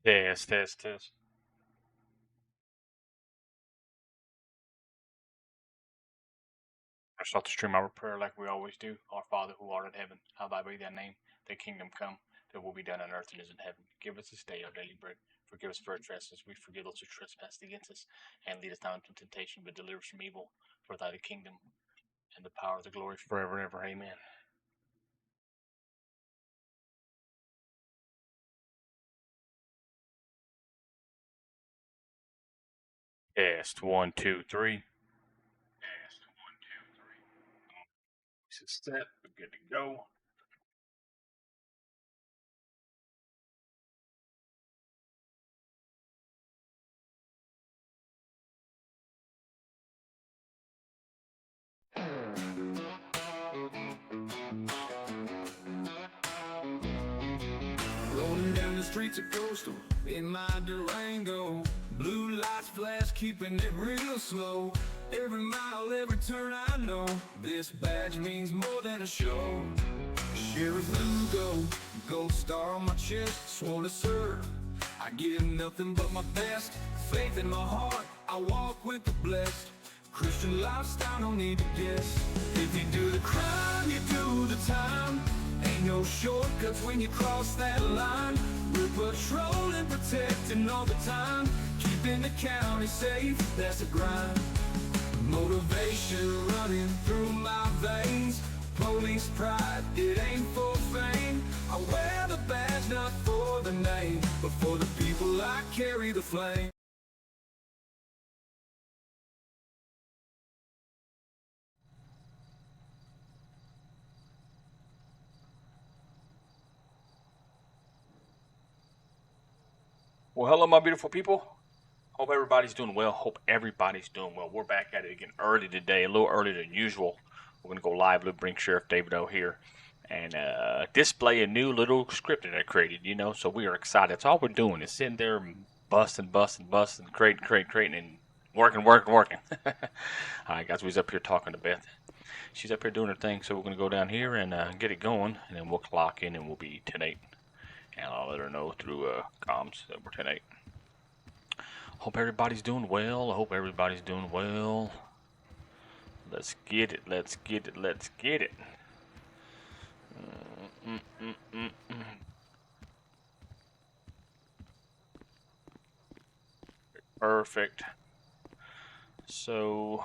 Test, test, test. I start the stream our prayer like we always do. Our Father who art in heaven, hallowed be thy name. Thy kingdom come, thy will be done on earth and as in heaven. Give us this day our daily bread. Forgive us for our trespasses, we forgive those who trespass against us. And lead us not into temptation, but deliver us from evil. For thy the kingdom, and the power, the glory forever and ever. Amen. Test, 1, 2, 3. Test, 1, 2, 3. This is set. We're good to go. Rolling down the streets of Coastal in my Durango. Blue lights flash, keeping it real slow. Every mile, every turn I know. This badge means more than a show. Sheriff Lugo, gold star on my chest, sworn to serve. I give nothing but my best. Faith in my heart, I walk with the blessed. Christian lifestyle, no need to guess. If you do the crime, you do the time. Ain't no shortcuts when you cross that line. We're patrolling, protecting all the time. Keeping the county safe, that's the grind. Motivation running through my veins. Police pride, it ain't for fame. I wear the badge not for the name, but for the people I carry the flame. Well, hello, my beautiful people. Hope everybody's doing well. Hope everybody's doing well. We're back at it again early today, a little earlier than usual. We're going to go live. We'll bring Sheriff David O here and display a new little script that I created, So we are excited. That's all we're doing is sitting there busting, creating, and working. All right, guys, we's up here talking to Beth. She's up here doing her thing, so we're going to go down here and get it going, and then we'll clock in and we'll be 10-8. And I'll let her know through comms that we're 10-8. Hope everybody's doing well. I hope everybody's doing well. Let's get it. Let's get it. Let's get it. Perfect. So,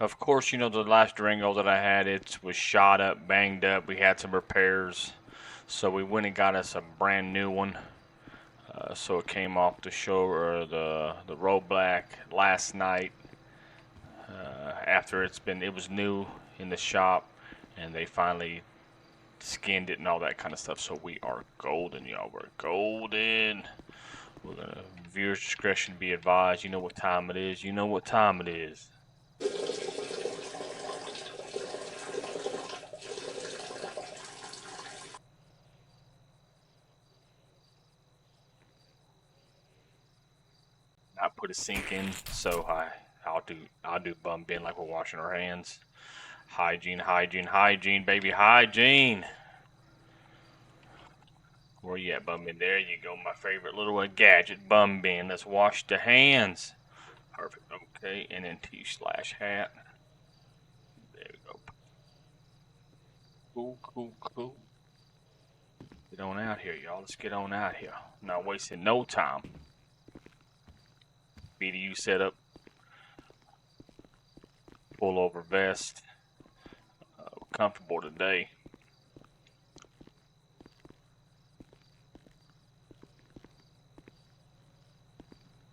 of course, the last Durango that I had, it was shot up, banged up. We had some repairs. So we went and got us a brand new one. So it came off the show or the road black last night. After it was new in the shop, and they finally skinned it and all that kind of stuff. So we are golden, y'all. We're golden. We're gonna viewers discretion be advised. You know what time it is. You know what time it is. I put a sink in, so I'll do bum bin like we're washing our hands. Hygiene, baby, hygiene. Where you at, bum bin? There you go, my favorite little gadget, bum bin. Let's wash the hands. Perfect. Okay, and then T/hat. There we go. Cool. Get on out here, y'all. Let's get on out here. Not wasting no time. BDU setup. Pull over vest. Comfortable today.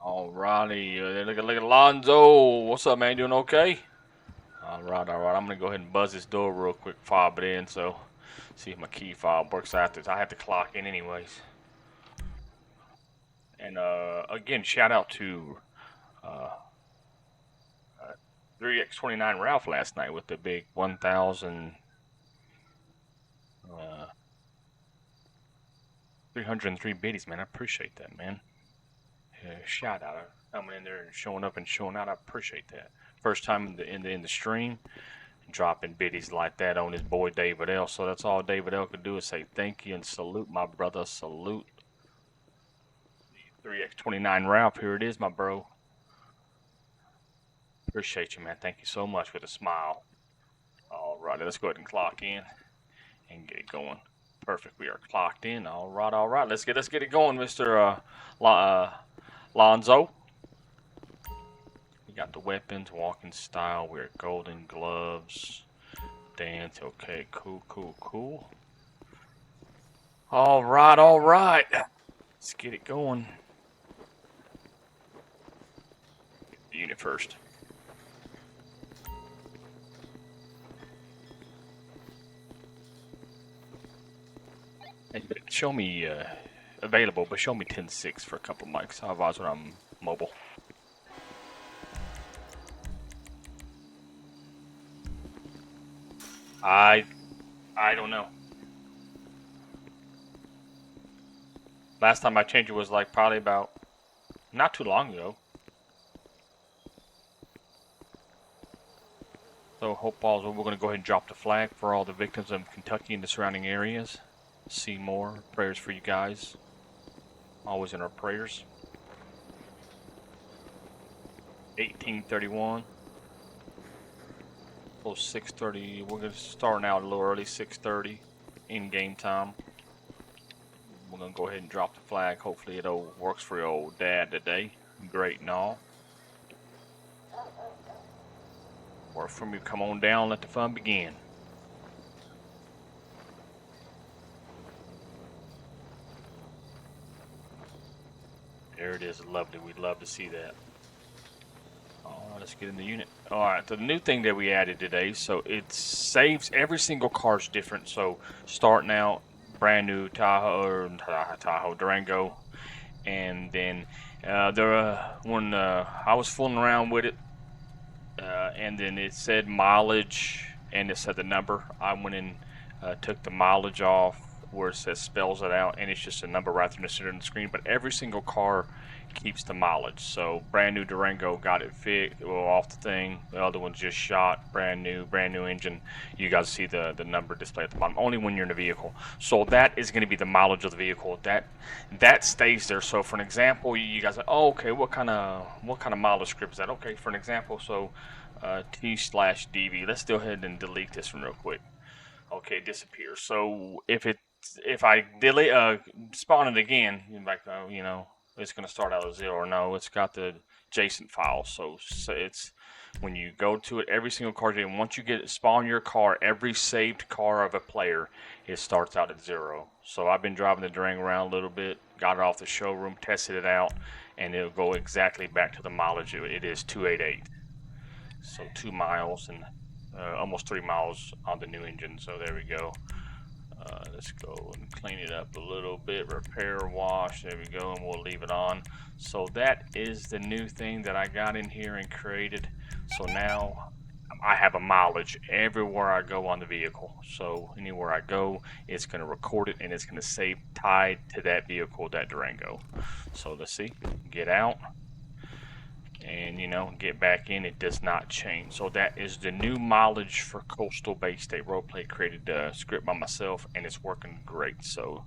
Alrighty, look at Alonzo. What's up, man? Doing okay? Alright. I'm gonna go ahead and buzz this door real quick, fob it in, so see if my key fob works out. I have to clock in anyways. And again, shout out to 3x29 Ralph last night with the big 1,000. 303 biddies, man. I appreciate that, man. Shout out coming in there and showing up and showing out. I appreciate that. First time in the stream, dropping biddies like that on his boy David L. So that's all David L could do is say thank you and salute my brother. Salute. 3x29 Ralph, here it is, my bro. Appreciate you, man. Thank you so much with a smile. All right, let's go ahead and clock in and get it going. Perfect. We are clocked in. All right, all right. Let's get it going, Mr. Lonzo. We got the weapons, walking style. We're at golden gloves. Dance. Okay, cool, cool, cool. All right, all right. Let's get it going. Get the unit first. Hey, show me available, but show me 10-6 for a couple mics. Otherwise, when I'm mobile. I don't know. Last time I changed it was like probably about not too long ago. So hope all's well. We're going to go ahead and drop the flag for all the victims of Kentucky and the surrounding areas. See more prayers for you guys. Always in our prayers. 1831. Oh, 6:30. We're going to start out a little early. 6:30 in game time. We're going to go ahead and drop the flag. Hopefully it works for your old dad today. Great and all. Or from you, come on down, let the fun begin. There it is, lovely. We'd love to see that. Alright, let's get in the unit. Alright, so the new thing that we added today, so it saves, every single car's different. So starting out, brand new Tahoe Durango, and then when I was fooling around with it, and then it said mileage and it said the number. I went and took the mileage off where it says spells it out, and it's just a number right there in the center of the screen. But every single car keeps the mileage. So brand new Durango got it fixed, well, off the thing. The other one's just shot, brand new engine. You guys see the number display at the bottom only when you're in the vehicle. So that is going to be the mileage of the vehicle. That stays there. So for an example, you guys are like, oh, okay, what kind of mileage script is that? Okay, for an example, so T/DV. Let's go ahead and delete this one real quick. Okay, it disappears. So if I delete spawn it again, like it's going to start out at 0 or no. It's got the JSON file, so it's when you go to it, every single car. Once you spawn your car, every saved car of a player, it starts out at 0. So I've been driving the Durango around a little bit, got it off the showroom, tested it out, and it'll go exactly back to the mileage. It is 288. So 2 miles and almost 3 miles on the new engine. So there we go. Let's go and clean it up a little bit. Repair, wash. There we go, and we'll leave it on. So that is the new thing that I got in here and created. So now I have a mileage everywhere I go on the vehicle. So anywhere I go, it's going to record it and it's going to save tied to that vehicle, that Durango. So let's see. Get out. And get back in. It does not change. So that is the new mileage for Coastal Bay State Roleplay. Created a script by myself and it's working great. So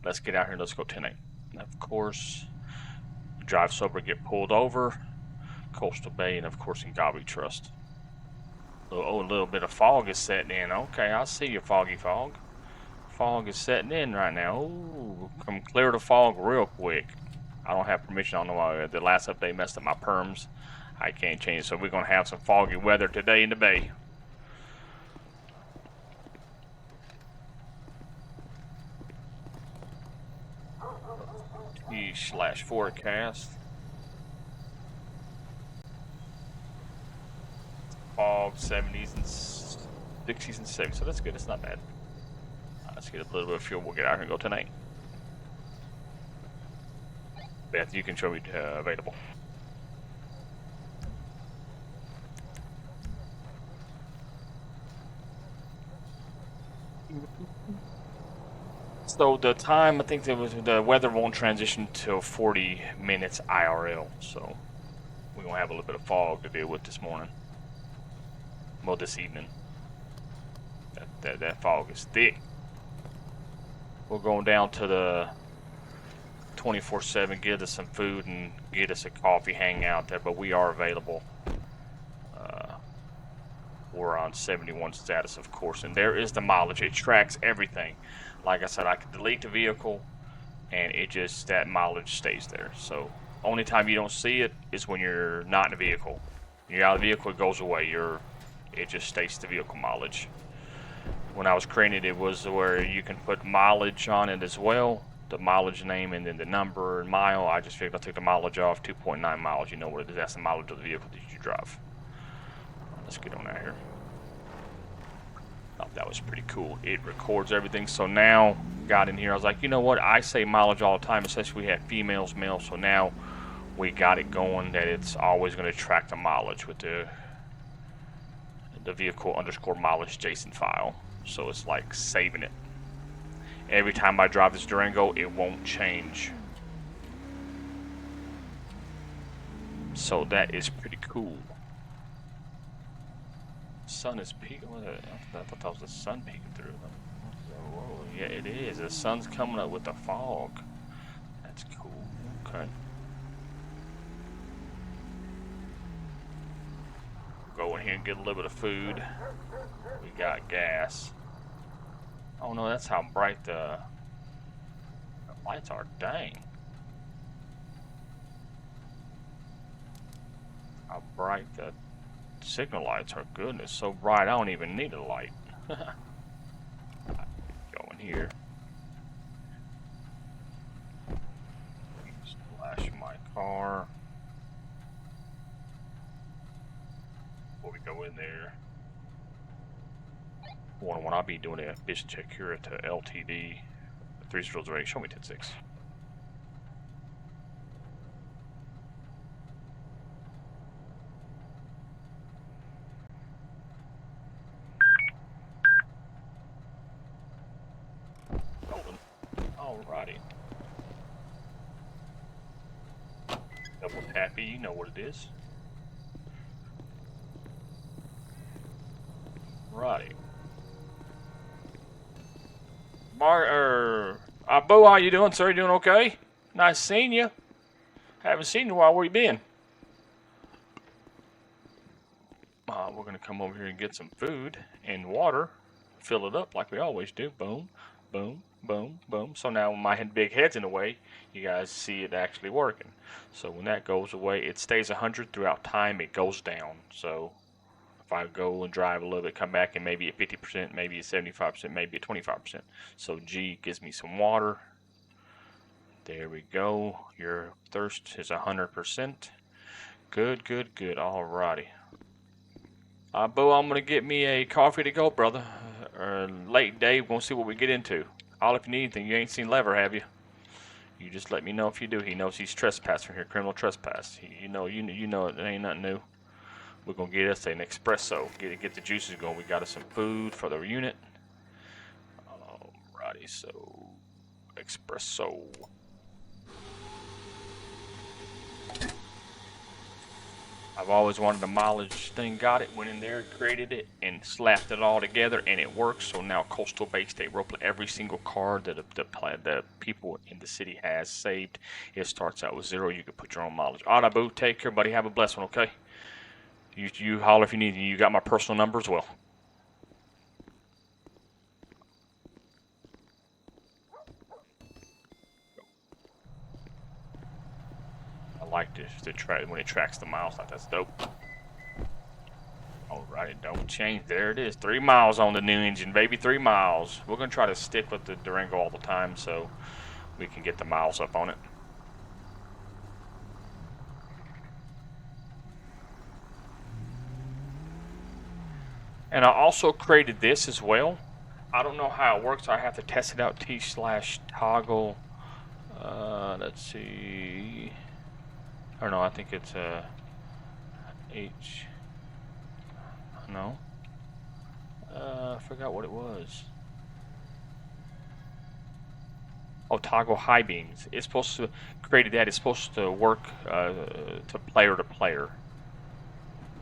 let's get out here. Let's go 10-8. Of course, drive sober, get pulled over, Coastal Bay, and of course in God We Trust. A little bit of fog is setting in. Okay, I see you, foggy fog. Fog is setting in right now. Ooh, come clear the fog real quick. I don't have permission. I don't know why the last update messed up my perms. I can't change it. So we're going to have some foggy weather today in the bay. T/forecast. Fog 70s and 60s and 70s. So that's good. It's not bad. Let's get a little bit of fuel. We'll get out here and go tonight. Beth, you can show me available. So the time, I think the weather won't transition till 40 minutes IRL. So we're gonna have a little bit of fog to deal with this morning. Well, this evening. That fog is thick. We're going down to the 24/7, get us some food and get us a coffee, hang out there, but we are available. We're on 71 status, of course, and there is the mileage. It tracks everything. Like I said, I can delete the vehicle, and it just, that mileage stays there. So only time you don't see it is when you're not in the vehicle. When you're out of the vehicle, it goes away. It just states the vehicle mileage. When I was creating it, it was where you can put mileage on it as well, the mileage name and then the number and mile. I just figured I'll take the mileage off. 2.9 miles, you know what it is. That's the mileage of the vehicle that you drive. Let's get on out here. Thought that was pretty cool. It records everything. So now, got in here, I was like, you know what? I say mileage all the time, especially we have females, males. So now we got it going that it's always going to track the mileage with the vehicle _ mileage JSON file. So it's like saving it. Every time I drive this Durango, it won't change. So that is pretty cool. Sun is peeking. I thought that was the sun peeking through. Whoa, yeah, it is. The sun's coming up with the fog. That's cool. Okay. Go in here and get a little bit of food. We got gas. Oh no, that's how bright the lights are. Dang. How bright the signal lights are. Goodness, so bright I don't even need a light. Go in here. Flash my car. Before we go in there. When I'll be doing a vision check here at LTD 308. Show me 10-6. Alrighty. Double tappy, you know what it is. Righty. Bo, how you doing, sir? You doing okay? Nice seeing you. Haven't seen you while. Where you been? We're gonna come over here and get some food and water. Fill it up like we always do. Boom, boom, boom, boom. So now when my big head's in the way, you guys see it actually working. So when that goes away, it stays 100 throughout time. It goes down. So if I go and drive a little bit, come back and maybe at 50%, maybe at 75%, maybe at 25%. So G gives me some water. There we go. Your thirst is 100%. Good, good, good. Alrighty. Bo, I'm gonna get me a coffee to go, brother. Late day. We're gonna see what we get into. All if you need anything. You ain't seen Lever, have you? You just let me know if you do. He knows he's trespassing here. Criminal trespass. You know it ain't nothing new. We're gonna get us an espresso. Get the juices going. We got us some food for the unit. Alrighty, so espresso. I've always wanted a mileage thing. Got it. Went in there, created it, and slapped it all together, and it works. So now Coastal Bay State Roleplay, every single card that the people in the city has saved, it starts out with 0. You can put your own mileage. Alright, boo. Take care, buddy. Have a blessed one. Okay. You holler if you need. You got my personal number as well. I like this. When it tracks the miles, like that's dope. Alright, don't change. There it is. 3 miles on the new engine, baby. 3 miles. We're gonna try to stick with the Durango all the time so we can get the miles up on it. And I also created this as well. I don't know how it works. I have to test it out. T/toggle. Let's see. I don't know. I think it's H. No. I forgot what it was. Oh, toggle high beams. It's supposed to create that. It's supposed to work to player to player.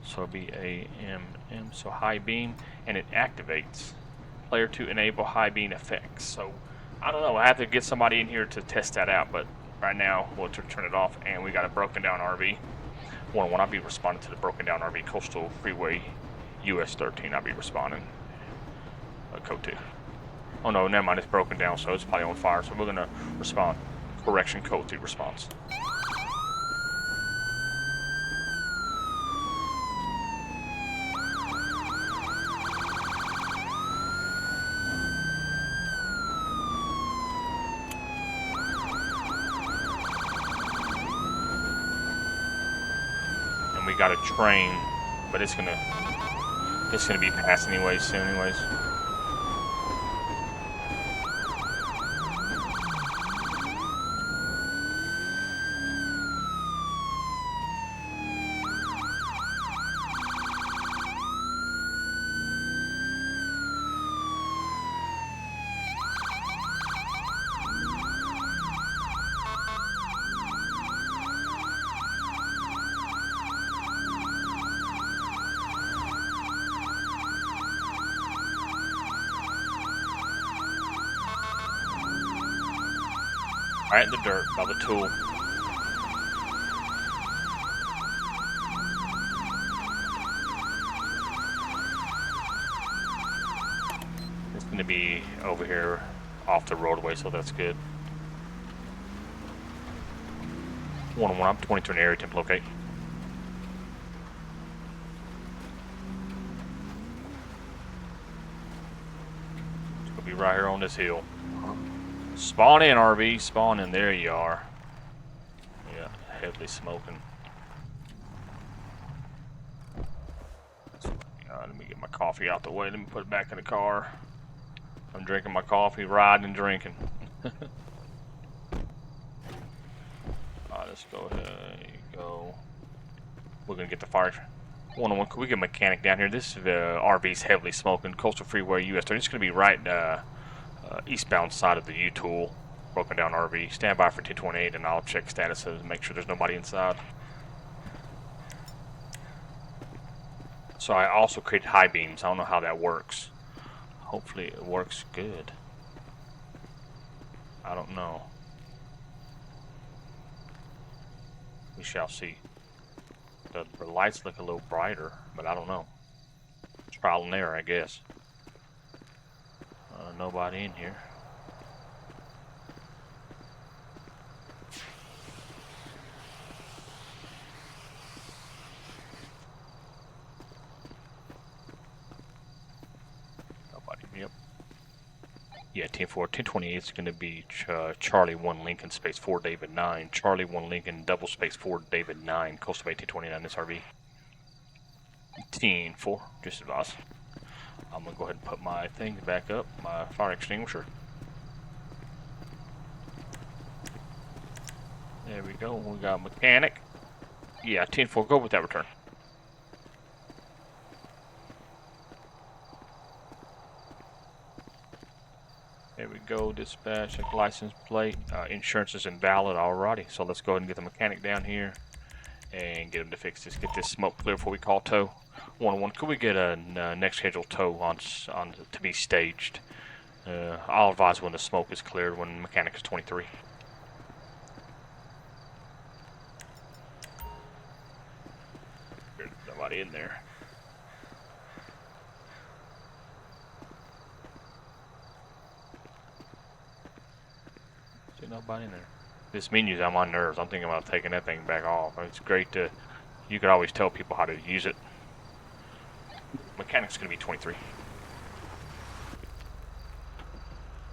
So BAMM, so high beam, and it activates player to enable high beam effects. So I don't know. I have to get somebody in here to test that out, but right now. We'll turn it off, and we got a broken down RV. 101, I'll be responding to the broken down RV Coastal Freeway US 13. I'll be responding. Code 2. Oh no, never mind, it's broken down, so it's probably on fire, so we're gonna respond. Correction, code 2 response. And we got a train, but it's gonna be passed anyways soon anyways. Right in the dirt by the tool. It's going to be over here off the roadway, so that's good. 101, I'm 22 in the area, temp locate. It's going to be right here on this hill. Spawn in, RV. Spawn in. There you are. Yeah, heavily smoking. Let me get my coffee out the way. Let me put it back in the car. I'm drinking my coffee, riding and drinking. Alright, let's go ahead. There you go. We're going to get the fire. 101. Could we get a mechanic down here? This RV's heavily smoking. Coastal Freeway US 30. It's going to be right eastbound side of the U-Tool, broken down RV. Stand by for 1028 and I'll check statuses and make sure there's nobody inside. So I also created high beams. I don't know how that works. Hopefully it works good. I don't know. We shall see. The lights look a little brighter, but I don't know. Trial and error, I guess. Nobody in here. Nobody. Yep. Yeah, Team 4, 1028 is going to be Charlie 1 Lincoln space 4 David 9. Charlie 1 Lincoln double space 4 David 9. Coastal Bay 1029 this RV. Team 4, just advise. I'm going to go ahead and put my thing back up, my fire extinguisher. There we go, we got a mechanic. Yeah, 10-4, go with that return. There we go, dispatch, license plate, insurance is invalid, alrighty. So let's go ahead and get the mechanic down here and get him to fix this, get this smoke clear before we call tow. 101, could we get a next scheduled tow on to be staged? I'll advise when the smoke is cleared, when mechanic is 23. There's nobody in there. See nobody in there. This menu's on my nerves. I'm thinking about taking that thing back off. It's great to, you could always tell people how to use it. Mechanic's gonna be 23.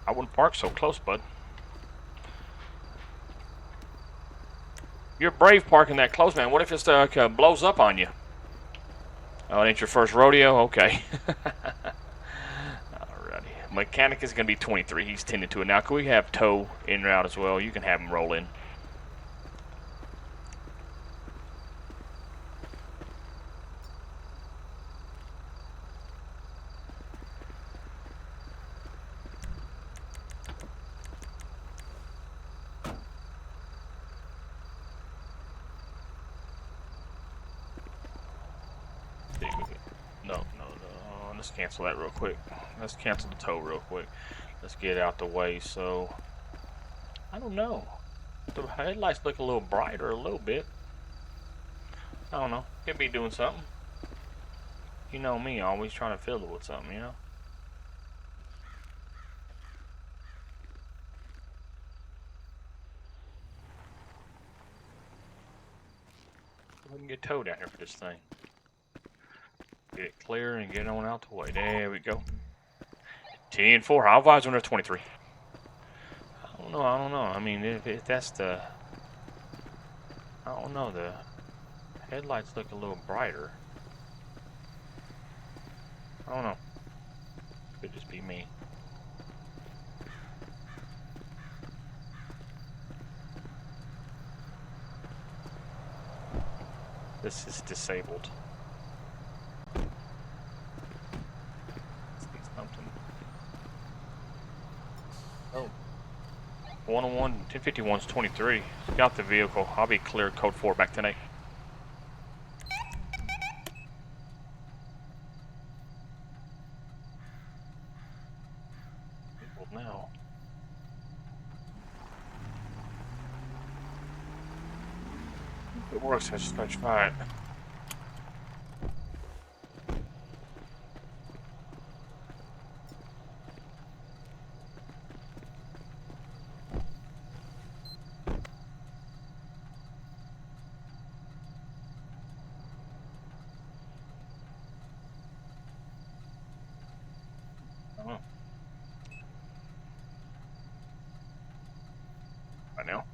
I wouldn't park so close, bud. You're brave parking that close, man. What if it blows up on you? Oh, it ain't your first rodeo? Okay. Alrighty. Mechanic is gonna be 23. He's tending to it. Now, can we have tow en route as well? You can have him roll in. No. Let's cancel that real quick. Let's cancel the tow real quick. Let's get out the way. So, I don't know. The headlights look a little brighter, a little bit. I don't know. Could be doing something. You know me, always trying to fiddle with something, you know? We can get towed out here for this thing. Get it clear and get on out the way. There we go. 10-4. I'll advise under 23. I don't know. I mean, if that's the... I don't know. The headlights look a little brighter. I don't know. Could just be me. This is disabled. Let's see something. Oh. 101, 1051's 23. Got the vehicle. I'll be cleared. Code 4 back tonight. Now. If it works, I just try it. Oh. Right now.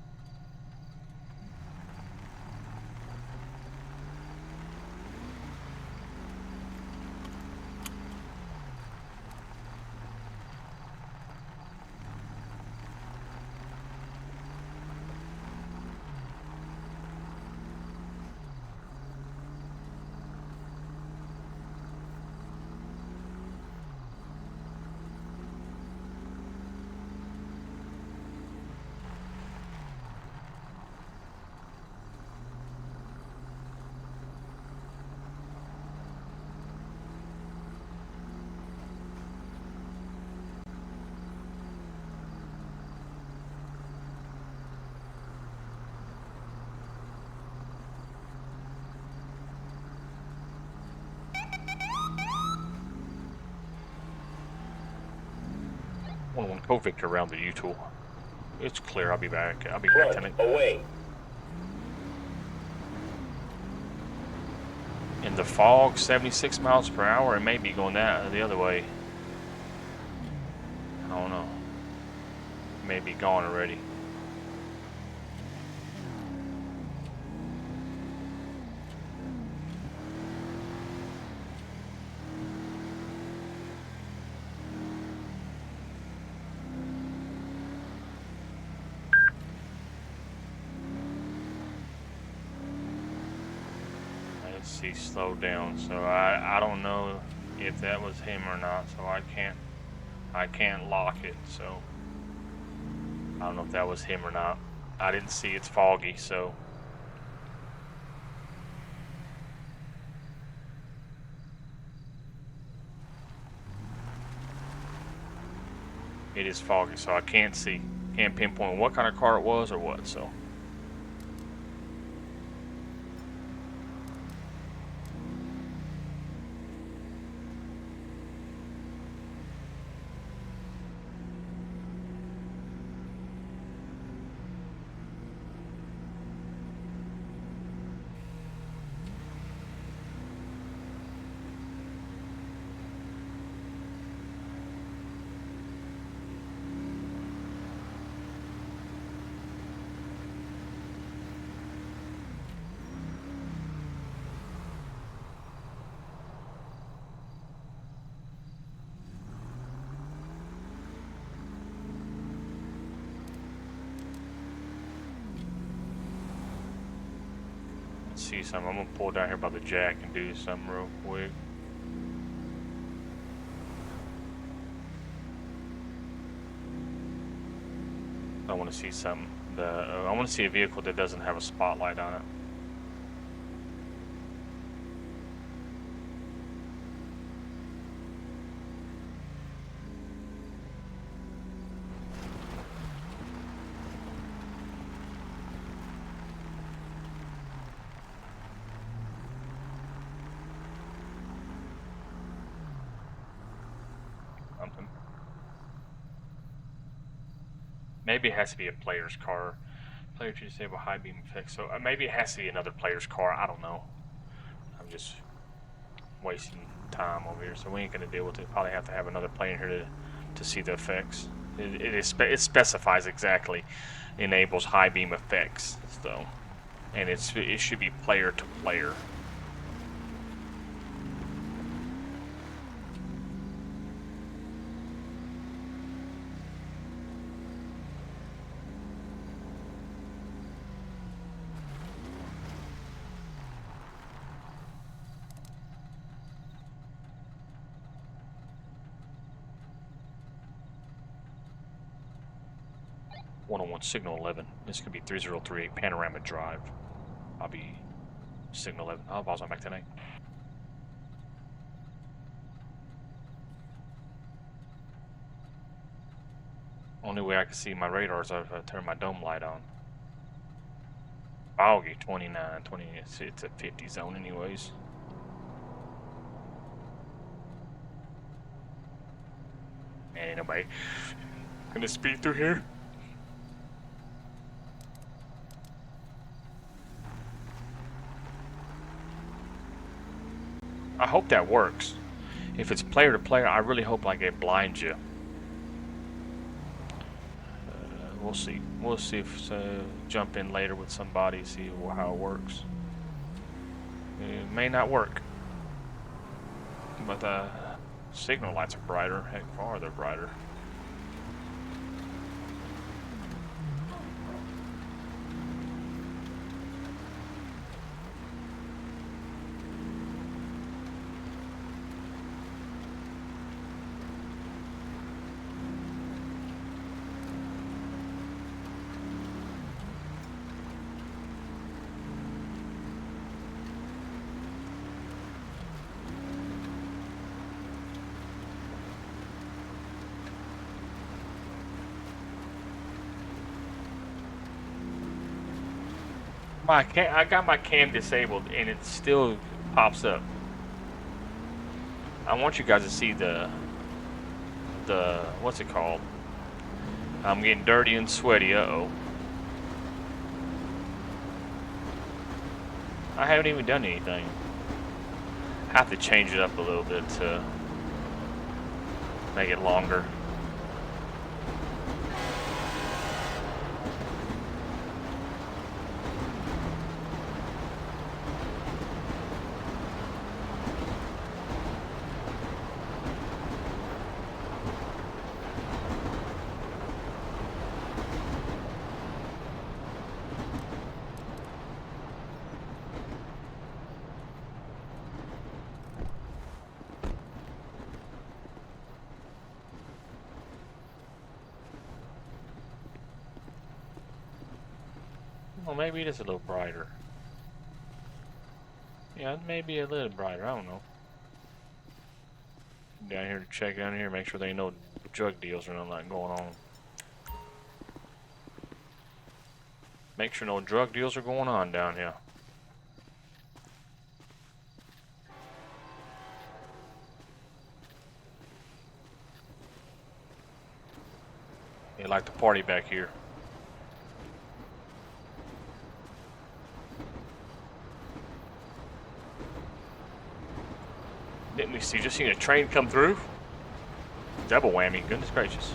One co-victor around the U-tool. It's clear. I'll be back. I'll be back tonight. Away. In the fog, 76 miles per hour. It may be going the other way. I don't know. It may be gone already. He slowed down, so I don't know if that was him or not, so I can't lock it, so I don't know if that was him or not. I didn't see. It's foggy, so it is foggy, so I can't pinpoint what kind of car it was or what, so see something. I'm gonna pull down here by the jack and do something real quick. I want to see something. I want to see a vehicle that doesn't have a spotlight on it. something. Maybe it has to be a player's car. Player to disable high beam effects. So maybe it has to be another player's car. I don't know. I'm just wasting time over here, so we ain't gonna deal with it. Probably have to have another player in here to see the effects. It specifies exactly enables high beam effects. So, and it should be player to player. One-on-one signal 11. This could be 3038 Panorama Drive. I'll be signal 11. I'll pause on back tonight. Only way I can see my radar is if I turn my dome light on. Foggy 29, 20. It's a 50 zone anyways. Ain't nobody gonna speed through here. I hope that works. If it's player to player, I really hope like it blinds you. We'll see. We'll see if jump in later with somebody, see how it works. It may not work, but the signal lights are brighter. Heck, far they're brighter. I got my cam disabled and it still pops up. I want you guys to see the what's it called? I'm getting dirty and sweaty. Uh-oh. I haven't even done anything. I have to change it up a little bit to make it longer. Well, maybe it is a little brighter. Yeah, maybe a little brighter. I don't know. Down here to check down here, make sure there ain't no drug deals or nothing like going on. Make sure no drug deals are going on down here. They like to party back here. Didn't we just seen a train come through? Double whammy, goodness gracious.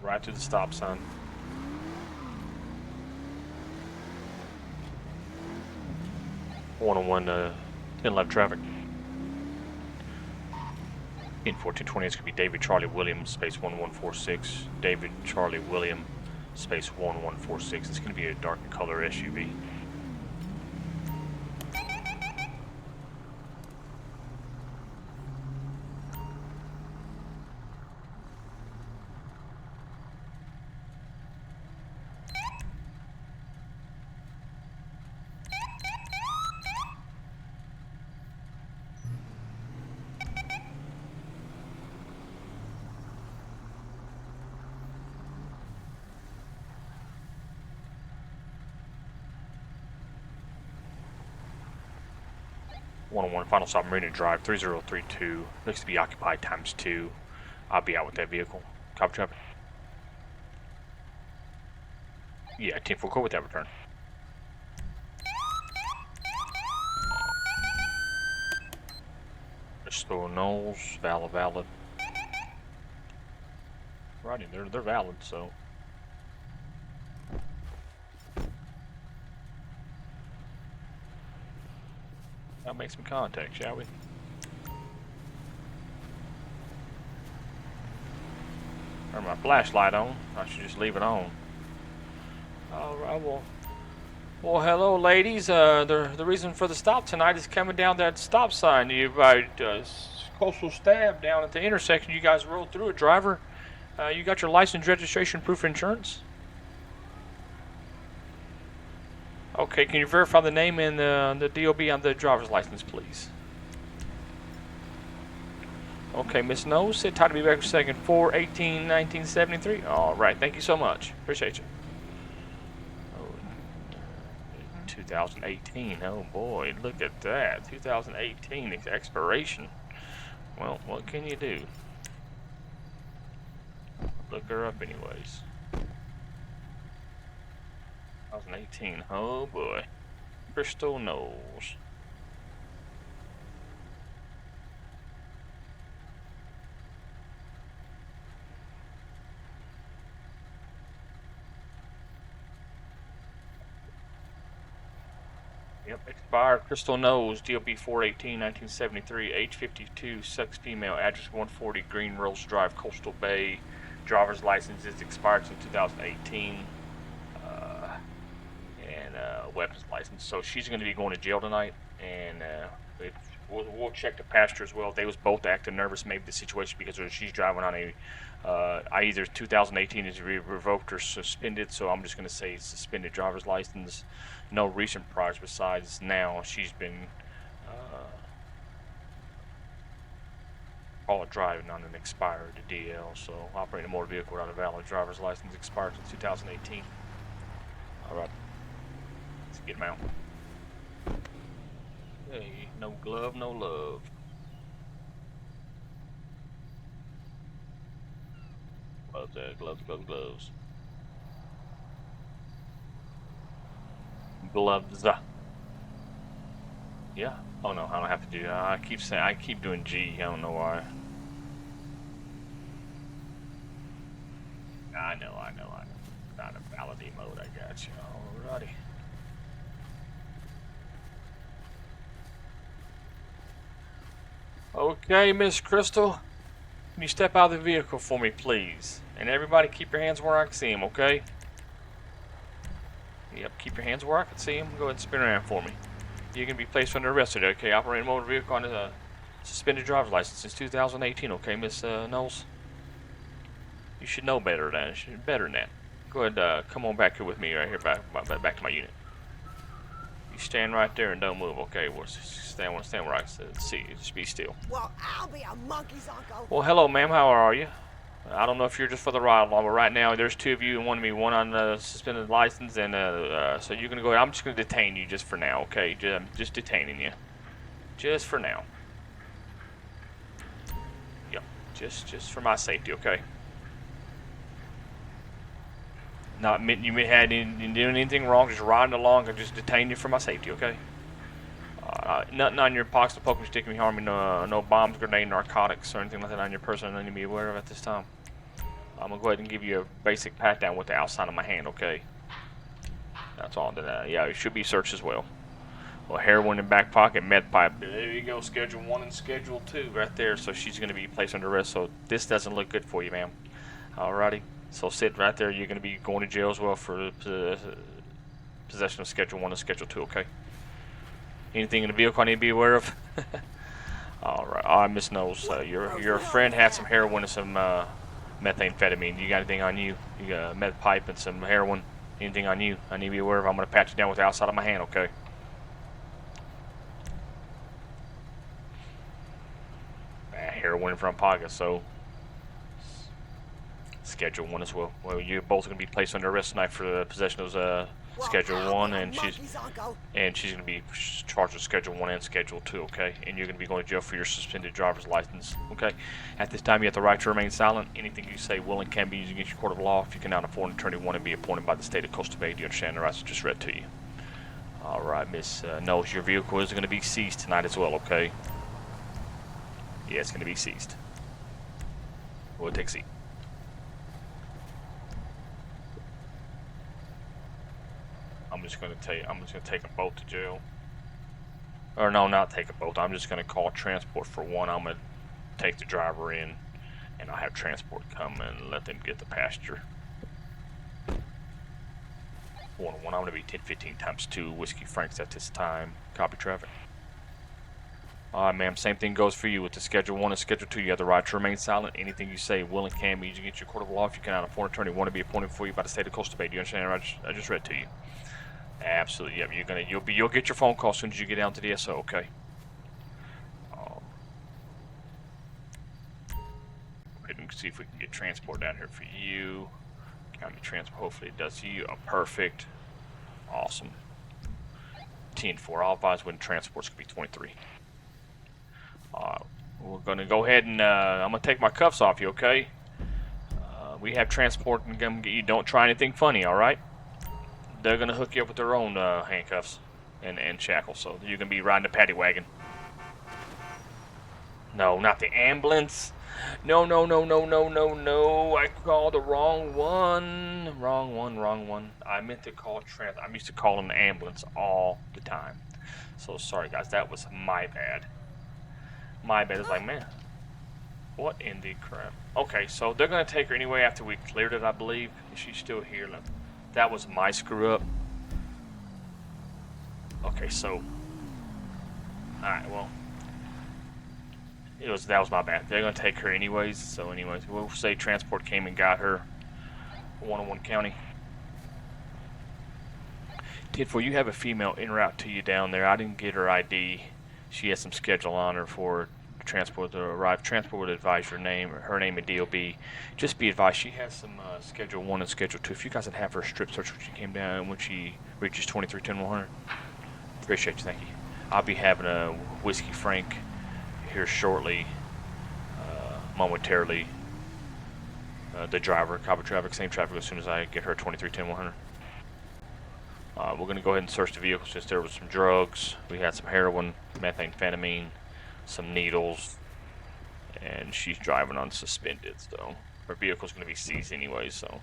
right to the stop sign. One 10 left traffic. In 1420, it's going to be David Charlie William, space 1146. David Charlie William, space 1146. It's going to be a dark color SUV. One final stop, Marina Drive, 3032. Looks to be occupied ×2. I'll be out with that vehicle. Copy traffic. Yeah, 10-4, go with that return. Bristol Knowles, valid. Righty, they're valid, so. I'll make some contact, shall we? Turn my flashlight on. I should just leave it on. Alright, well, hello, ladies. The reason for the stop tonight is coming down that stop sign. You coastal stab down at the intersection. You guys rolled through it, driver. You got your license, registration, proof of insurance? Okay, can you verify the name and the DOB on the driver's license, please? Okay, Miss Knowles, sit tight to be back for a second. 4/18/1973. All right, thank you so much. Appreciate you. 2018. Oh boy, look at that. 2018 expiration. Well, what can you do? Look her up anyways. 2018. Oh boy. Crystal Knowles. Yep, expired. Crystal Knowles, DOB 4/18/1973, age 52, sex female, address 140 Green Rose Drive, Coastal Bay. Driver's license is expired in 2018. Weapons license. So she's going to be going to jail tonight, and we'll check the passenger as well. They was both acting nervous, maybe the situation because she's driving on a either 2018 is revoked or suspended, so I'm just going to say suspended driver's license. No recent priors besides now. She's been caught driving on an expired DL, so operating a motor vehicle without a valid driver's license expired in 2018. Alright. Let's get him out. Hey, no glove, no love. Gloves there, gloves. Gloves. Yeah. Oh no, I don't have to do that. I keep doing G. I don't know why. I know. Not a valid mode. I got you. Alrighty. Okay, Miss Crystal, can you step out of the vehicle for me, please? And everybody, keep your hands where I can see them, okay? Yep, keep your hands where I can see them. Go ahead and spin around for me. You're going to be placed under arrest today, okay? Operating a motor vehicle on a suspended driver's license since 2018, okay, Miss Knowles? You should know better than that. Better than that. Go ahead, come on back here with me right here, back to my unit. You stand right there and don't move, okay? We'll stand where I see you. Just be still. Well, I'll be a monkey's uncle. Well, hello, ma'am. How are you? I don't know if you're just for the ride along, but right now there's two of you and one of me, one on the suspended license, and so you're gonna go. I'm just gonna detain you just for now, okay? Just detaining you, just for now. Yep, just for my safety, okay? Not admitting you had doing anything wrong, just riding along and just detain you for my safety, okay? Nothing on your pockets to poke me, stick me, harm me, no bombs, grenade, narcotics, or anything like that on your person I need to be aware of at this time. I'm gonna go ahead and give you a basic pat down with the outside of my hand, okay? That's all. Yeah, it should be searched as well. Well, heroin in back pocket, meth pipe. There you go, Schedule 1 and Schedule 2 right there. So she's going to be placed under arrest. So this doesn't look good for you, ma'am. Alrighty. So sit right there. You're going to be going to jail as well for possession of Schedule 1 and Schedule 2, okay? Anything in the vehicle I need to be aware of? Alright. Alright, Miss Knowles. Your friend had some heroin and some methamphetamine. You got anything on you? You got a meth pipe and some heroin. Anything on you I need to be aware of? I'm going to pat you down with the outside of my hand, okay? Heroin in front pocket, so Schedule 1 as well. Well, you're both going to be placed under arrest tonight for the possession of Schedule 1, and she's going to be charged with Schedule 1 and Schedule 2, okay? And you're going to be going to jail for your suspended driver's license, okay? At this time, you have the right to remain silent. Anything you say will and can be used against your court of law. If you cannot afford an attorney, one and be appointed by the state of Costa Bay. Do you understand the rights I just read to you? All right, Miss Knowles, your vehicle is going to be seized tonight as well, okay? Yeah, it's going to be seized. We'll take a seat. I'm just going to take them both to jail. Or no, not take them both. I'm just going to call transport for one. I'm going to take the driver in, and I'll have transport come and let them get the passenger. 101, I'm going to be 1015 times 2 Whiskey Franks at this time. Copy traffic. Alright, ma'am, same thing goes for you with the Schedule 1 and Schedule 2. You have the right to remain silent. Anything you say will and can be used against your court of law. If you cannot afford an attorney, one to be appointed for you by the state of Costa Bay. Do you understand what I just read to you? Absolutely, yep. You'll get your phone call as soon as you get down to the SO, okay? Go ahead and see if we can get transport down here for you. County transport, hopefully it does you. Oh, perfect. Awesome. 10-4. I'll advise when transport's going to be 23. We're going to go ahead and I'm going to take my cuffs off you, okay? We have transport and come get you. Don't try anything funny, all right? They're going to hook you up with their own handcuffs and shackles, so you're going to be riding the paddy wagon. No, not the ambulance. No. I called the wrong one. Wrong one. I meant to call I'm used to calling the ambulance all the time. So sorry, guys. That was my bad. My bad. It's like, man, what in the crap? Okay, so they're going to take her anyway after we cleared it, I believe. She's still here. That was my screw up. Okay, so. Alright, well. That was my bad. They're going to take her anyways. So anyways, we'll say transport came and got her. 101 County. 10-4, you have a female en route to you down there. I didn't get her ID. She has some schedule on her for transport to arrive. Transport would advise her name and DOB. Just be advised, she has some Schedule 1 and Schedule 2. If you guys would have her strip search when she came down, when she reaches 23-10-100. Appreciate you, thank you. I'll be having a Whiskey Frank here shortly, momentarily. The driver, copy traffic, same traffic as soon as I get her 23-10-100. We're going to go ahead and search the vehicle since there was some drugs. We had some heroin, methamphetamine, some needles, and she's driving unsuspended, so her vehicle's going to be seized anyway, so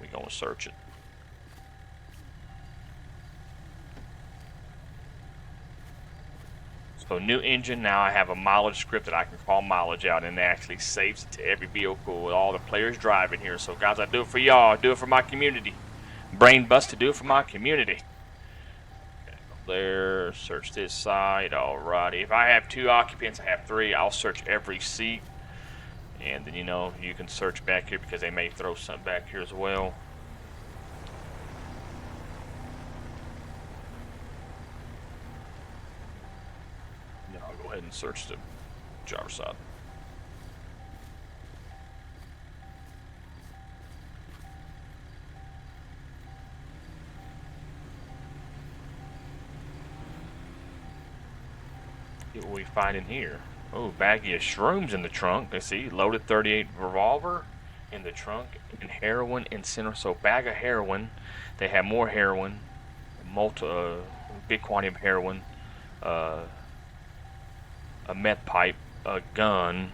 we're going to search it. So new engine, now I have a mileage script that I can call mileage out, and it actually saves it to every vehicle with all the players driving here. So guys, I do it for y'all, I do it for my community. Brain bust to do it for my community. There, search this side. Alrighty, if I have 2 occupants, I have 3. I'll search every seat, and then you can search back here because they may throw something back here as well. Now I'll go ahead and search the driver's side. What we find in here? Oh, baggie of shrooms in the trunk. Let's see, loaded .38 revolver in the trunk, and heroin in center. So bag of heroin. They have more heroin, big quantity of heroin, a meth pipe, a gun,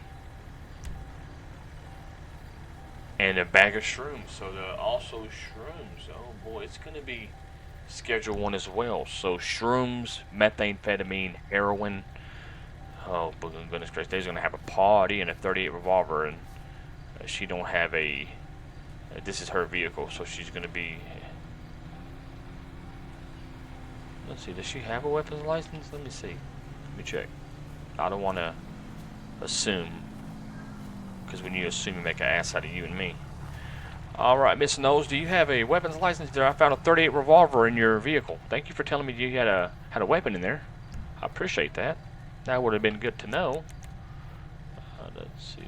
And a bag of shrooms. So also shrooms. Oh boy, it's gonna be Schedule 1 as well. So shrooms, methamphetamine, heroin. Oh goodness gracious, they's gonna have a party and a 38 revolver, and she don't have a. This is her vehicle, so she's gonna be. Let's see, does she have a weapons license? Let me see. Let me check. I don't want to assume, because when you assume, you make an ass out of you and me. All right, Miss Knowles, do you have a weapons license? There, I found a 38 revolver in your vehicle. Thank you for telling me you had a weapon in there. I appreciate that. That would have been good to know. Let's see.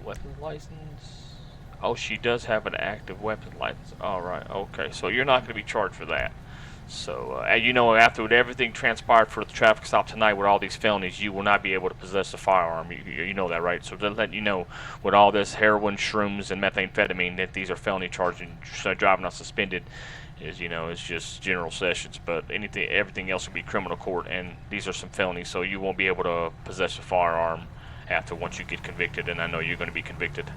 Weapons license. Oh, she does have an active weapons license. All right, okay. So you're not going to be charged for that. So, you know, after everything transpired for the traffic stop tonight with all these felonies, you will not be able to possess a firearm. You know that, right? So to let you know, with all this heroin, shrooms, and methamphetamine, that these are felony charges, and driving not suspended is, you know, it's just general sessions. But everything else will be criminal court, and these are some felonies, so you won't be able to possess a firearm once you get convicted, and I know you're going to be convicted.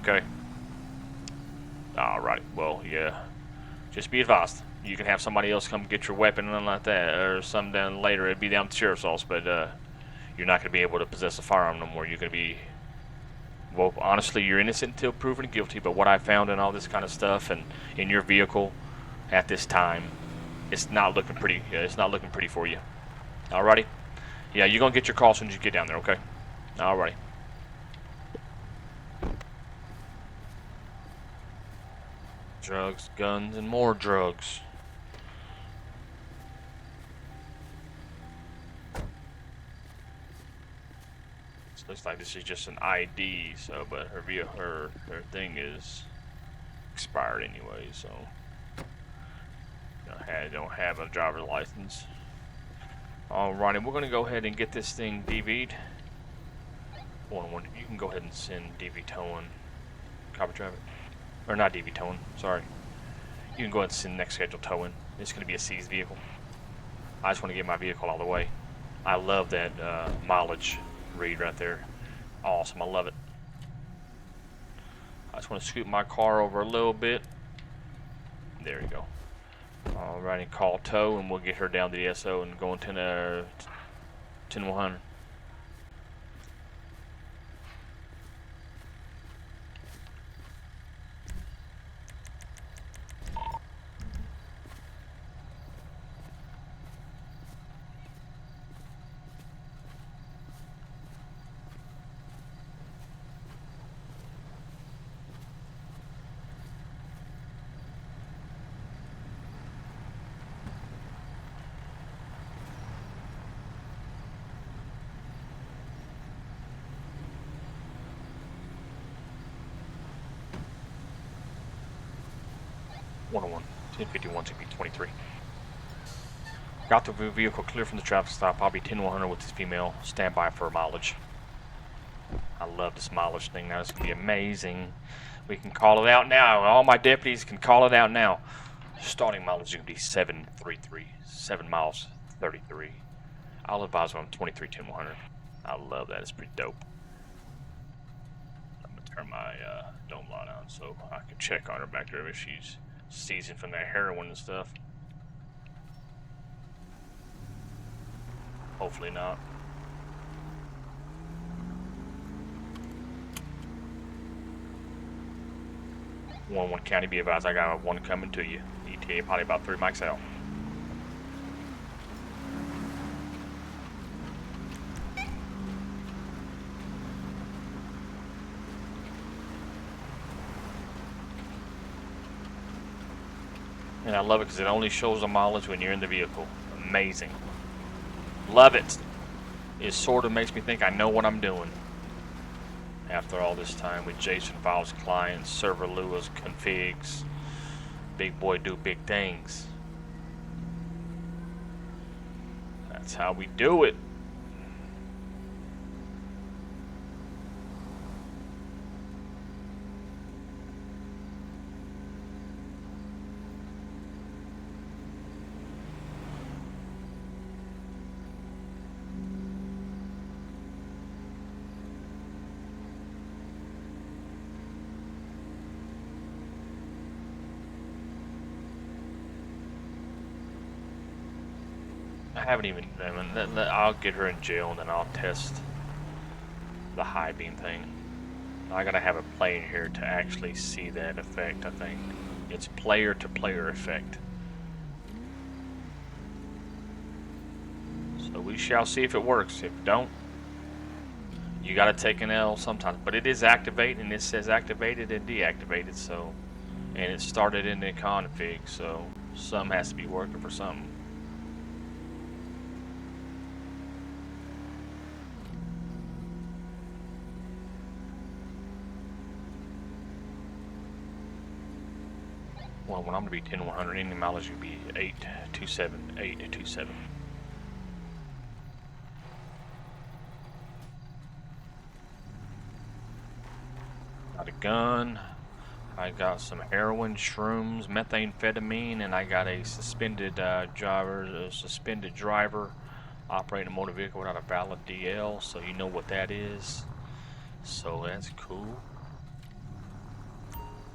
Okay? Alright, well, yeah. Just be advised. You can have somebody else come get your weapon and nothing like that, or some down later. It'd be down at the sheriff's office, but you're not going to be able to possess a firearm no more. You're going to be, well, honestly, you're innocent until proven guilty. But what I found in all this kind of stuff and in your vehicle at this time, it's not looking pretty. It's not looking pretty for you. Alrighty. Yeah, you're gonna get your call as soon as you get down there. Okay. Alrighty. Drugs, guns, and more drugs. Looks like this is just an ID, so but her thing is expired anyway, so don't have a driver's license. Alrighty, we're gonna go ahead and get this thing DV'd. You can go ahead and send DV towing. Copy traffic, or not DV towing. Sorry. You can go ahead and send next scheduled towing. It's gonna be a seized vehicle. I just want to get my vehicle all the way. I love that mileage read right there. Awesome, I love it. I just want to scoot my car over a little bit. There you go. Alrighty, call tow, and we'll get her down to the SO and go into 10-100. (101) 1051 CB23. Got the vehicle clear from the traffic stop. I'll be 10-100 with this female. Stand by for mileage. I love this mileage thing. Now, it's going to be amazing. We can call it out now. All my deputies can call it out now. Starting mileage is going to be 733. 7 miles, 33. I'll advise when I'm 23, 10-100. I love that. It's pretty dope. I'm going to turn my dome light on so I can check on her back there if she's seasoned from that heroin and stuff. Hopefully not. 1-1 County, be advised, I got one coming to you. ETA probably about 3 mics out. And I love it because it only shows the mileage when you're in the vehicle. Amazing. Love it. It sort of makes me think I know what I'm doing. After all this time with Jason Files clients, server Lewis configs, big boy do big things. That's how we do it. haven't even. I'll get her in jail and then I'll test the high beam thing. I gotta have it playing here to actually see that effect. I think it's player to player effect. So we shall see if it works. If it don't, you gotta take an L sometimes. But it is activated, and it says activated and deactivated. So, and it started in the config. So some has to be working for something. Well, when I'm gonna be 10-100, any mileage would be 827, 827. Got a gun. I got some heroin, shrooms, methamphetamine, and I got a suspended driver operating a motor vehicle without a valid DL. So you know what that is. So that's cool.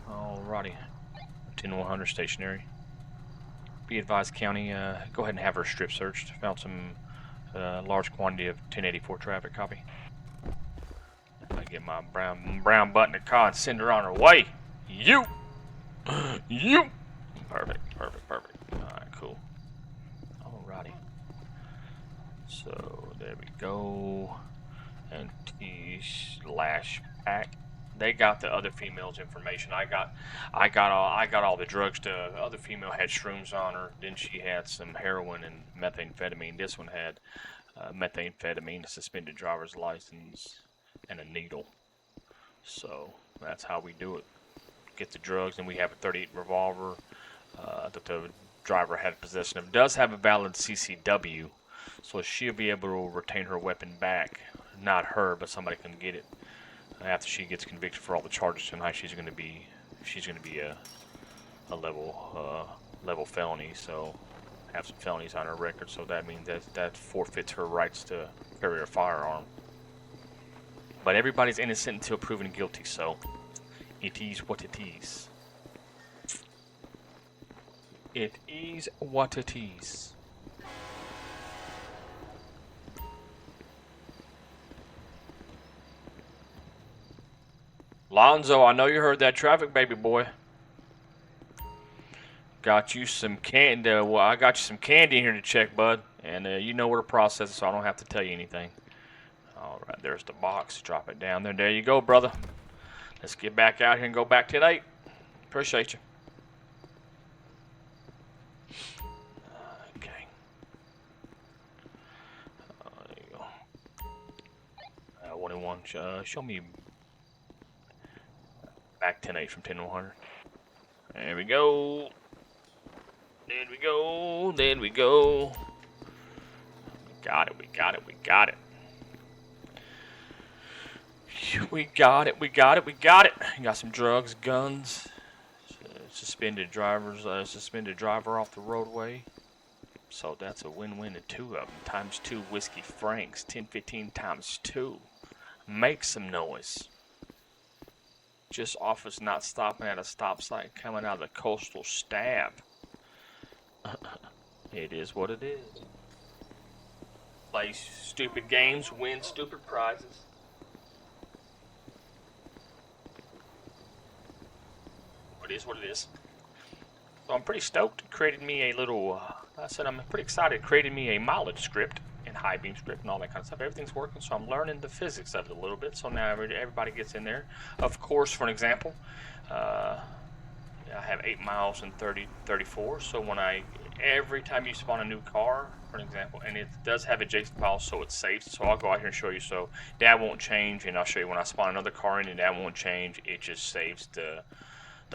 Alrighty. 10-100 stationary. Be advised, county, go ahead and have her strip searched. Found some large quantity of 1084 traffic. Copy. I get my brown button in the car and send her on her way. You. Perfect. Alright, cool. Alrighty. So there we go. And T/pack. They got the other female's information. I got all the drugs. The other female had shrooms on her. Then she had some heroin and methamphetamine. This one had methamphetamine, a suspended driver's license, and a needle. So that's how we do it. Get the drugs, and we have a .38 revolver that the driver had possession of. Does have a valid CCW, so she'll be able to retain her weapon back. Not her, but somebody can get it. After she gets convicted for all the charges tonight, she's going to be a level felony. So have some felonies on her record. So that means that forfeits her rights to carry a firearm. But everybody's innocent until proven guilty. So it is what it is. It is what it is. Lonzo, I know you heard that traffic, baby boy. Got you some candy. Well, I got you some candy in here to check, bud. And you know where to process it, so I don't have to tell you anything. All right, there's the box. Drop it down there. There you go, brother. Let's get back out here and go back to 8. Appreciate you. Okay. There you go. 1-1. Show me. Back 10-8 from 10-100. There we go. There we go. There we go. Got it. We got it. We got it. We got it. We got it. We got it. Got some drugs, guns, suspended driver off the roadway. So that's a win-win to 2 of them. Times 2 whiskey francs. 10-15 times 2. Make some noise. Just off us not stopping at a stop sign coming out of the coastal stab. It is what it is. Play stupid games, win stupid prizes. It is what it is. So I'm pretty stoked. It created me a little, I'm pretty excited. It created me a mileage script and high beam script and all that kind of stuff. Everything's working, so I'm learning the physics of it a little bit. So now everybody gets in there. Of course, for an example, I have 8 miles and 34. So every time you spawn a new car, for an example, and it does have a JSON file, so it saves. So I'll go out here and show you. So that won't change, and I'll show you when I spawn another car in, and that won't change. It just saves the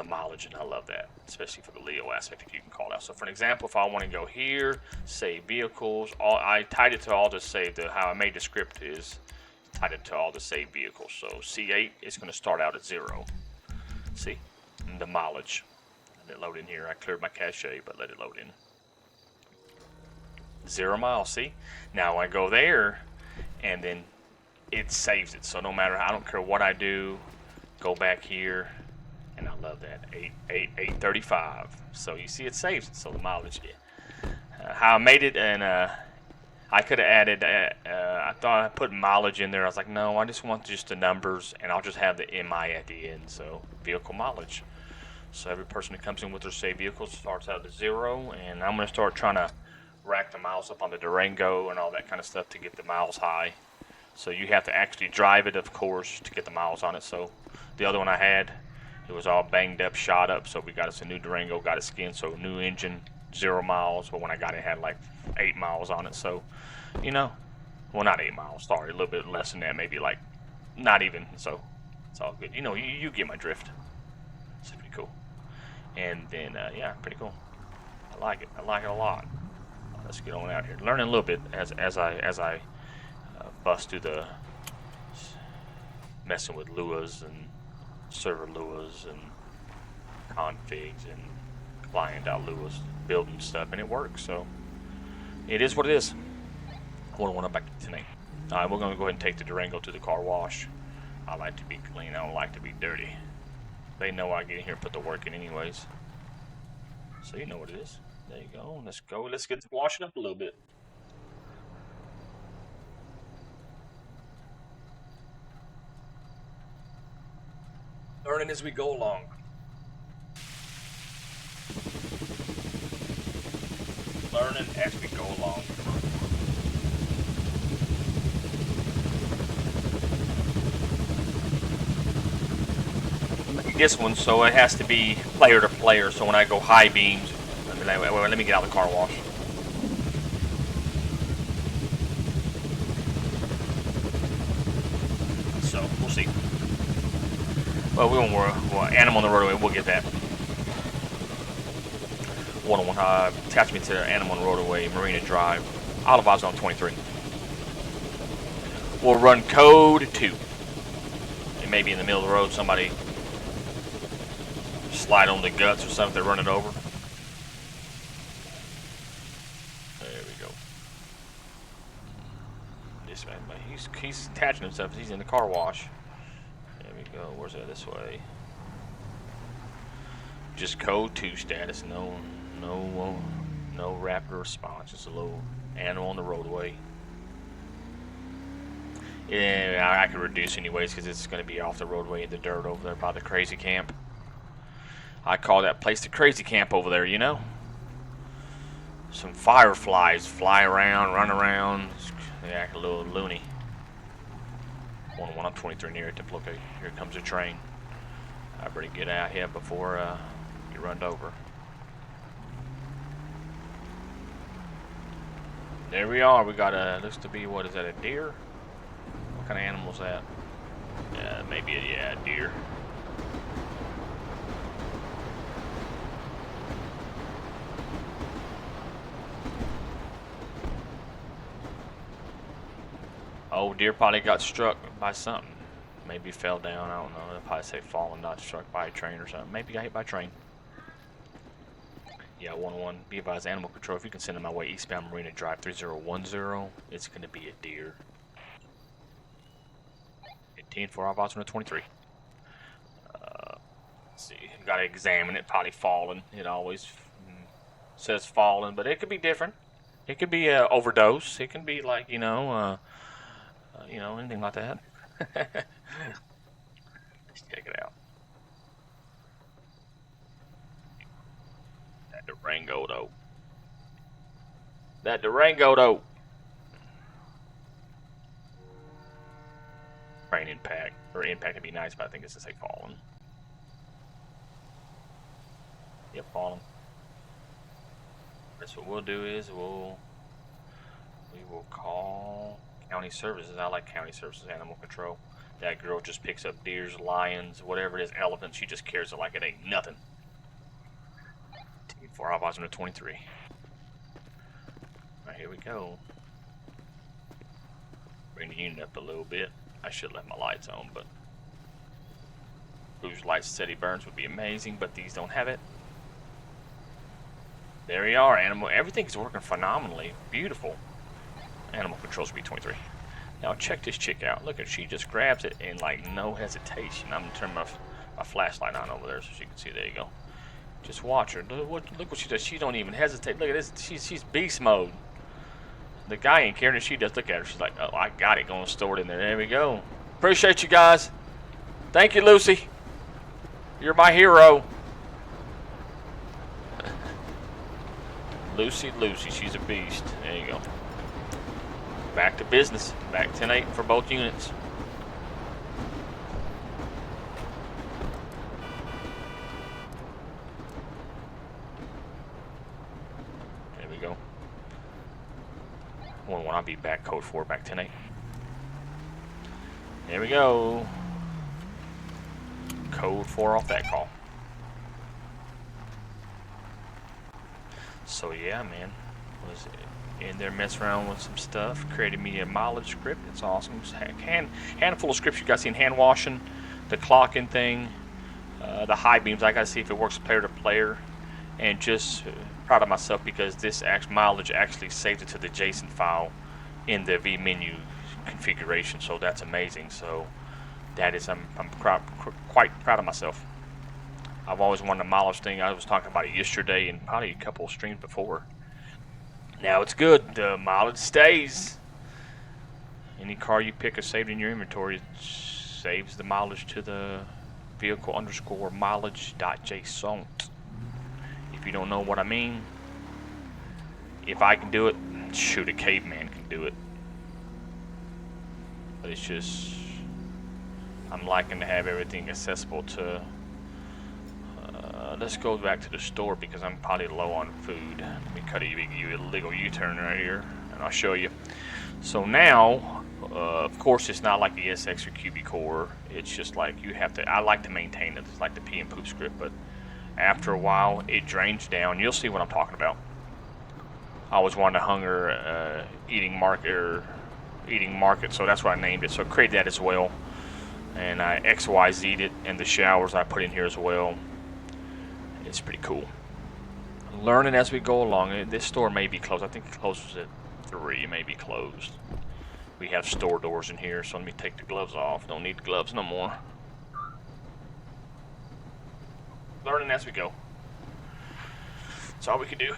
mileage, and I love that, especially for the Leo aspect, if you can call it out. So for an example, if I want to go here, save vehicles, I tied it to all the save. How I made the script is tied it to all the save vehicles. So C8 is going to start out at 0. See, and the mileage. Let it load in here. I cleared my cache, but let it load in. 0 miles. See, now I go there, and then it saves it. So no matter, I don't care what I do, go back here. And I love that, 835. So you see it saves it, so the mileage, how I made it, and I could have added, I thought I put mileage in there. I was like, no, I just want just the numbers, and I'll just have the MI at the end, so vehicle mileage. So every person that comes in with their saved vehicle starts out at 0, and I'm going to start trying to rack the miles up on the Durango and all that kind of stuff to get the miles high. So you have to actually drive it, of course, to get the miles on it. So the other one I had, it was all banged up, shot up, so we got us a new Durango, got it skinned, so new engine, 0 miles, but when I got it, it had like 8 miles on it, so, you know, well, not 8 miles, sorry, a little bit less than that, maybe like, not even, so it's all good. You know, you get my drift. It's pretty cool. And then, yeah, pretty cool. I like it a lot. Let's get on out here. Learning a little bit as I bust through the messing with Luas and server Luas and configs and client.luas, building stuff, and it works. So it is what it is. I want to back to tonight. We're going to go ahead and take the Durango to the car wash. I like to be clean. I don't like to be dirty. They know I get in here and put the work in anyways. So you know what it is. There you go. Let's go. Let's get to washing up a little bit. Learning as we go along. Learning as we go along. This one, so it has to be player to player. So when I go high beams, let me get out of the car wash. So we'll see. Well, we won't worry. Well, animal on the roadway, we'll get that. 101 attachment to animal on the roadway, Marina Drive. Olive Oil's on 23. We'll run code 2. It may be in the middle of the road, somebody slide on the guts or something, run it over. There we go. This man, he's attaching himself. He's in the car wash. There we go. Where's that? This way. Just code 2 status. No rapid response. Just a little animal on the roadway. Yeah, I could reduce anyways because it's going to be off the roadway in the dirt over there by the crazy camp. I call that place the crazy camp over there, you know? Some fireflies fly around, run around. They act a little loony. 101 on 23 near it. Look, here comes a train. I better get out here before you run over. There we are. We got looks to be, what is that, a deer? What kind of animal is that? Maybe a deer. Oh, deer probably got struck by something. Maybe fell down. I don't know. They'll probably say fallen, not struck by a train or something. Maybe got hit by a train. Yeah, 101. Be advised, animal control. If you can send them my way, eastbound Marina Drive 3010. It's going to be a deer. 18 for our box on the 23. Let's see. Got to examine it. Probably fallen. It always says fallen, but it could be different. It could be overdose. It can be like, anything like that. Let's check it out. That Durango, though. Brain impact. Or impact would be nice, but I think it's to say fallen. Yep, fallen. That's what we'll do is we will call county services. I like county services animal control. That girl just picks up deers, lions, whatever it is, elephants. She just carries it like it ain't nothing. 4 hours under 23. Alright, here we go. Bring the unit up a little bit. I should let my lights on, but cruise lights steady burns would be amazing, but these don't have it. There we are, animal. Everything's working phenomenally. Beautiful. Animal controls will be 23. Now check this chick out. Look at, she just grabs it and like no hesitation. I'm gonna turn my flashlight on over there so she can see. There you go. Just watch her. Look what she does. She don't even hesitate. Look at this. She's beast mode. The guy ain't caring, and she does look at her. She's like, oh, I got it. Going to store it in there. There we go. Appreciate you guys. Thank you, Lucy. You're my hero. Lucy, she's a beast. There you go. Back to business. Back 10-8 for both units. There we go. When I'll be back, code 4, back 10-8. There we go. Code 4 off that call. So yeah, man, was in there messing around with some stuff, created me a mileage script. It's awesome. Just handful of scripts you guys seen: hand washing, the clocking thing, the high beams. I gotta see if it works player to player, and just proud of myself because this mileage actually saved it to the JSON file in the vMenu configuration. So that's amazing. So that is, I'm quite proud of myself. I've always wanted a mileage thing. I was talking about it yesterday and probably a couple of streams before. Now it's good. The mileage stays. Any car you pick is saved in your inventory. It saves the mileage to the vehicle_mileage.json. If you don't know what I mean, if I can do it, shoot, a caveman can do it. But it's just, I'm liking to have everything accessible to. Let's go back to the store because I'm probably low on food. Let me cut a illegal U-turn right here, and I'll show you. So now, of course, it's not like the SX or QB Core. It's just like you have to. I like to maintain it. It's like the P and Poop script, but after a while, it drains down. You'll see what I'm talking about. I always wanted a hunger eating market, so that's what I named it. So I created that as well, and I XYZ'd it, and the showers I put in here as well. It's pretty cool. Learning as we go along. This store may be closed. I think it closes at 3. It may be closed. We have store doors in here, so let me take the gloves off. Don't need the gloves no more. Learning as we go. That's all we can do.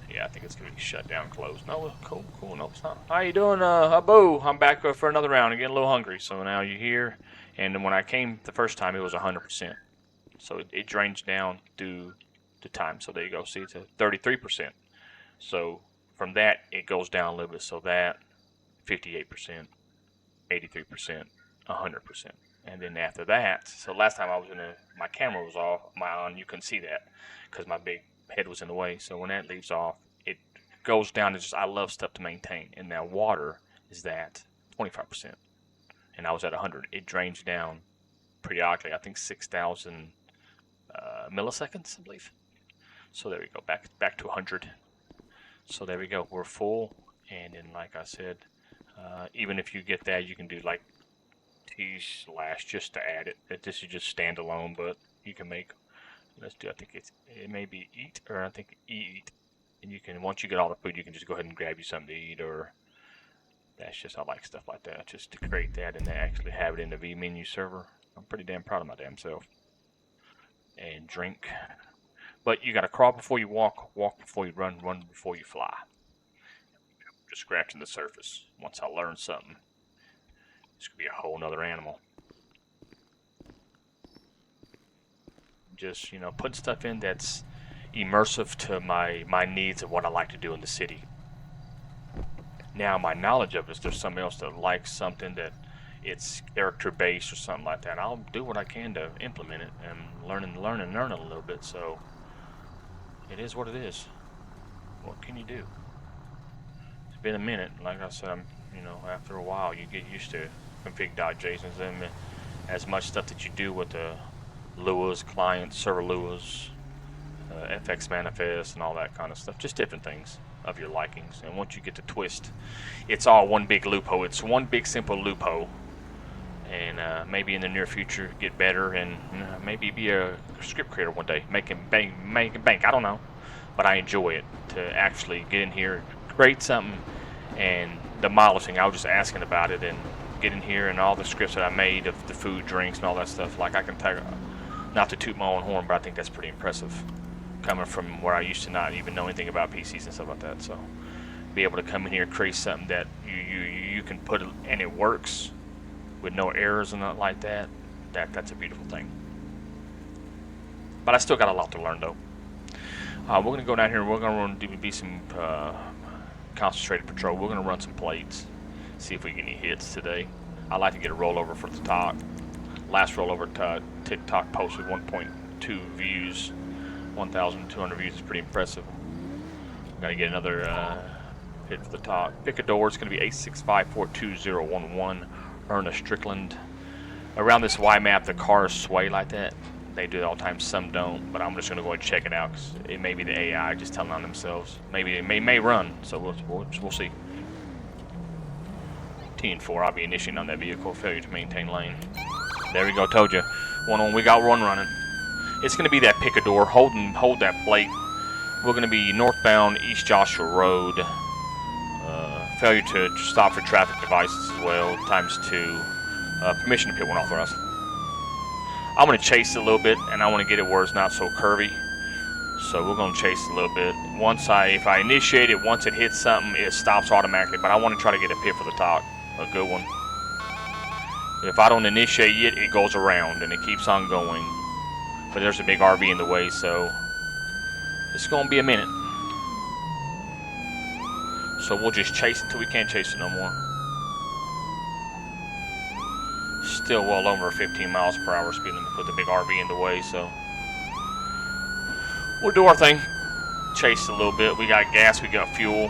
Yeah, I think it's going to be shut down, closed. No, cool. No, it's not. How you doing, Abu? I'm back for another round. I'm getting a little hungry, so now you're here. And then when I came the first time, it was 100%. So it drains down through the time. So there you go. See, it's at 33%. So from that, it goes down a little bit. So that 58%, 83%, 100%. And then after that, so last time I was my camera was off, you couldn't see that because my big head was in the way. So when that leaves off, it goes down. It's just, I love stuff to maintain. And now water is that 25%. And I was at 100. It drains down periodically. I think 6,000 milliseconds, I believe. So there we go, back to 100. So there we go, we're full. And then, like I said, even if you get that, you can do like T/ just to add it. This is just standalone, but you can make. Let's do. I think it may be eat, or I think eat. And you can, once you get all the food, you can just go ahead and grab you something to eat, or that's just, I like stuff like that, just to create that and then actually have it in the vMenu server. I'm pretty damn proud of my damn self. And drink. But you gotta crawl before you walk, walk before you run, run before you fly. Just scratching the surface. Once I learn something, this could be a whole nother animal. Just, putting stuff in that's immersive to my needs of what I like to do in the city. Now, my knowledge of it, if there's somebody else that likes something that it's character based or something like that, I'll do what I can to implement it and learn a little bit. So it is what it is. What can you do? It's been a minute. Like I said, after a while you get used to config.jsons and as much stuff that you do with the Lua's client, server Lua's, FX manifest and all that kind of stuff. Just different things of your likings. And once you get to twist, it's all one big loophole. It's one big simple loophole. And maybe in the near future get better and maybe be a script creator one day, making bank. I don't know, but I enjoy it to actually get in here, create something, and demolishing. I was just asking about it and get in here and all the scripts that I made of the food, drinks, and all that stuff. Like I can take, not to toot my own horn, but I think that's pretty impressive, coming from where I used to not even know anything about PCs and stuff like that. So be able to come in here and create something that you can put it, and it works with no errors and nothing like that. That's a beautiful thing. But I still got a lot to learn though. We're gonna go down here. We're gonna do some concentrated patrol. We're gonna run some plates, see if we get any hits today. I like to get a rollover for the talk. Last rollover TikTok post with 1.2 views, 1,200 views is pretty impressive. Gotta get another hit for the talk. Pick a door. It's gonna be 865-42011. Ernest Strickland. Around this Y map, the cars sway like that. They do it all the time. Some don't, but I'm just gonna go ahead and check it out because it may be the AI just telling on themselves. Maybe it may run. So we'll see. T&4. I'll be initiating on that vehicle. Failure to maintain lane. There we go. Told you. One. We got one running. It's gonna be that pick a door. Hold that plate. We're gonna be northbound East Joshua Road. Failure to stop for traffic devices as well. ×2. Permission to pit one authorized. I'm going to chase it a little bit, and I want to get it where it's not so curvy. So we're going to chase it a little bit. If I initiate it, once it hits something, it stops automatically. But I want to try to get a pit for the talk. A good one. If I don't initiate it, it goes around, and it keeps on going. But there's a big RV in the way, so it's going to be a minute. So we'll just chase it until we can't chase it no more. Still well over 15 miles per hour speed limit with the big RV in the way, so we'll do our thing. Chase a little bit. We got gas, we got fuel.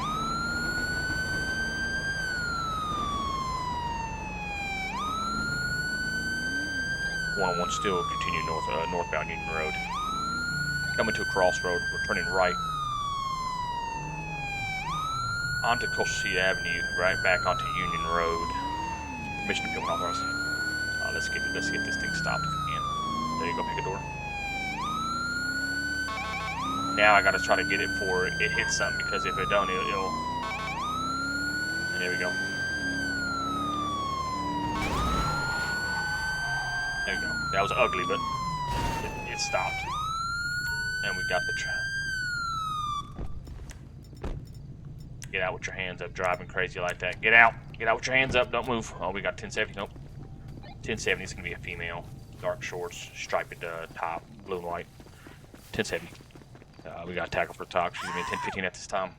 One still continue northbound Union Road. Coming to a crossroad, we're turning right onto Coastal City Avenue, right back onto Union Road. Permission to pit one authorized. Let's get this thing stopped if we can. There you go, pick a door. Now I gotta try to get it before it hits something, because if it don't, it'll. And there we go. There you go. That was ugly, but it stopped. And we got the Get out with your hands up, driving crazy like that. Get out. Get out with your hands up. Don't move. Oh, we got 1070. Nope. 1070 is going to be a female. Dark shorts, striped top, blue and white. 1070. We got a tackle for talk. She's going to be 1015 at this time.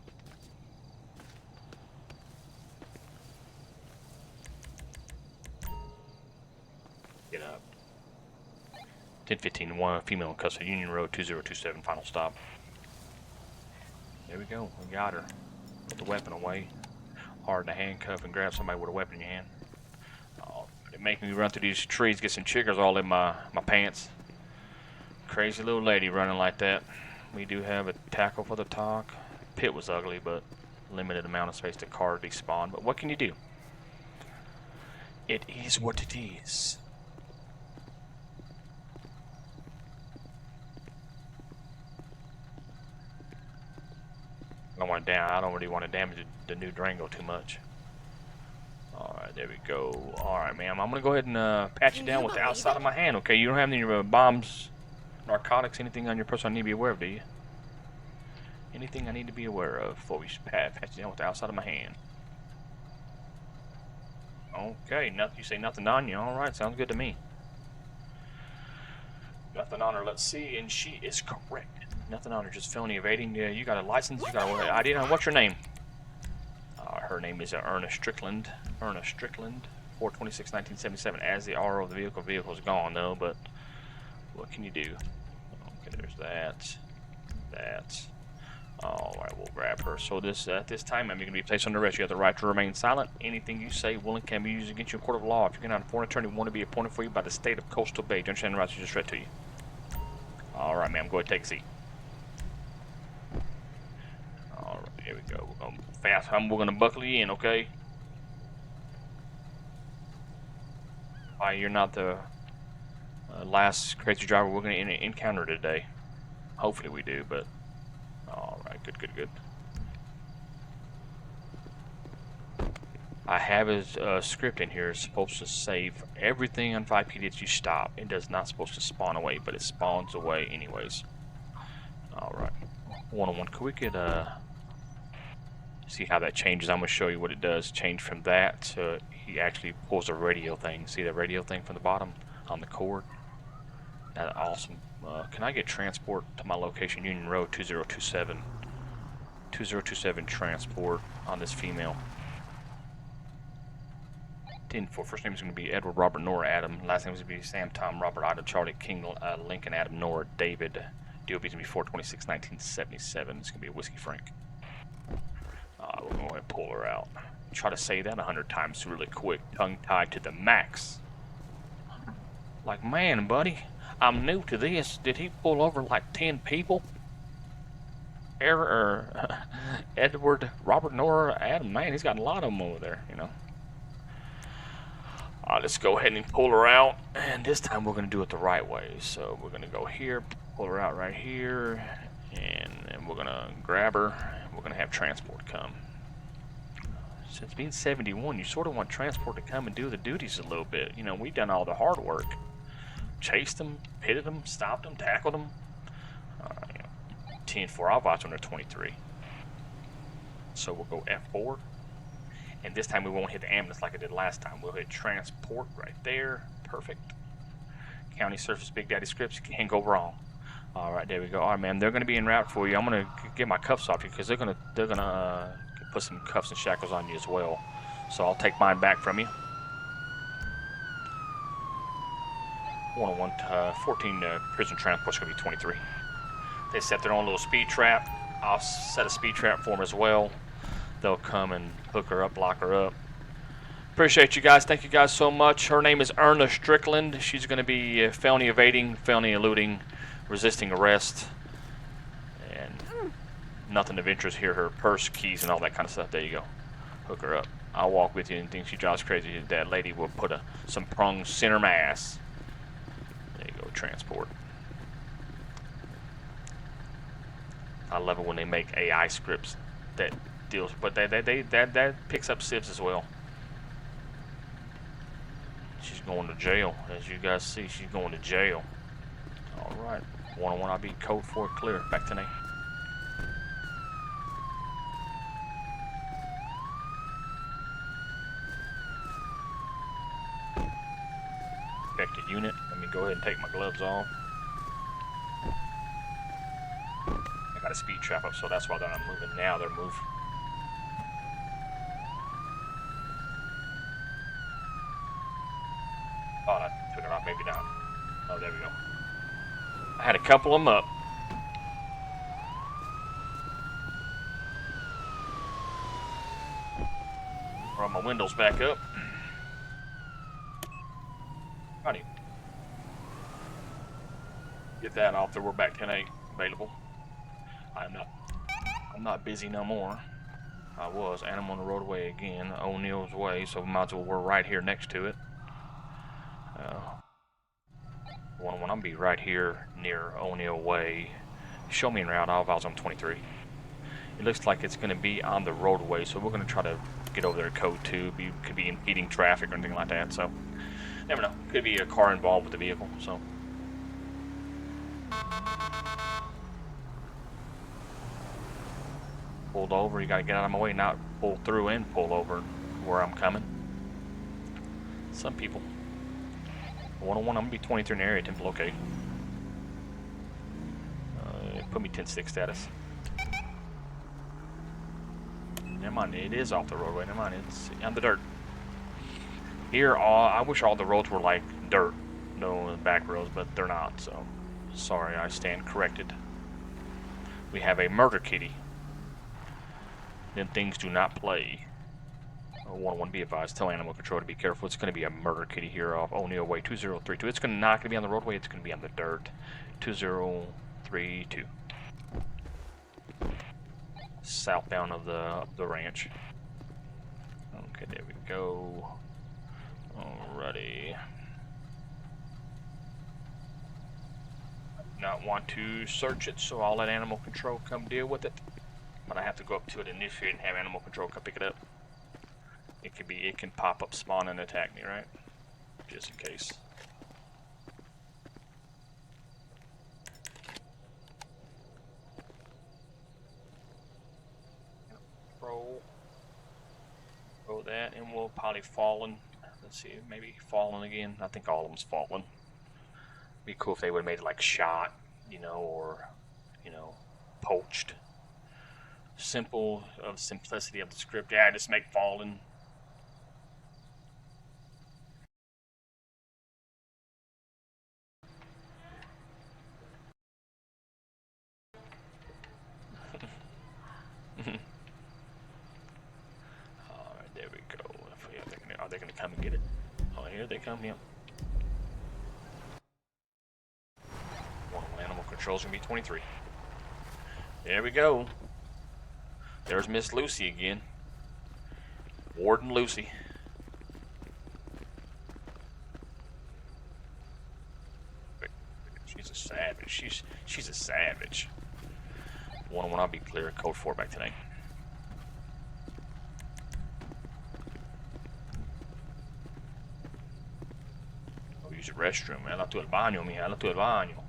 Get up. 1015, one female in custody. Union Road 2027, final stop. There we go. We got her. Put the weapon away. Hard to handcuff and grab somebody with a weapon in your hand. Oh, it make me run through these trees, get some chiggers all in my pants. Crazy little lady running like that. We do have a tackle for the talk. Pit was ugly, but limited amount of space to car despawn. But what can you do? It is what it is. I don't really want to damage the new Durango too much. Alright, there we go. Alright, ma'am. I'm going to go ahead and pat you down with the outside of my hand, okay? You don't have any bombs, narcotics, anything on your person I need to be aware of, do you? Anything I need to be aware of before we pat you down with the outside of my hand? Okay, nothing. You say nothing on you. Alright, sounds good to me. Nothing on her, let's see, and she is correct. Nothing on her, just felony evading. Yeah, you got a license, you got an ID. What's your name? Her name is Ernest Strickland. Ernest Strickland, 4/26/1977. As the RO of the vehicle, vehicle's gone though, but what can you do? Okay, there's that. That. Alright, we'll grab her. So at this time, I'm going to be placed under arrest. You have the right to remain silent. Anything you say will and can be used against you in court of law. If you're not a foreign attorney, want to be appointed for you by the state of Coastal Bay. Do you understand the rights you just read to you? Alright, ma'am, go ahead and take a seat. Alright, here we go. We're going fast. We're going to buckle you in, okay? You're not the last crazy driver we're going to encounter today. Hopefully we do, but alright, good. I have a script in here. It's supposed to save everything on 5PD that you stop. It does not supposed to spawn away, but it spawns away anyways. Alright. 101. Could we get See how that changes. I'm going to show you what it does. Change from that to he actually pulls a radio thing. See that radio thing from the bottom on the cord? That's awesome. Can I get transport to my location? Union Road 2027. 2027 transport on this female. 10-4. First name is going to be Edward Robert Nora Adam. Last name is going to be Sam Tom Robert Ida Charlie King Lincoln Adam Nora David. DOB is going to be 426 1977. It's going to be a Whiskey Frank. We're going to go ahead and pull her out. Try to say that 100 times really quick. Tongue tied to the max. Like, man, buddy, I'm new to this. Did he pull over like 10 people? Edward Robert Nora Adam, man, he's got a lot of them over there, you know. Let's go ahead and pull her out, and this time we're going to do it the right way. So we're going to go here, pull her out right here, and then we're going to grab her, and we're going to have transport come. Since being 71, you sort of want transport to come and do the duties a little bit. You know, we've done all the hard work. Chased them, pitted them, stopped them, tackled them. 10-4, I'll watch under 23. So we'll go F4. And this time we won't hit the ambulance like I did last time. We'll hit transport right there. Perfect. County Surface Big Daddy Scripts. Can't go wrong. All right, there we go. All right, man. They're going to be en route for you. I'm going to get my cuffs off you because they're going to put some cuffs and shackles on you as well. So I'll take mine back from you. 101, 14 prison transport's going to be 23. They set their own little speed trap. I'll set a speed trap for them as well. They'll come and hook her up, lock her up. Appreciate you guys. Thank you guys so much. Her name is Erna Strickland. She's going to be felony evading, felony eluding, resisting arrest, and nothing of interest here. Her purse, keys, and all that kind of stuff. There you go. Hook her up. I'll walk with you and think she drives crazy. That lady will put some prongs center mass. There you go, transport. I love it when they make AI scripts that deals, but that picks up civs as well. She's going to jail, as you guys see. She's going to jail. All right, 101. I'll be code 4 clear. Back to Nate. Affected unit. Let me go ahead and take my gloves off. I got a speed trap up, so that's why they're not moving now. They're moving. Oh, I took it off, maybe not. Oh, there we go. I had a couple of them up. Run my windows back up. Honey. Get that off there. We're back 10-8 available. I'm not busy no more. I was, and I'm on the roadway again, O'Neill's Way, so we might as well, we're right here next to it. I'm gonna be right here near O'Neill Way. Show me en route. I was on 23. It looks like it's gonna be on the roadway, so we're gonna try to get over there. Code 2. Could be impeding traffic or anything like that. So never know. Could be a car involved with the vehicle. So. Pulled over, you gotta get out of my way, not pull through and pull over where I'm coming. Some people. 101, I'm gonna be 23 in the area, attempt to locate. Put me 10-6 status. Never mind, it is off the roadway, never mind, it's on the dirt. Here, I wish all the roads were like dirt, no back roads, but they're not, so sorry, I stand corrected. We have a murder kitty. Then things do not play. 101, be advised. Tell animal control to be careful. It's going to be a murder kitty here off O'Neill Way 2032. It's not going to be on the roadway. It's going to be on the dirt. 2032. Southbound of the ranch. Okay, there we go. Alrighty. Not want to search it, so I'll let animal control come deal with it. But I have to go up to it, initiate, and have animal control come pick it up. It can pop up, spawn, and attack me, right? Just in case. Roll. that, and we'll probably fallen. Let's see, maybe fallen again. I think all of them's fallen. Be cool if they would have made it like shot, you know, or, you know, poached. Simple of simplicity of the script. Yeah, just make fallen. Alright, there we go. Are they gonna come and get it? Oh, here they come, yep. One animal control's gonna be 23. There we go. There's Miss Lucy again. Warden Lucy. She's a savage. She's a savage. One when I'll be clear. Code 4 back tonight. I'll use the restroom. Hala tu el baño, mija. Hala tu el baño.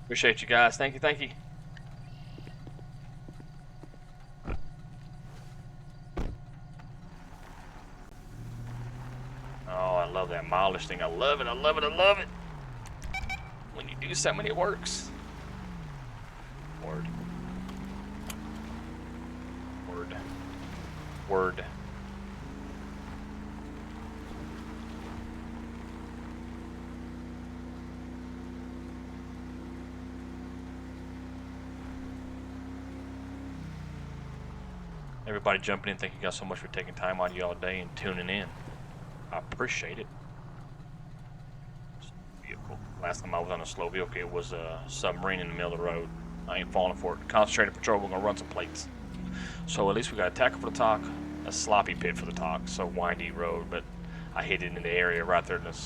Appreciate you guys. Thank you, thank you. Oh, I love that mileage thing. I love it, I love it, I love it. When you do something, it works. Word. Word. Word. Everybody jumping in, thank you guys so much for taking time out of y'all day and tuning in. I appreciate it. Vehicle. Last time I was on a slow vehicle, it was a submarine in the middle of the road. I ain't falling for it. Concentrated patrol, we're gonna run some plates. So at least we got a tackle for the talk, a sloppy pit for the talk, so windy road, but I hit it in the area right there in the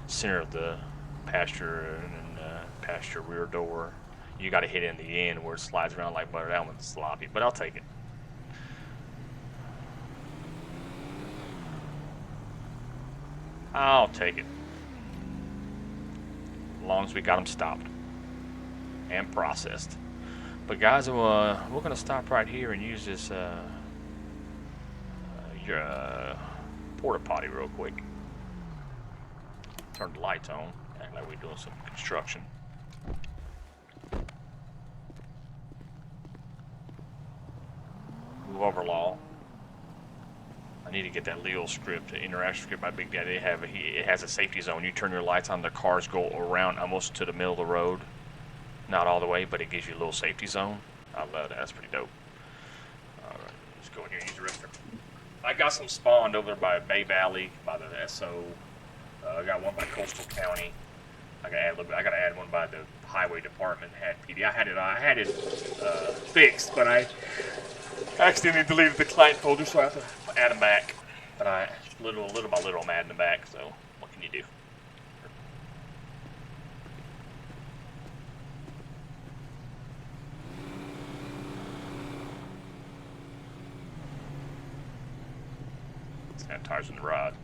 center of the pasture and pasture rear door. You gotta hit it in the end where it slides around like butter. That one's sloppy, but I'll take it. I'll take it. As long as we got them stopped and processed. But guys, we're going to stop right here and use this porta potty real quick. Turn the lights on. Act like we're doing some construction. Move over, Law. I need to get that Leo script, the interaction script by Big Daddy. It has a safety zone. You turn your lights on, the cars go around almost to the middle of the road. Not all the way, but it gives you a little safety zone. I love that. That's pretty dope. Alright, let's go in here and use the restroom. I got some spawned over there by Bay Valley, by the SO. I got one by Coastal County. I gotta add one by the Highway Department. Had PD. I had it fixed, but I accidentally deleted the client folder, so I have to add them back. But little by little, I'm adding them back. So what can you do? Sanitizing the rod.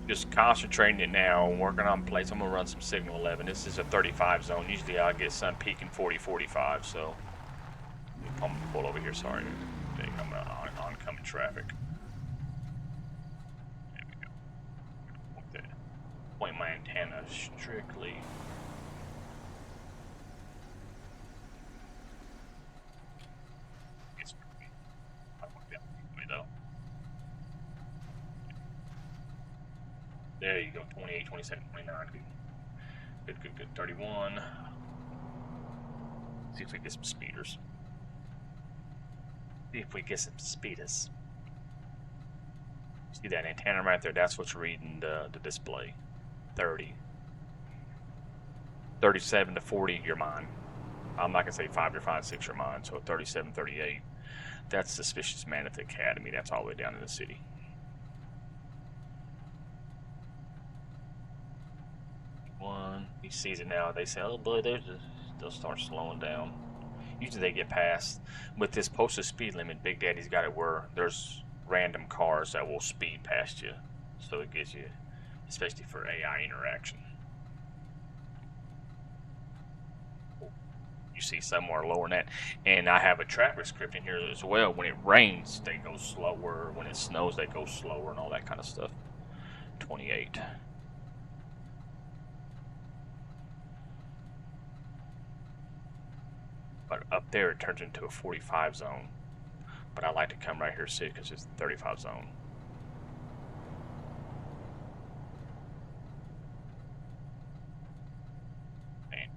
Just concentrating it now and working on plates. I'm gonna run some signal 11. This is a 35 zone. Usually I get some peaking 40, 45. So I'm gonna pull over here. Sorry, I'm on oncoming traffic. There we go. Point my antenna strictly. There you go, 28, 27, 29. Good. 31. See if we get some speeders. See that antenna right there? That's what's reading the display. 30. 37 to 40, you're mine. I'm not going to say 5 to 5, 6, you're mine. So 37, 38. That's Suspicious Man at the Academy. That's all the way down in the city. One, he sees it now. They say, "Oh boy, they'll start slowing down." Usually they get passed. With this posted speed limit, Big Daddy's got it where there's random cars that will speed past you. So it gives you, especially for AI interaction. You see some are lower than that. And I have a traffic script in here as well. When it rains, they go slower. When it snows, they go slower and all that kind of stuff. 28. But up there, it turns into a 45 zone. But I like to come right here see because it's a 35 zone. Man.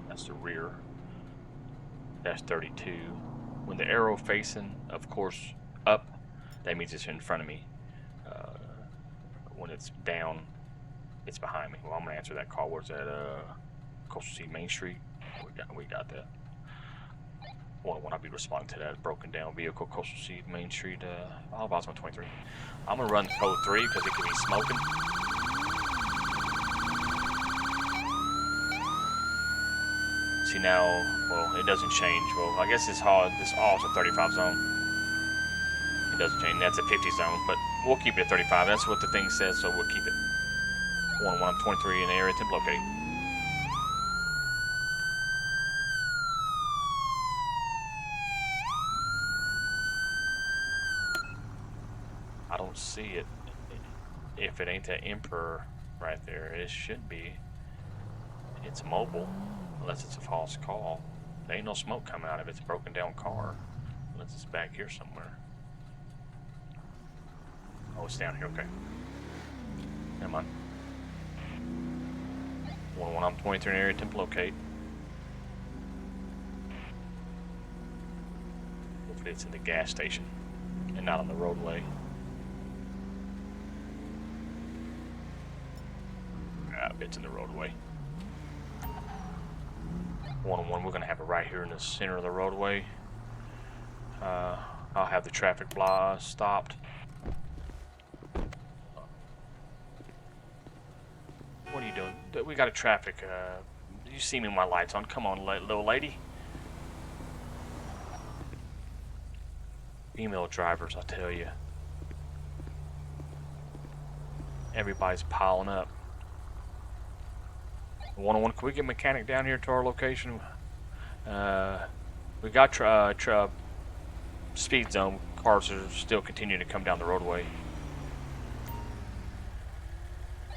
That's the rear. That's 32. When the arrow facing, of course, up, that means it's in front of me. When it's down, it's behind me. Well, I'm gonna answer that call. Where's that? Coastal Sea Main Street. We got that. Well, when I'll be responding to that broken down vehicle, Coastal Sea Main Street. All about 23. I'm gonna run code 3 because it could be smoking. See now, well, it doesn't change. Well, I guess this all is a 35 zone. It doesn't change. That's a 50 zone, but we'll keep it at 35. That's what the thing says, so we'll keep it. 1-1-23 in the area temp locate. I don't see it. If it ain't that Emperor right there, it should be. It's mobile, unless it's a false call. There ain't no smoke coming out of it. It's a broken down car, unless it's back here somewhere. Oh, it's down here. Okay. Never mind. 1-1-23 in area temp locate. Hopefully it's in the gas station and not on the roadway. It's in the roadway. 1-1, we're gonna have it right here in the center of the roadway. I'll have the traffic blah stopped. What are you doing? We got a traffic. You see me with my lights on. Come on, little lady. Female drivers, I tell you. Everybody's piling up. 1-1, can we get a mechanic down here to our location? We got speed zone. Cars are still continuing to come down the roadway.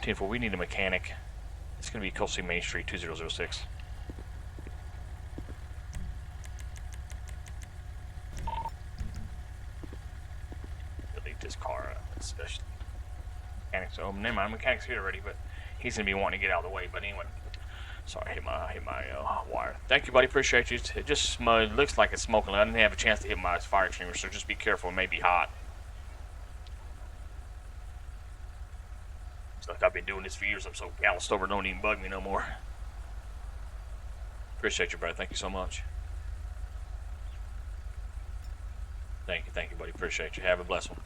10-4, we need a mechanic. It's going to be Coastal Main Street, 2006. Delete this car, especially. Mechanics. Oh, never mind. Mechanic's here already, but he's going to be wanting to get out of the way. But anyway, sorry, I hit my wire. Thank you, buddy. Appreciate you. It just looks like it's smoking. I didn't have a chance to hit my fire extinguisher, so just be careful. It may be hot. Like I've been doing this for years. I'm so calloused over, don't even bug me no more. Appreciate you, brother. Thank you so much. Thank you, buddy. Appreciate you. Have a blessed one.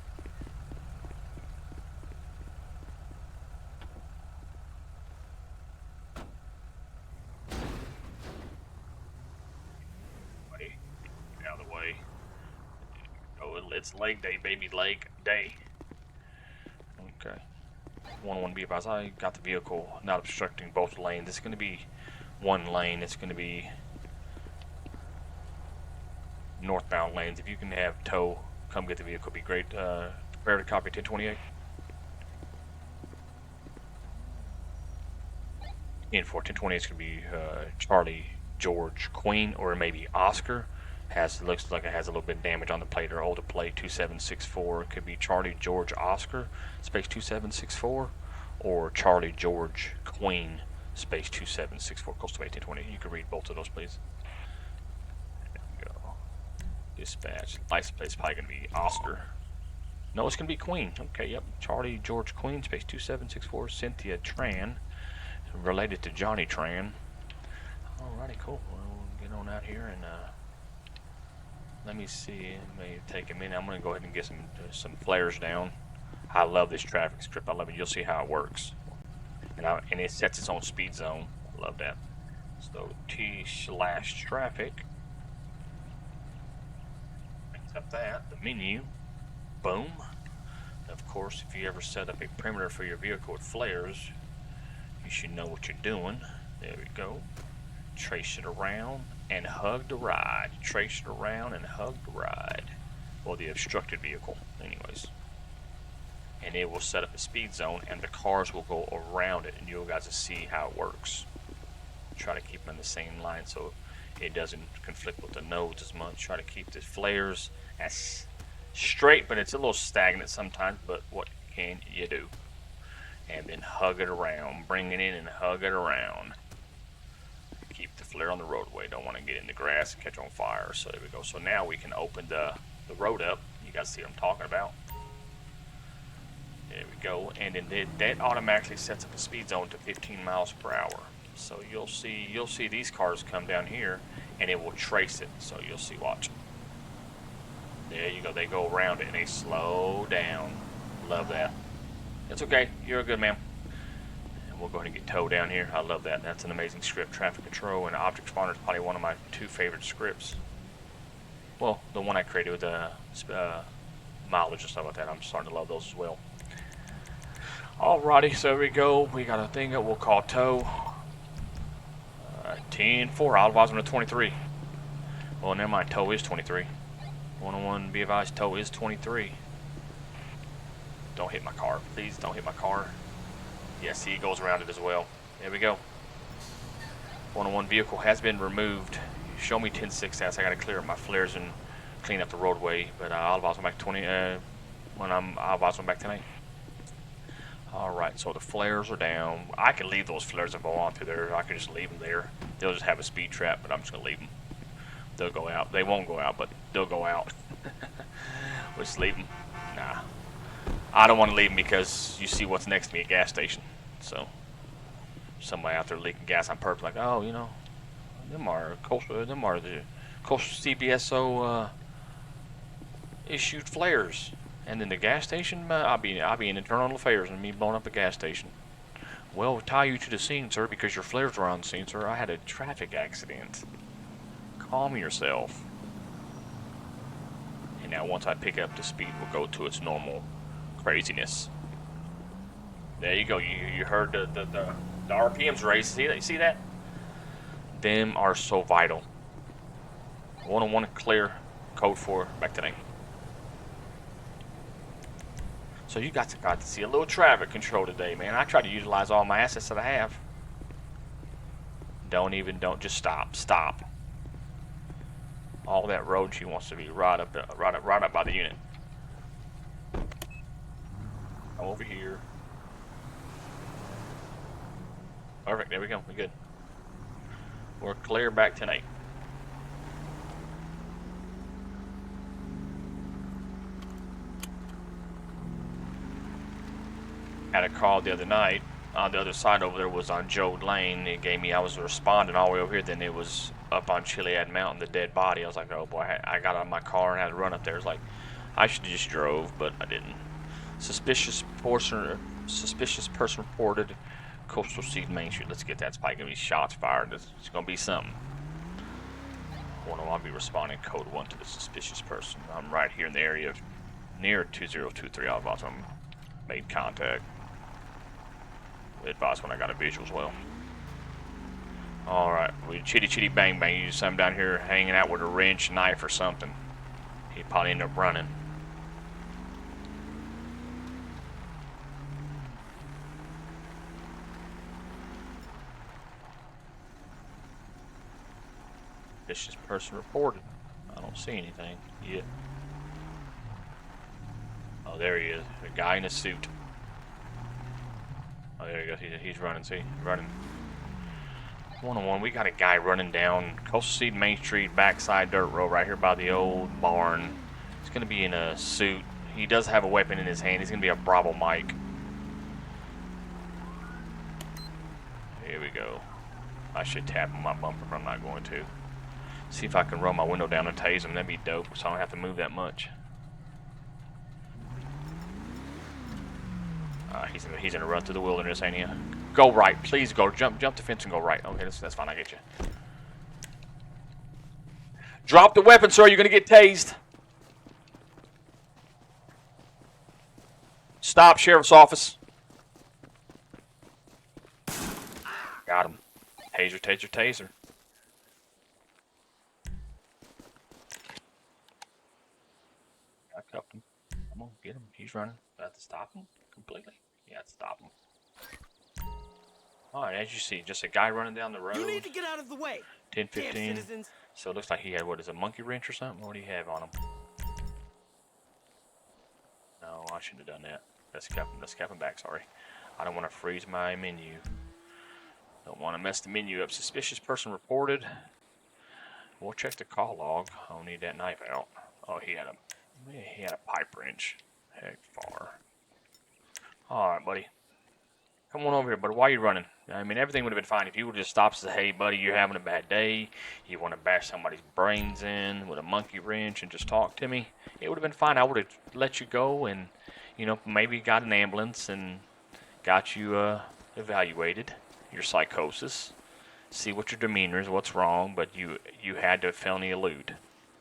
Buddy, get out of the way. Oh, it's leg day, baby. Leg day. Okay. 1-1 be advised, I got the vehicle not obstructing both lanes. It's going to be one lane. It's going to be northbound lanes. If you can have tow, come get the vehicle, be great. Prepare to copy 1028. In for 1028, it's going to be Charlie, George, Queen, or maybe Oscar. Looks like it has a little bit of damage on the plate or older plate 2764. It could be Charlie George Oscar space 2764 or Charlie George Queen space 2764 coastal 1820. You can read both of those, please. There we go. Dispatch. License plate is probably going to be Oscar. No, it's going to be Queen. Okay, yep. Charlie George Queen space 2764. Cynthia Tran, related to Johnny Tran. Alrighty, cool. We'll get on out here and let me see. It may take a minute. I'm going to go ahead and get some flares down. I love this traffic script. I love it. You'll see how it works. And it sets its own speed zone. I love that. So T/traffic. Brings up the menu. Boom. Of course, if you ever set up a perimeter for your vehicle with flares, you should know what you're doing. There we go. Trace it around and hug the ride. Trace it around and hug the ride. Or the obstructed vehicle, anyways. And it will set up a speed zone, and the cars will go around it, and you'll guys will see how it works. Try to keep them in the same line so it doesn't conflict with the nodes as much. Try to keep the flares as straight, but it's a little stagnant sometimes, but what can you do? And then hug it around. Bring it in and hug it around. Keep the flare on the roadway. Don't want to get in the grass and catch on fire. So there we go. So now we can open the road up. You guys see what I'm talking about? There we go. And then that automatically sets up a speed zone to 15 miles per hour. So you'll see these cars come down here, and it will trace it. So you'll see. Watch. There you go. They go around it and they slow down. Love that. It's okay. You're a good man. And we'll go ahead and get towed down here. I love that. That's an amazing script. Traffic control and object spawner is probably one of my 2 favorite scripts. Well, the one I created with the mileage and stuff like that. I'm starting to love those as well. Alrighty, so there we go. We got a thing that we'll call tow. 10-4. I'll advise them to 23. Well, never mind. Tow is 23. 101, be advised, tow is 23. Don't hit my car. Please don't hit my car. Yeah, see, it goes around it as well. There we go. 101 vehicle has been removed. Show me 10-6 as I got to clear up my flares and clean up the roadway. But I'll advise them back 20 I'll advise them back tonight. Alright, so the flares are down. I can leave those flares if I want to there. I can just leave them there. They'll just have a speed trap, but I'm just going to leave them. They'll go out. They won't go out, but they'll go out. We'll just leave them. Nah. I don't want to leave them because you see what's next to me at gas station. So, somebody out there leaking gas on purpose, like, oh, you know, them are the coastal CBSO issued flares. And then the gas station, I'll be in internal affairs and me blowing up a gas station. Well, we'll tie you to the scene, sir, because your flares were on the scene, sir. I had a traffic accident. Calm yourself. And now once I pick up the speed, we'll go to its normal craziness. There you go. You heard the RPMs raise. See that? Them are so vital. 101 clear. Code 4. Back to 9. So you got to see a little traffic control today, man. I try to utilize all my assets that I have. Don't just stop. All that road she wants to be right up by the unit. Come over here. Perfect. There we go. We're good. We're clear back tonight. Had a call the other night. On the other side over there was on Joe Lane. It gave me, I was responding all the way over here. Then it was up on Chiliad Mountain, the dead body. I was like, oh boy, I got out of my car and had to run up there. It's like, I should have just drove, but I didn't. Suspicious person reported. Coastal Seed Main Street. Let's get that. It's probably going to be shots fired. It's going to be something. I'll be responding code 1 to the suspicious person. I'm right here in the area near 2023. I'll advise them made contact. Advise when I got a visual as well. Alright, we chitty bang bang. You just some down here hanging out with a wrench, knife, or something. He probably ended up running. Suspicious person reported. I don't see anything yet. Oh, there he is. A guy in a suit. Oh, there he goes. He's running. See? Running. 101. We got a guy running down Coastal Seed Main Street, backside dirt road right here by the old barn. He's going to be in a suit. He does have a weapon in his hand. He's going to be a Bravo Mike. Here we go. I should tap on my bumper, but I'm not going to. See if I can roll my window down and tase him. That'd be dope, so I don't have to move that much. He's gonna run through the wilderness, ain't he? Go right, please go. Jump the fence and go right. Okay, that's fine. I get you. Drop the weapon, sir. You're gonna get tased. Stop, sheriff's office. Got him. Taser, taser, taser. I cuffed him. Come on, get him. He's running. Do I have to stop him completely? Yeah, I have to stop him. Alright, as you see, just a guy running down the road. You need to get out of the way. 10, Damn 15. citizens. So it looks like he had, what is it, a monkey wrench or something? What do you have on him? No, I shouldn't have done that. Let's cap him back, sorry. I don't want to freeze my menu. Don't want to mess the menu up. Suspicious person reported. We'll check the call log. I don't need that knife out. Oh, he had a pipe wrench. Heck far. Alright, buddy. Come on over here, buddy. Why are you running? I mean, everything would have been fine if you would have just stopped and said, hey, buddy, you're having a bad day. You want to bash somebody's brains in with a monkey wrench and just talk to me. It would have been fine. I would have let you go and, you know, maybe got an ambulance and got you evaluated, your psychosis, see what your demeanor is, what's wrong, but you had to felony elude.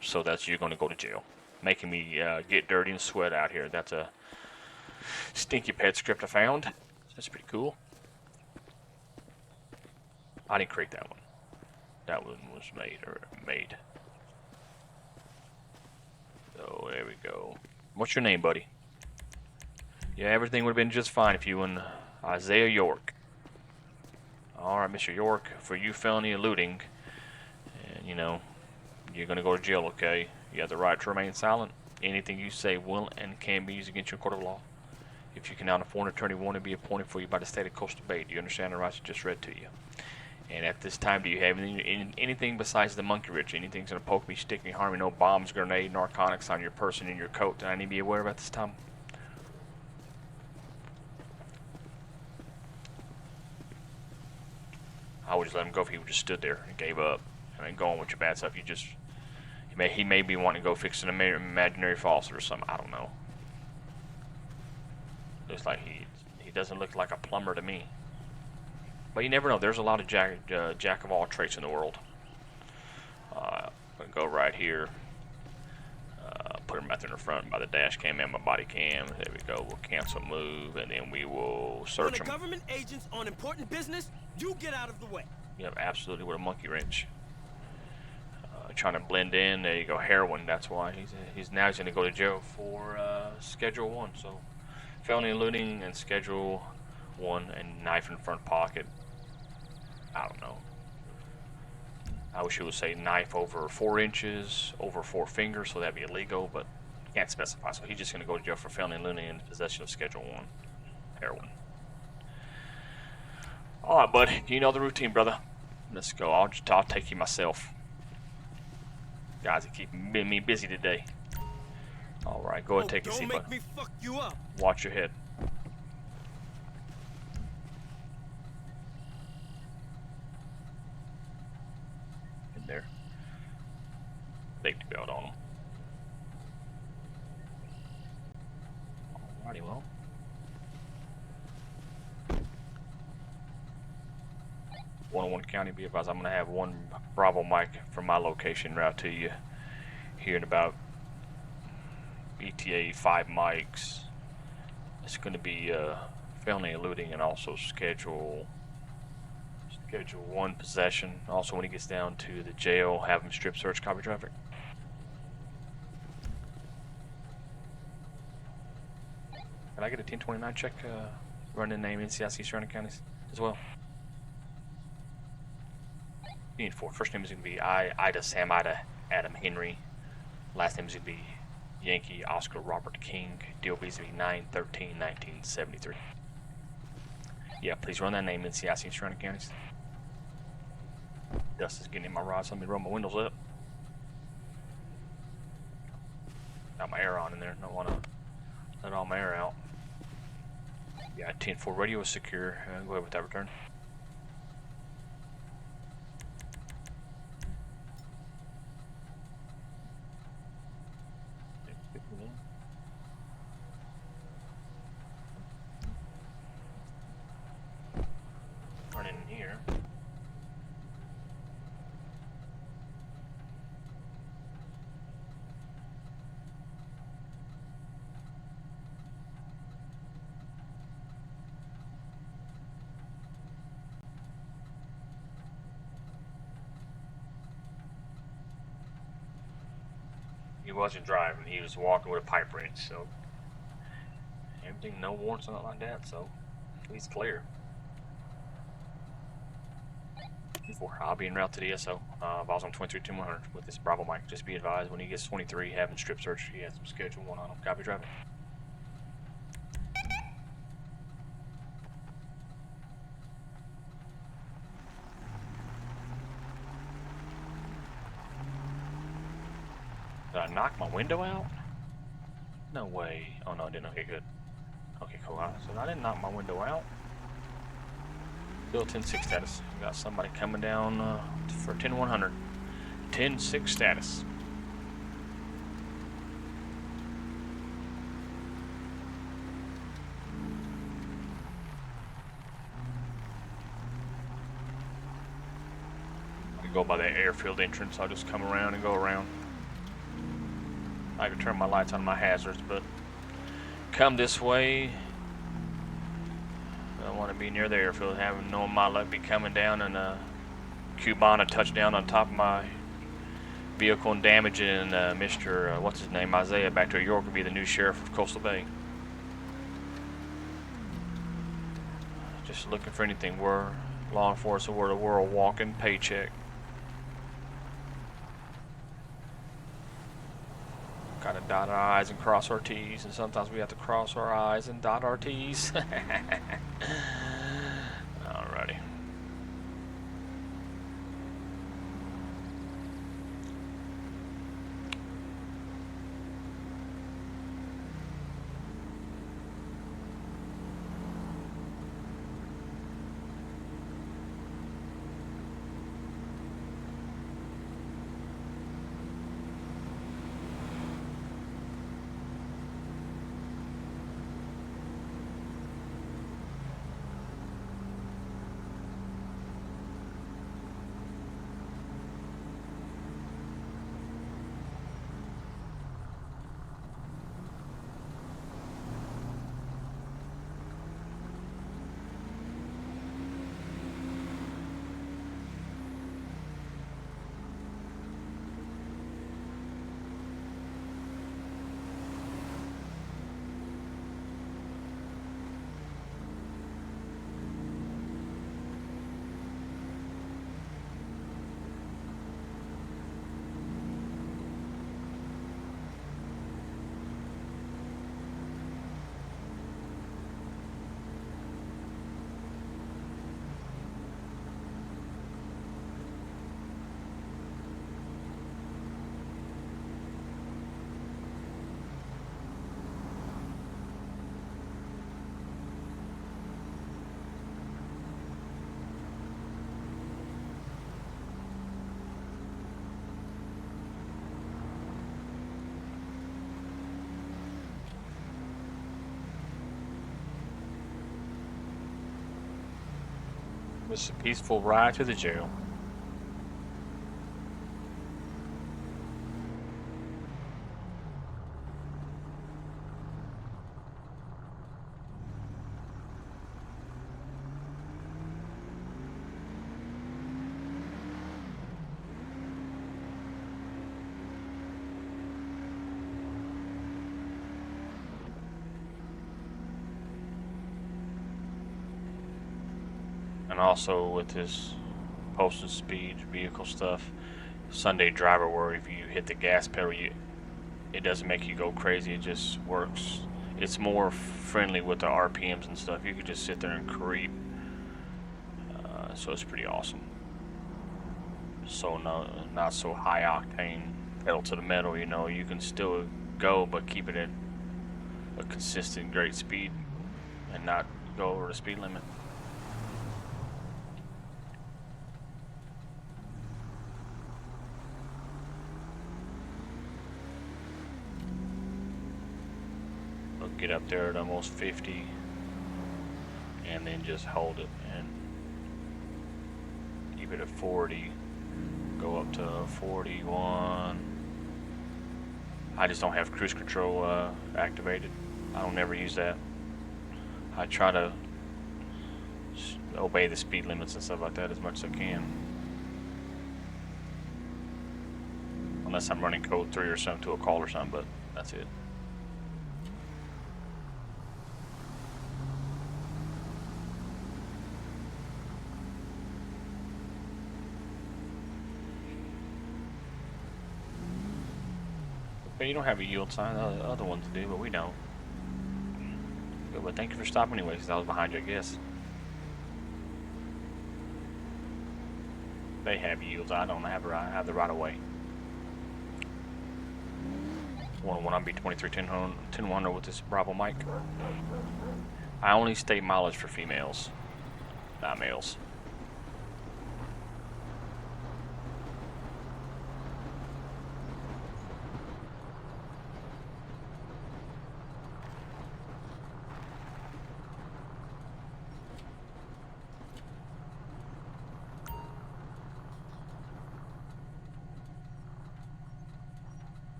So that's you're going to go to jail. Making me get dirty and sweat out here. That's a stinky pet script I found. That's pretty cool. I didn't create that one. That one was made. So there we go. What's your name, buddy? Yeah, everything would have been just fine if you and Isaiah York. Alright, Mr. York, for you felony eluding, and you know, you're gonna go to jail, okay? You have the right to remain silent. Anything you say will and can be used against you in court of law. If you cannot afford an attorney, one to be appointed for you by the state of Coastal Bay. Do you understand the rights I just read to you? And at this time, do you have anything besides the monkey wrench? Anything's going to poke me, stick me, harm me? No bombs, grenade, narcotics on your person, in your coat that I need to be aware of at this time? I would just let him go if he would just stood there and gave up. I mean, go on with your bad stuff. He may be wanting to go fix an imaginary faucet or something. I don't know. Looks like he doesn't look like a plumber to me. But you never know. There's a lot of jack of all trades in the world. I'm going to go right here. Put him right there in the front by the dash cam and my body cam. There we go. We'll cancel move, and then we will search him. When a government agent's on important business, you get out of the way. Yep, absolutely, with a monkey wrench. Trying to blend in. There you go. Heroin. That's why he's now going to go to jail for Schedule 1. So felony eluding and Schedule 1 and knife in front pocket. I don't know. I wish it would say knife over 4 inches, over 4 fingers, so that'd be illegal, but can't specify. So he's just going to go to jail for felony eluding and possession of Schedule 1 heroin. All right, bud. You know the routine, brother. Let's go. I'll take you myself. Guys are keeping me busy today. All right, go ahead, take your seat, bud. Don't make me fuck you up. Watch your head. In there. Safety belt on him. Alrighty, well. One County, be advised, I'm going to have one Bravo mic from my location route to you here in about ETA 5 mics. It's going to be felony eluding and also Schedule 1 possession. Also, when he gets down to the jail, have him strip search copy traffic. Can I get a 1029 check running name NCIC surrounding counties as well? You need 4. First name is going to be Ida Sam Ida Adam Henry. Last name is going to be Yankee Oscar Robert King. DOB is going to be 9/13/1973. Yeah, please run that name in CIC surrounding counties. Dust is getting in my rod, so let me roll my windows up. Got my air on in there. Don't want to let all my air out. Yeah, 10-4 radio is secure. Go ahead with that return. He wasn't driving. He was walking with a pipe wrench. So everything, no warrants, nothing like that. So he's clear. I'll be en route to the SO. Balls on 23-100 with this Bravo mic. Just be advised, when he gets 23, have him strip search. He has some schedule one on him. Copy, driving. Did I knock my window out? No way. Oh no, I didn't. Okay, good. Okay, cool. So I didn't knock my window out. Still 10-6 status. We got somebody coming down for 10-100. 10-6 status. I go by the airfield entrance. I'll just come around and go around. I can turn my lights on my hazards, but come this way. I want to be near the airfield, having known my luck be coming down and Cubana touchdown on top of my vehicle and damaging Mr. What's his name, Isaiah back to York, would be the new sheriff of Coastal Bay. Just looking for anything. We're law enforcement. We're a walking paycheck. Gotta dot our I's and cross our T's, and sometimes we have to cross our I's and dot our T's. Alrighty. It's a peaceful ride to the jail. And also with this posted speed vehicle stuff, Sunday driver, where if you hit the gas pedal, it doesn't make you go crazy. It just works. It's more friendly with the RPMs and stuff. You can just sit there and creep. So it's pretty awesome. So not so high octane, pedal to the metal. You know, you can still go, but keep it at a consistent great speed and not go over the speed limit. Get up there at almost 50 and then just hold it and keep it at 40, go up to 41. I just don't have cruise control activated. I don't ever use that. I try to obey the speed limits and stuff like that as much as I can. unless I'm running code 3 or something to a call or something, but that's it. But you don't have a yield sign, the other ones do, but we don't. Good, but thank you for stopping anyway, because I was behind you, I guess. They have yields, I don't have the right of way. When I be 2310 with this Bravo mic. I only state mileage for females, not males.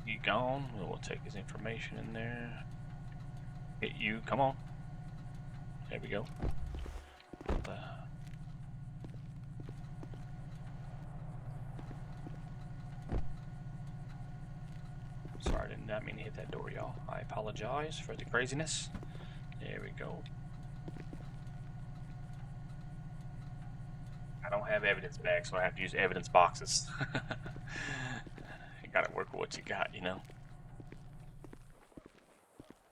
He gone. We'll take his information in there. Hit you. Come on. There we go. Sorry, I did not mean to hit that door, y'all. I apologize for the craziness. There we go. I don't have evidence bags, so I have to use evidence boxes. You gotta work with what you got, you know?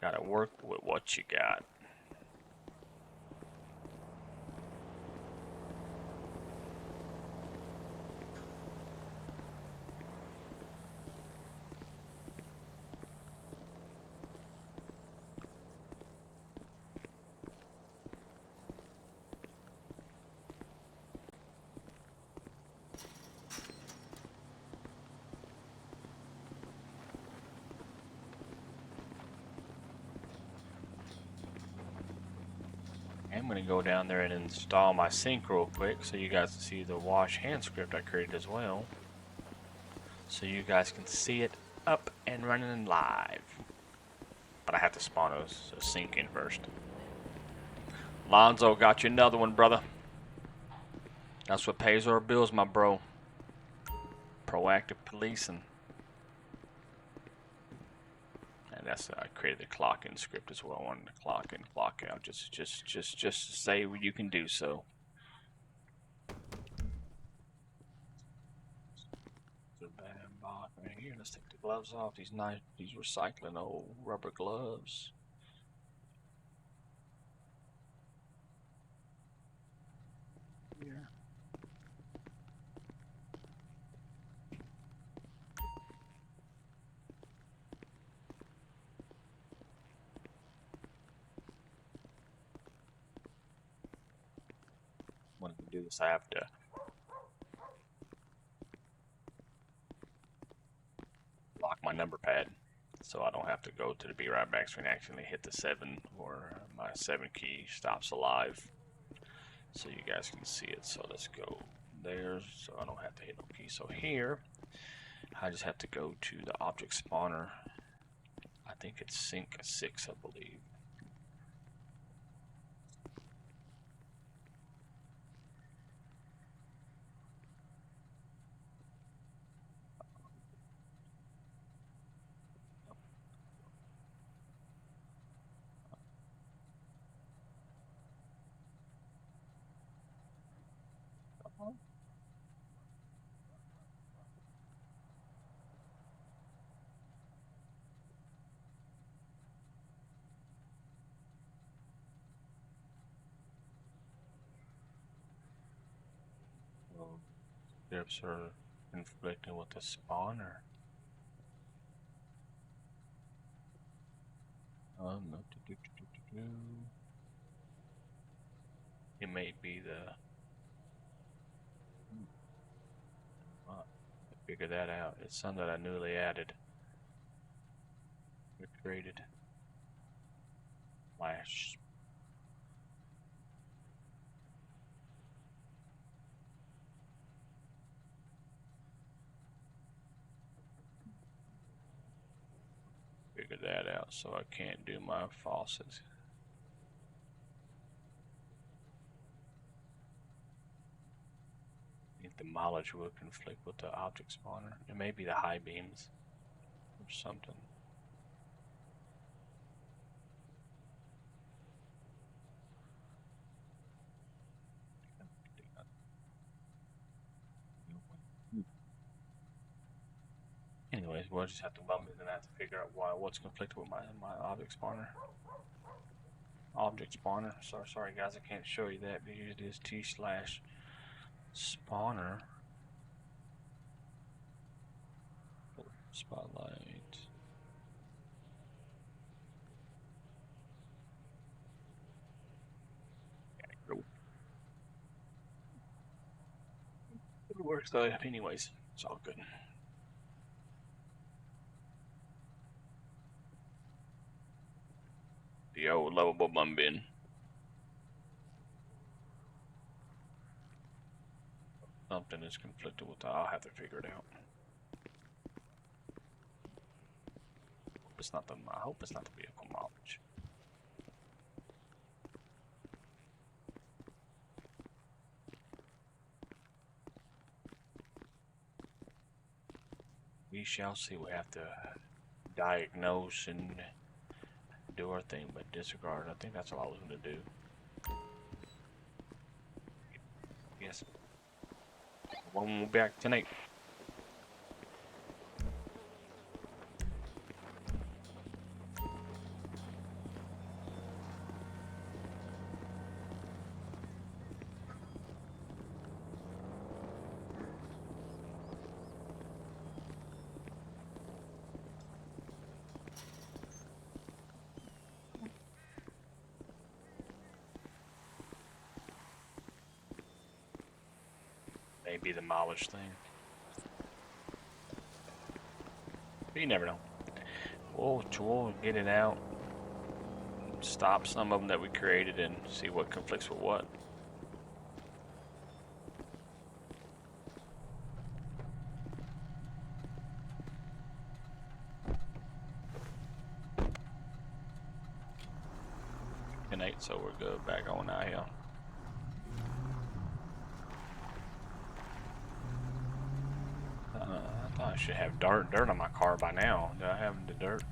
Gotta work with what you got. I'm gonna go down there and install my sync real quick so you guys can see the wash hand script I created as well. So you guys can see it up and running live. But I have to spawn a sync in first. Lonzo, got you another one, brother. That's what pays our bills, my bro. Proactive policing. And that's I created the clock in script as well. I wanted to clock in, clock out, just to say what you can do so. Right here, let's take the gloves off. These recycling old rubber gloves. Here. When I do this, I have to lock my number pad, so I don't have to go to the be right back screen and actually hit the 7 or my 7 key stops alive, so you guys can see it. So let's go there, so I don't have to hit no key. So here, I just have to go to the object spawner. I think it's sync 6, I believe. Steps are conflicting with the spawner. It may be the. Figure that out. It's something that I newly added. We created. Flash. Figure that out, so I can't do my faucets. Ain't Demolish will conflict with the object spawner. It may be the high beams or something. Anyways, we'll just have to bump it and have to figure out what's conflicted with my object spawner. Object spawner. Sorry guys, I can't show you that because it is t/spawner. Spotlight. It works though. Anyways, it's all good. The old lovable bum bin. Something is conflicted with that. I'll have to figure it out. I hope it's not the vehicle mileage. We shall see. We have to diagnose and do our thing, but disregard. I think that's all I was going to do. Yes. We'll be back tonight. Maybe the mileage thing. But you never know. We'll get it out. Stop some of them that we created and see what conflicts with what. Tonight, so we're good. Back on out here. I thought I should have dirt on my car by now. Do I have the dirt?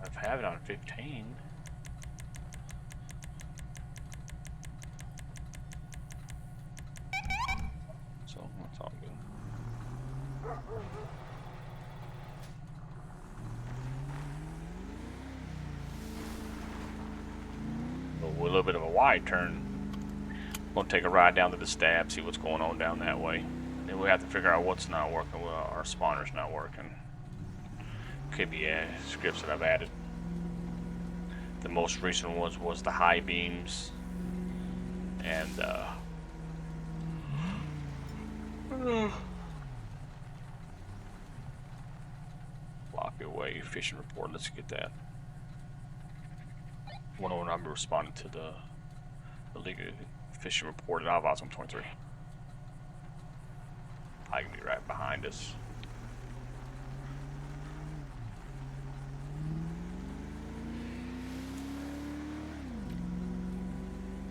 I've had it on 15. So that's all good. A little bit of a wide turn. We'll take a ride down to the stab, see what's going on down that way. Then we have to figure out what's not working. Well, our spawner's not working. Could be scripts that I've added. The most recent ones was the high beams and block your way fishing report. Let's get that. One on I'm responding to the illegal fishing report at Avaz on 23. I can be right behind us.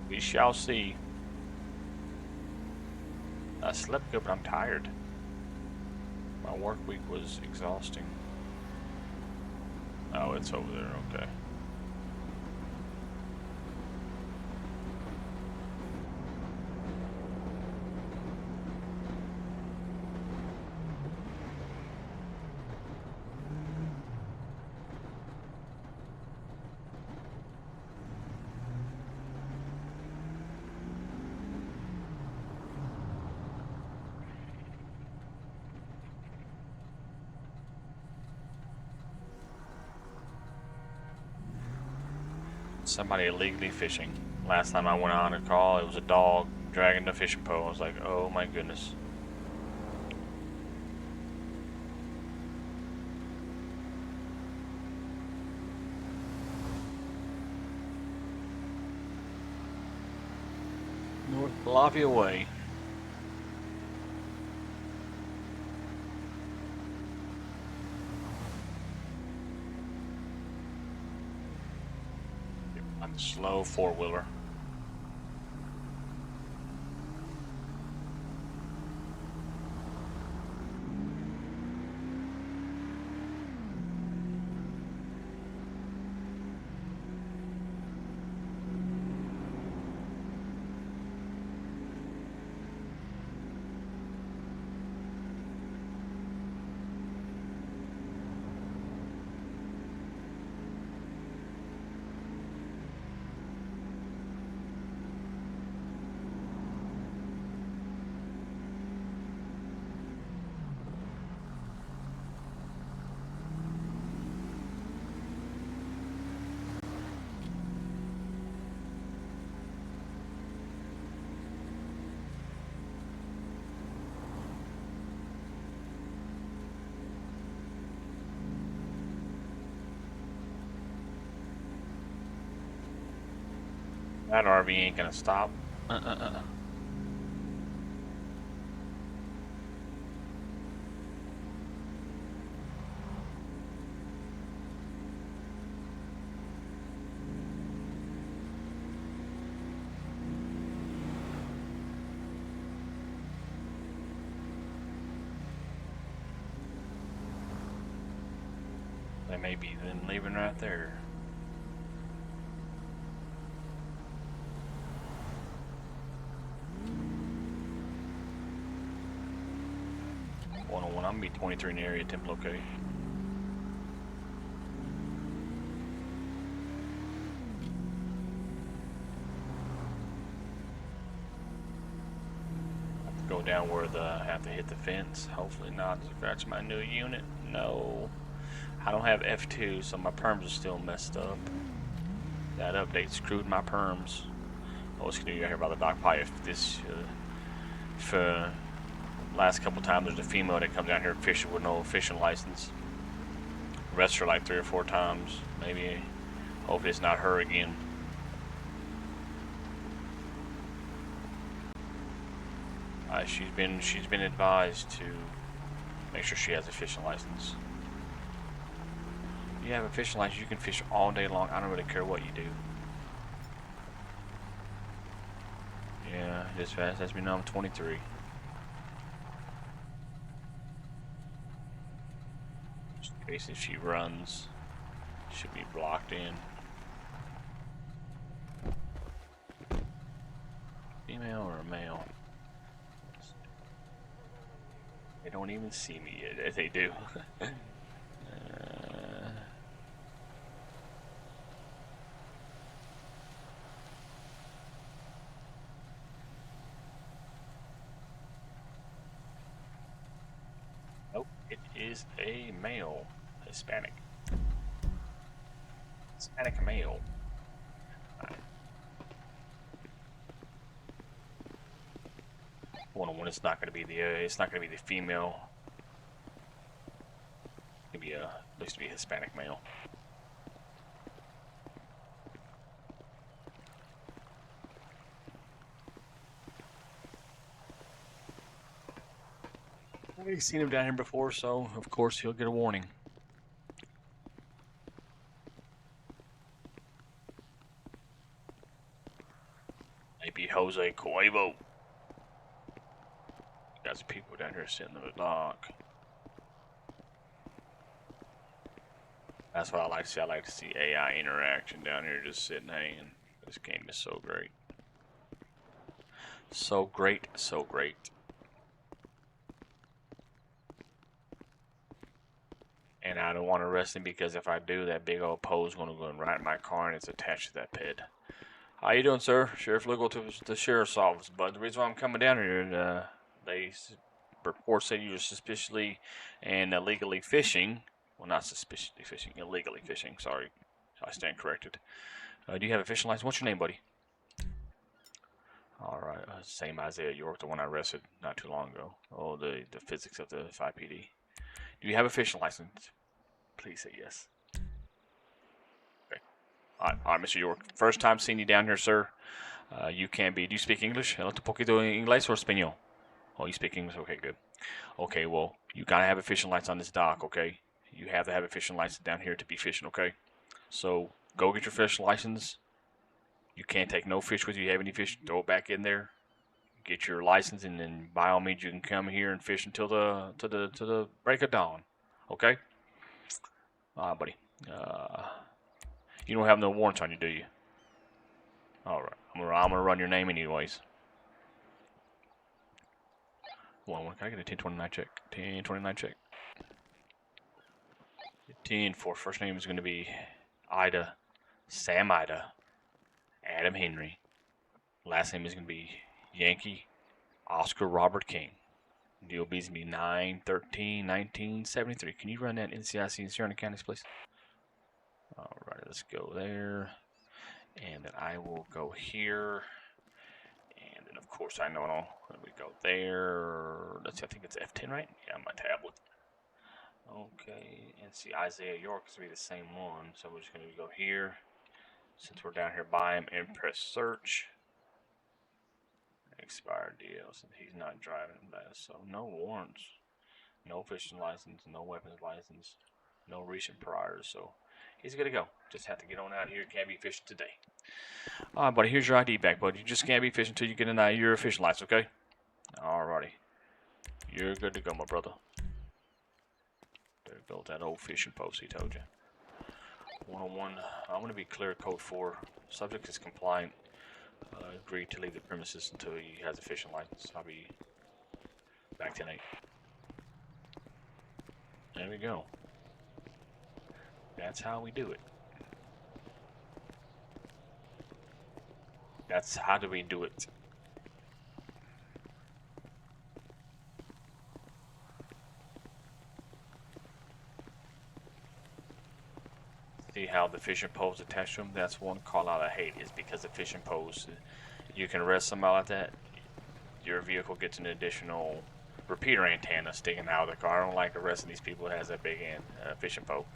We shall see. I slept good, but I'm tired. My work week was exhausting. Oh, it's over there, okay. Somebody illegally fishing. Last time I went on a call, it was a dog dragging the fishing pole. I was like, oh my goodness. North Lafayette Way. Slow four-wheeler. That RV ain't gonna stop. They may be then leaving right there. One-on-one. I'm gonna be 23 in the area. Temple, okay. Go down where I have to hit the fence. Hopefully not. That's my new unit. No. I don't have F2, so my perms are still messed up. That update screwed my perms. I was gonna do here by the dock pipe if this last couple times there's a female that comes down here fishing with no fishing license. Arrest her like 3 or 4 times. Maybe hopefully it's not her again. She's been advised to make sure she has a fishing license. You have a fishing license, you can fish all day long. I don't really care what you do. Yeah, just fast. As we know, I'm 23. Just in case if she runs, she'll be blocked in. Female or male? They don't even see me yet. They do. Nope, it is a male. Hispanic. Hispanic male. One-on-one. It's not gonna be the female. It's gonna be looks to be a Hispanic male. I've seen him down here before, so of course he'll get a warning. Maybe Jose Cuevo. Got some people down here sitting in the dock. That's what I like to see. I like to see AI interaction down here just sitting hanging. This game is so great. So great, so great. And I don't want to arrest him because if I do, that big old pole is going to go right in my car and it's attached to that pit. How you doing, sir? Sheriff Legal to the sheriff's office. But the reason why I'm coming down here, they report said you were suspiciously and illegally fishing. Well, not suspiciously fishing, illegally fishing. Sorry, I stand corrected. Do you have a fishing license? What's your name, buddy? All right, same Isaiah York, the one I arrested not too long ago. Oh, the physics of the 5PD. Do you have a fishing license? Please say yes. Okay. All right, Mr. York. First time seeing you down here, sir. You can be. Do you speak English? ¿Hablas un poquito inglés o español? Oh, you speak English? Okay, good. Okay, well, you gotta have a fishing license on this dock, okay? You have to have a fishing license down here to be fishing, okay? So, go get your fishing license. You can't take no fish with you. You have any fish, throw it back in there. Get your license, and then by all means, you can come here and fish until the break of dawn, okay? All right, buddy. You don't have no warrants on you, do you? All right. I'm gonna run your name anyways. Can I get a 1029 check? 1029 check. 10-4. First name is going to be Ida, Sam Ida, Adam Henry. Last name is going to be Yankee, Oscar Robert King. DOB is going to be 9/13/1973. Can you run that NCIC in Sierra Counties, please? All right, let's go there. And then I will go here. And then, of course, I know we go there. Let's see, I think it's F10, right? Yeah, on my tablet. Okay, and see, Isaiah York is going to be the same one. So we're just going to go here. Since we're down here by him, and press search. Expired deals. He's not driving that, so no warrants, no fishing license, no weapons license, no recent priors. So he's good to go. Just have to get on out here. Can't be fishing today. All right, buddy. Here's your ID back, buddy. You just can't be fishing until you get your fishing license, okay? Alrighty. You're good to go, my brother. There goes that old fishing post he told you. 101. I'm going to be clear code 4. Subject is compliant. Agreed to leave the premises until he has a fishing license. I'll be back tonight. There we go. That's how we do it. That's how do we do it. See how the fishing poles attached to them? That's one call out I hate, is because the fishing poles, you can arrest somebody like that. Your vehicle gets an additional repeater antenna sticking out of the car. I don't like arresting these people that has that big fishing pole.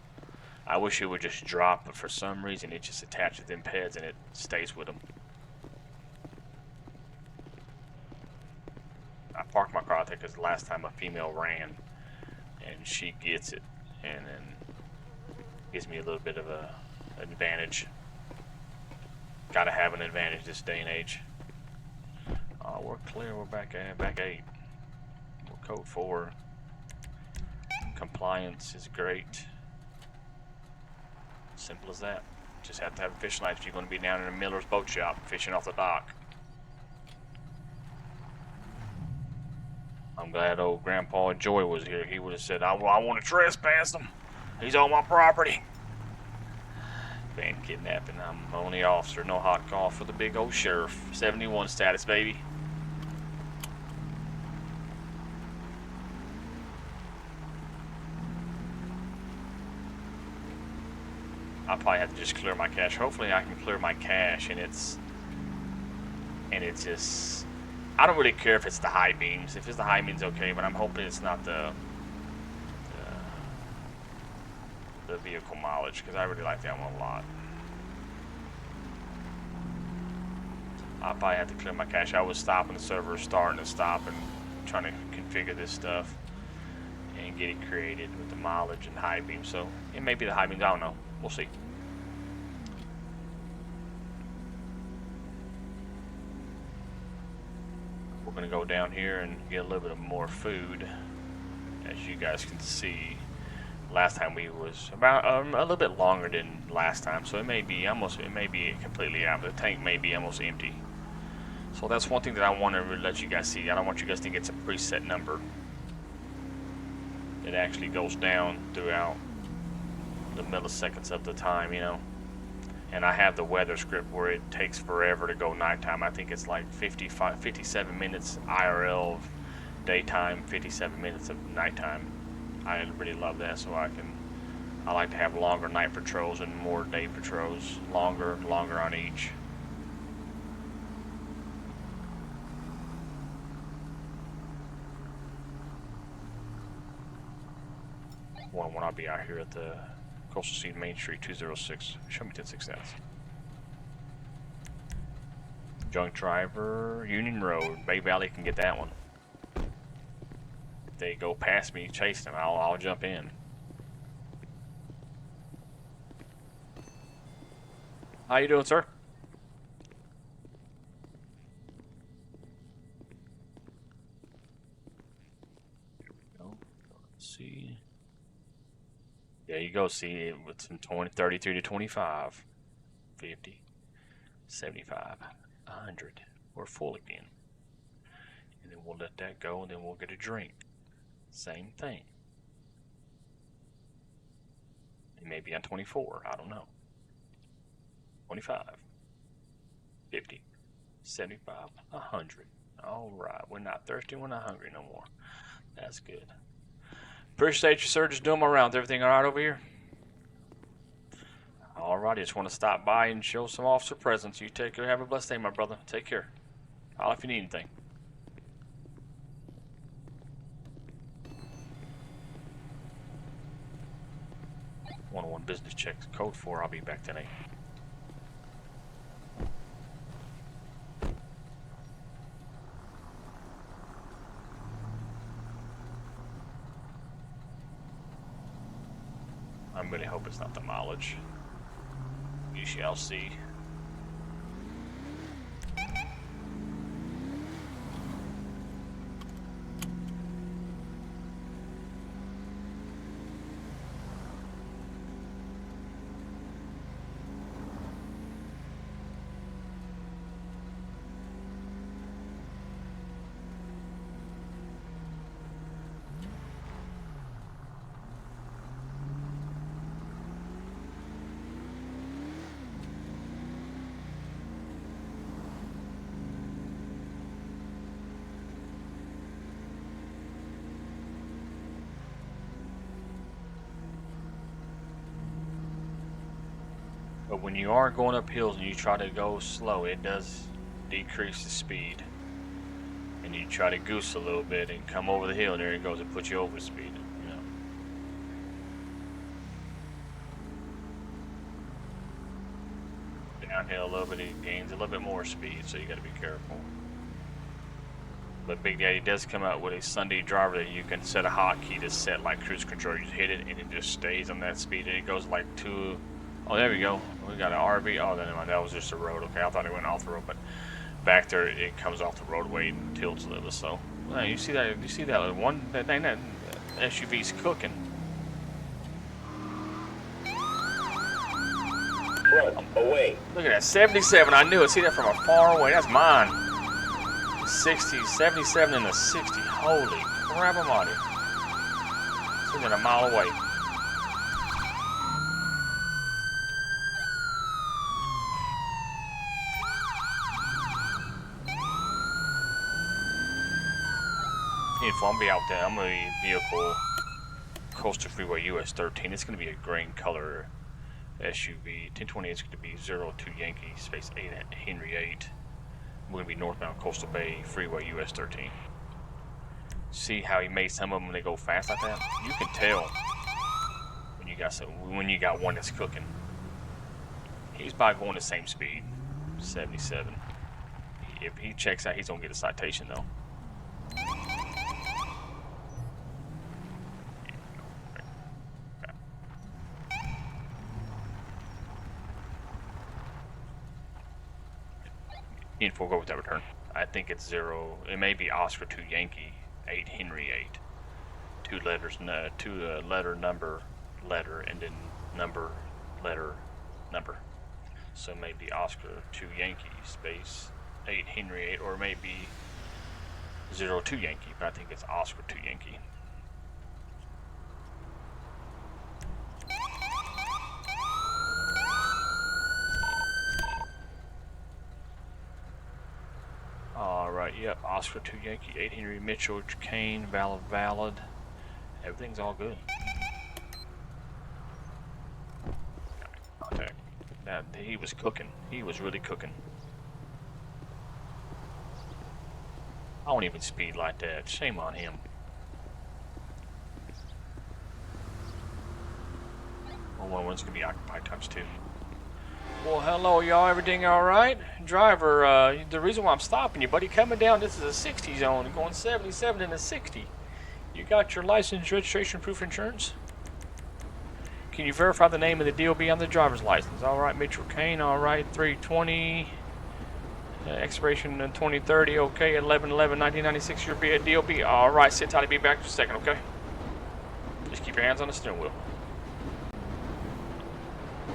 I wish it would just drop, but for some reason it just attaches them pads and it stays with them. I parked my car out there because the last time a female ran, and she gets it, and then gives me a little bit of an advantage. Gotta have an advantage this day and age. We're clear. We're back 8. We're code 4. Compliance is great. Simple as that. Just have to have a fishing license if you're going to be down in a Miller's boat shop fishing off the dock. I'm glad old Grandpa Joy was here. He would have said, I want to trespass him. He's on my property. Been kidnapping. I'm only officer. No hot call for the big old sheriff. 71 status, baby. I'll probably have to just clear my cache. Hopefully I can clear my cache and it's just, I don't really care if it's the high beams. If it's the high beams, okay, but I'm hoping it's not the vehicle mileage, because I really like that one a lot. I'll probably have to clear my cache. I was stopping the server, starting to stop and trying to configure this stuff and get it created with the mileage and high beam. So it may be the high beams, I don't know. We'll see. We're going to go down here and get a little bit of more food. As you guys can see, last time we was about a little bit longer than last time, so it may be completely out. The tank may be almost empty. So that's one thing that I want to let you guys see. I don't want you guys to think it's a preset number. It actually goes down throughout the milliseconds of the time, you know. And I have the weather script where it takes forever to go nighttime. I think it's like 57 minutes IRL of daytime, 57 minutes of nighttime. I really love that, so I like to have longer night patrols and more day patrols, longer on each. When I'll be out here at the Coastal Seed Main Street 206. Show me 10-6 stats. Junk driver, Union Road, Bay Valley can get that one. If they go past me chasing them, I'll jump in. How you doing, sir? Let's see. There you go. See, it's from 33 to 25, 50, 75, 100. We're full again. And then we'll let that go, and then we'll get a drink. Same thing. It may be on 24. I don't know. 25, 50, 75, 100. All right. We're not thirsty. We're not hungry no more. That's good. Appreciate you, sir. Just doing my rounds. Everything all right over here? All right. Just want to stop by and show some officer presence. You take care. Have a blessed day, my brother. Take care. Holla if you need anything. One business checks. Code 4. I'll be back tonight. I really hope it's not the mileage. You shall see. But when you are going up hills and you try to go slow, it does decrease the speed. And you try to goose a little bit and come over the hill, and there it goes, it puts you over speed. You know. Downhill a little bit, it gains a little bit more speed, so you got to be careful. But Big Daddy does come out with a Sunday driver that you can set a hotkey to set like cruise control. You just hit it and it just stays on that speed, and it goes like 2. Oh, there we go. We got an RV. Oh, never mind. That was just a road. Okay, I thought it went off the road, but back there it comes off the roadway and tilts a little. So, well, you see that? You see that one? That thing, that SUV's cooking. Front, away. Look at that 77. I knew it. See that from a far away. That's mine. 60, 77, and a 60. Holy crap, I'm on it. See that a mile away. I'm gonna be out there. I'm gonna be vehicle Coastal Freeway US 13. It's gonna be a green color SUV. 1028 is gonna be 02 Yankee space 8 Henry 8. We're gonna be northbound Coastal Bay Freeway US 13. See how he made some of them when they go fast like that? You can tell when you got one that's cooking. He's probably going the same speed, 77. If he checks out, he's gonna get a citation though. We'll go with that return. I think it's 0. It may be Oscar 2 Yankee 8 Henry 8. 2 letters, letter number letter, and then number letter number. So maybe Oscar 2 Yankee space 8 Henry 8, or maybe 02 Yankee. But I think it's Oscar 2 Yankee. Alright, yep, Oscar 2 Yankee, 8 Henry Mitchell, Kane, valid. Everything's all good. Contact. Now, he was cooking. He was really cooking. I won't even speed like that. Shame on him. Well, one's gonna be occupied times 2. Well, hello, y'all. Everything all right? Driver, the reason why I'm stopping you, buddy, coming down, this is a 60 zone, going 77 in a 60. You got your license, registration, proof of insurance? Can you verify the name of the DOB on the driver's license? All right, Mitchell Kane. All right, 320, expiration in 2030. Okay, 11/11/1996. You'll be at DOB. All right, sit tight. I'll be back in a second. Okay. Just keep your hands on the steering wheel.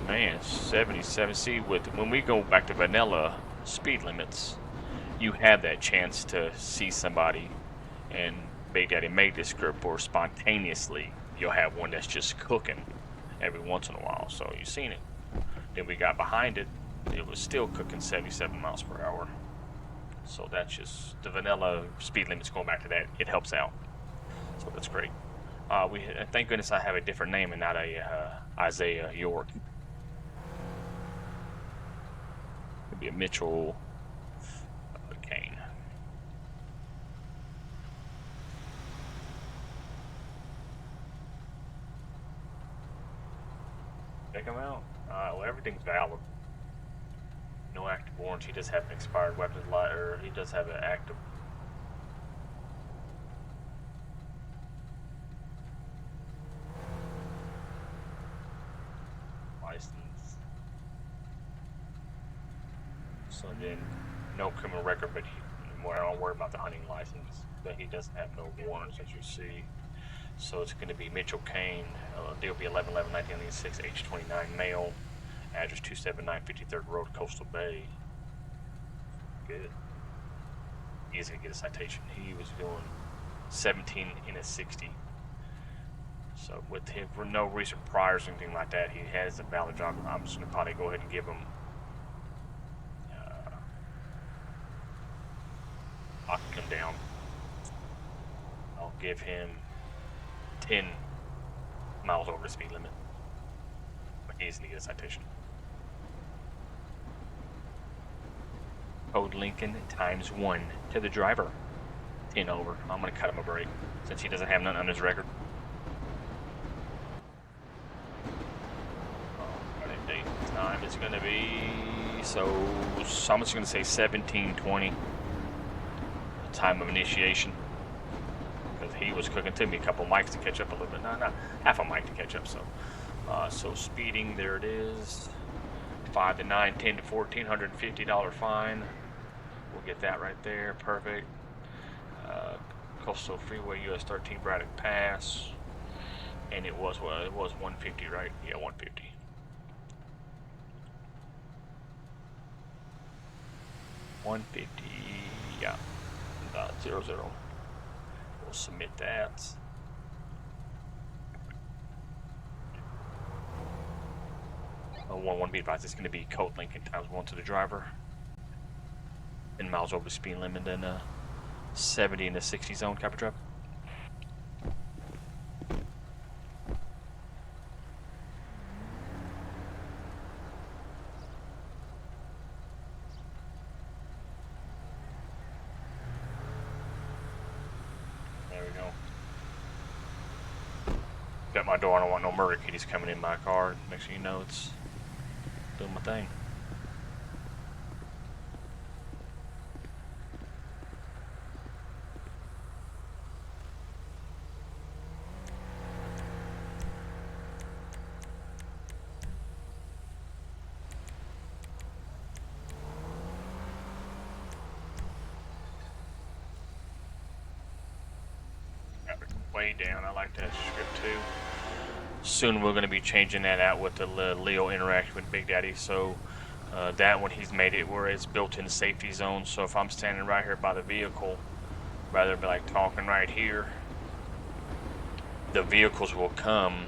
Man, 77. See, when we go back to vanilla speed limits, you have that chance to see somebody, and Big Daddy made this script where spontaneously you'll have one that's just cooking every once in a while. So you've seen it. Then we got behind it, it was still cooking 77 miles per hour. So that's just the vanilla speed limits. Going back to that, it helps out. So that's great. Thank goodness I have a different name and not a Isaiah York. Be a Mitchell Kane. Check him out. Well, everything's valid. No active warrants. He does have an expired weapons license, or he does have an active. license. So then, no criminal record, but I don't worry about the hunting license. But he doesn't have no warrants, as you see. So it's going to be Mitchell Kane, DOB 11-11-1996, age 29, male, address 279 53rd Road, Coastal Bay. Good. He is going to get a citation. He was doing 17 in a 60. So with him, for no recent priors or anything like that, he has a valid driver. I'm just going to probably go ahead and give him. I can come down. I'll give him 10 miles over the speed limit. But he's going to get a citation. Code Lincoln ×1 to the driver. 10 over. I'm going to cut him a break since he doesn't have none on his record. Date and time is going to be, so I'm just going to say 17:20. Time of initiation. Because he was cooking to me a couple mics to catch up a little bit. No, half a mic to catch up. So speeding, there it is. 5 to 9, 10 to 14, $150 fine. We'll get that right there. Perfect. Coastal Freeway, US 13 Braddock Pass. And it was 150, right? Yeah, 150. Yeah. 00. We'll submit that. One be advised, it's going to be Code Lincoln ×1 to the driver. 10 miles over the speed limit, and 70 in the 60 zone, copy driver. There we go. Got my door, I don't want no murder kitties coming in my car. Make sure you know it's doing my thing. Way down. I like that script too. Soon we're going to be changing that out with the Leo interact with Big Daddy. So that one, he's made it where it's built-in safety zone. So if I'm standing right here by the vehicle, rather than like talking right here, the vehicles will come.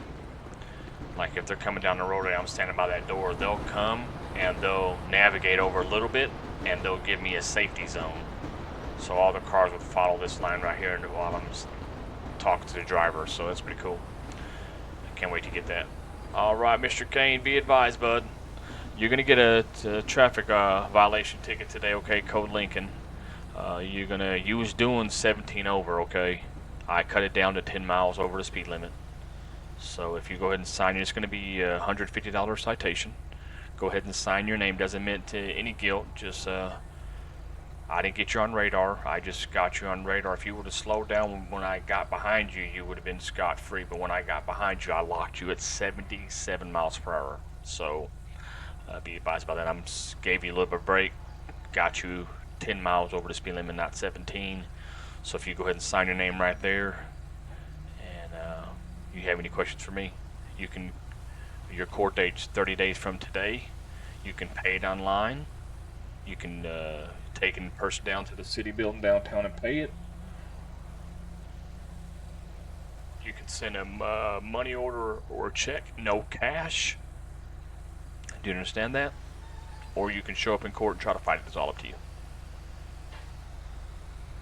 Like if they're coming down the road and I'm standing by that door, they'll come and they'll navigate over a little bit and they'll give me a safety zone. So all the cars would follow this line right here while I'm talking to the driver. So that's pretty cool. I can't wait to get that. All right, Mr. Kane, be advised, bud. You're gonna get a traffic violation ticket today, okay? Code Lincoln. You was doing 17 over, okay? I cut it down to 10 miles over the speed limit. So if you go ahead and sign, it's going to be a $150 citation. Go ahead and sign your name. Doesn't mean to any guilt. Just I didn't get you on radar. I just got you on radar. If you would have slowed down when I got behind you, you would have been scot-free. But when I got behind you, I locked you at 77 miles per hour. So be advised about that. I gave you a little bit of break. Got you 10 miles over the speed limit, not 17. So if you go ahead and sign your name right there, and you have any questions for me, you can. Your court date's 30 days from today. You can pay it online. You can take in person down to the city building downtown and pay it. You can send a money order or a check, no cash. Do you understand that? Or you can show up in court and try to fight it. It's all up to you.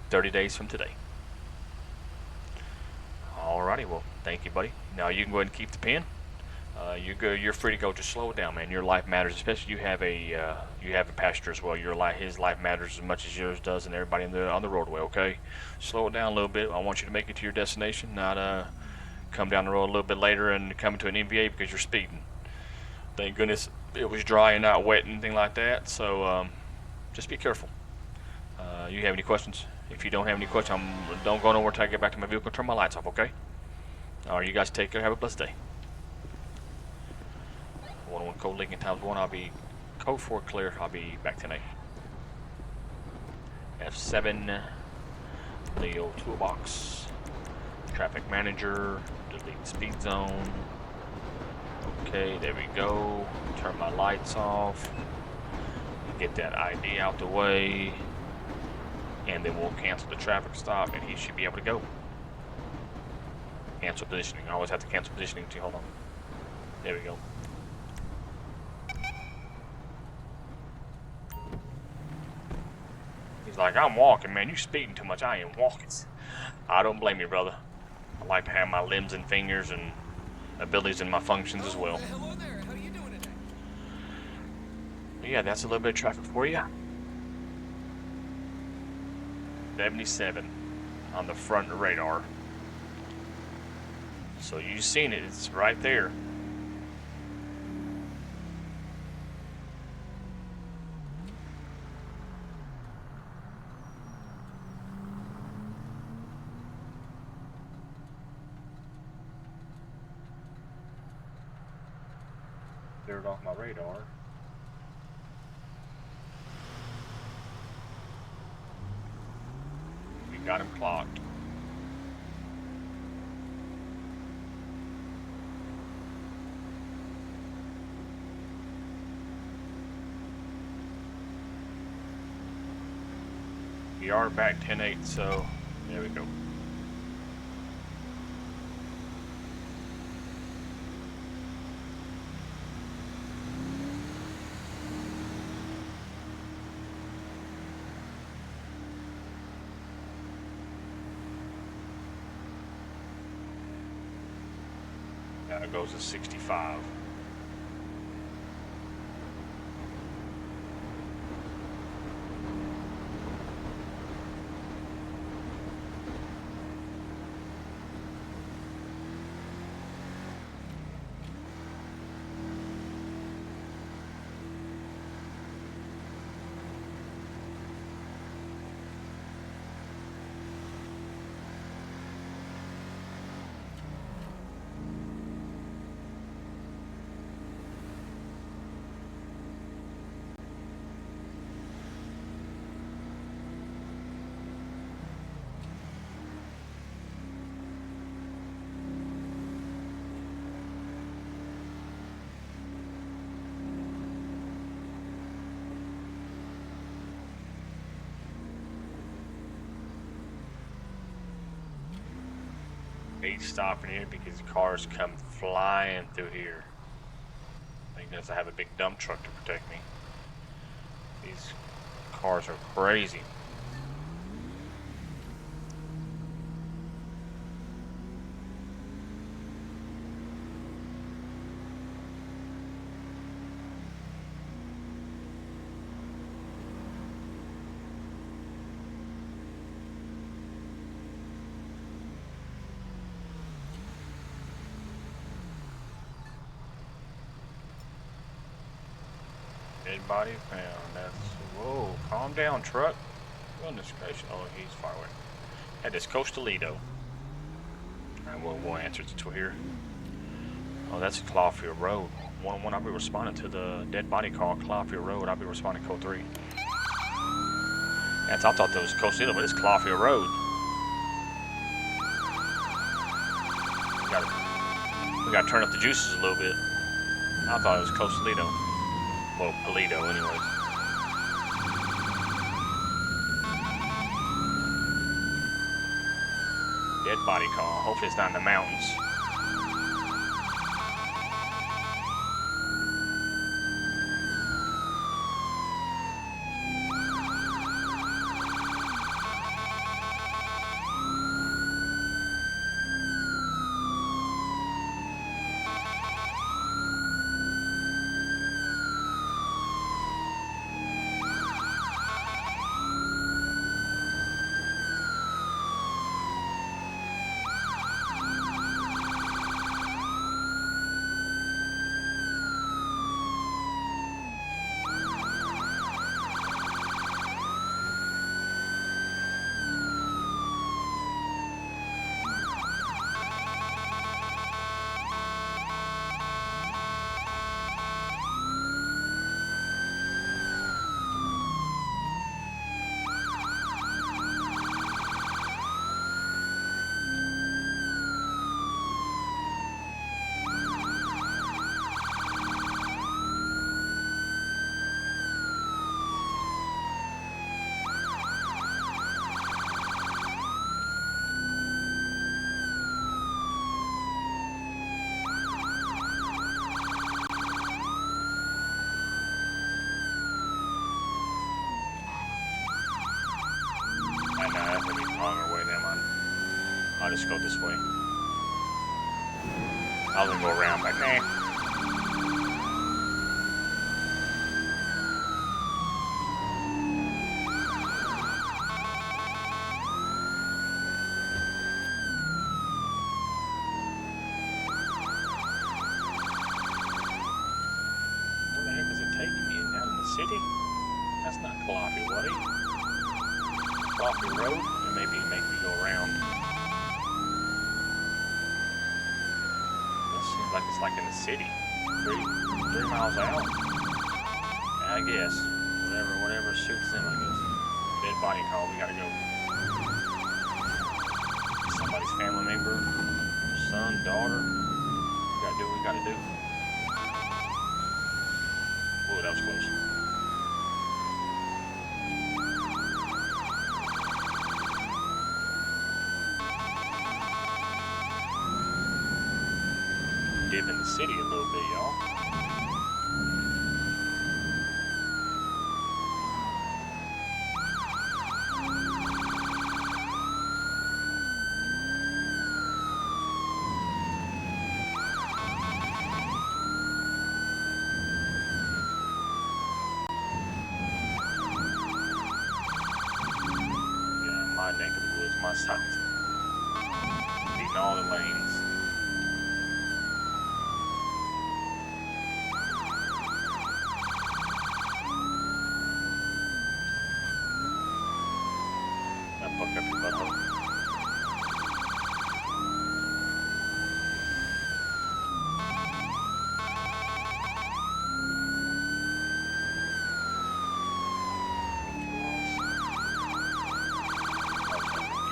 30 days from today. Alrighty, well, thank you, buddy. Now you can go ahead and keep the pen. You're free to go. Just slow it down, man. Your life matters, especially you have a passenger as well. His life matters as much as yours does, and everybody on the roadway. Okay, slow it down a little bit. I want you to make it to your destination, not come down the road a little bit later and come into an MVA because you're speeding. Thank goodness it was dry and not wet and anything like that. So just be careful. You have any questions? If you don't have any questions, don't go nowhere until I get back to my vehicle. Turn my lights off, okay? All right, you guys take care. Have a blessed day. 1 code linking times 1. I'll be code 4 clear. I'll be back tonight. F7. Leo toolbox. Traffic manager. Delete speed zone. Okay, there we go. Turn my lights off. Get that ID out the way. And then we'll cancel the traffic stop and he should be able to go. Cancel positioning. I always have to cancel positioning too. Hold on. There we go. He's like, I'm walking, man. You speeding too much. I ain't walking. I don't blame you, brother. I like to have my limbs and fingers and abilities in my functions as well. Hello there. How are you doing today? But yeah, that's a little bit of traffic for you. 77 on the front radar. So you've seen it. It's right there. Cleared off my radar. We got him clocked. We are back 10-8, so there we go. Now it goes to 65. Hate stopping here because cars come flying through here. I think that's I have a big dump truck to protect me. These cars are crazy. Dead body found. That's whoa. Calm down, truck. Goodness gracious. Oh, he's far away. At this Coastal Lido. Alright, we'll answer to here. Oh, that's Clawfield Road. 1-1, I'll be responding to the dead body call. Clawfield Road. I'll be responding code 3. That's, I thought that was Coastal Lido, but it's Clawfield Road. We gotta turn up the juices a little bit. I thought it was Coastal Lido. Well, Polito, anyways. Dead body call. Hopefully it's not in the mountains. go this way. I was gonna go around, but nah. Where the heck is it taking me? Down in the city? That's not Coffee, buddy. Coffee Road? And maybe make me go around. This seems like it's like in the city. 3 miles out. I guess. Whatever suits them, I guess. Dead body call, we gotta go. Somebody's family member, son, daughter. We gotta do what we gotta do. Whoa, that was close. Dip in the city a little bit, y'all. Yeah, my neck of the woods, my side. Beating all the lanes. Fuck up your butthole.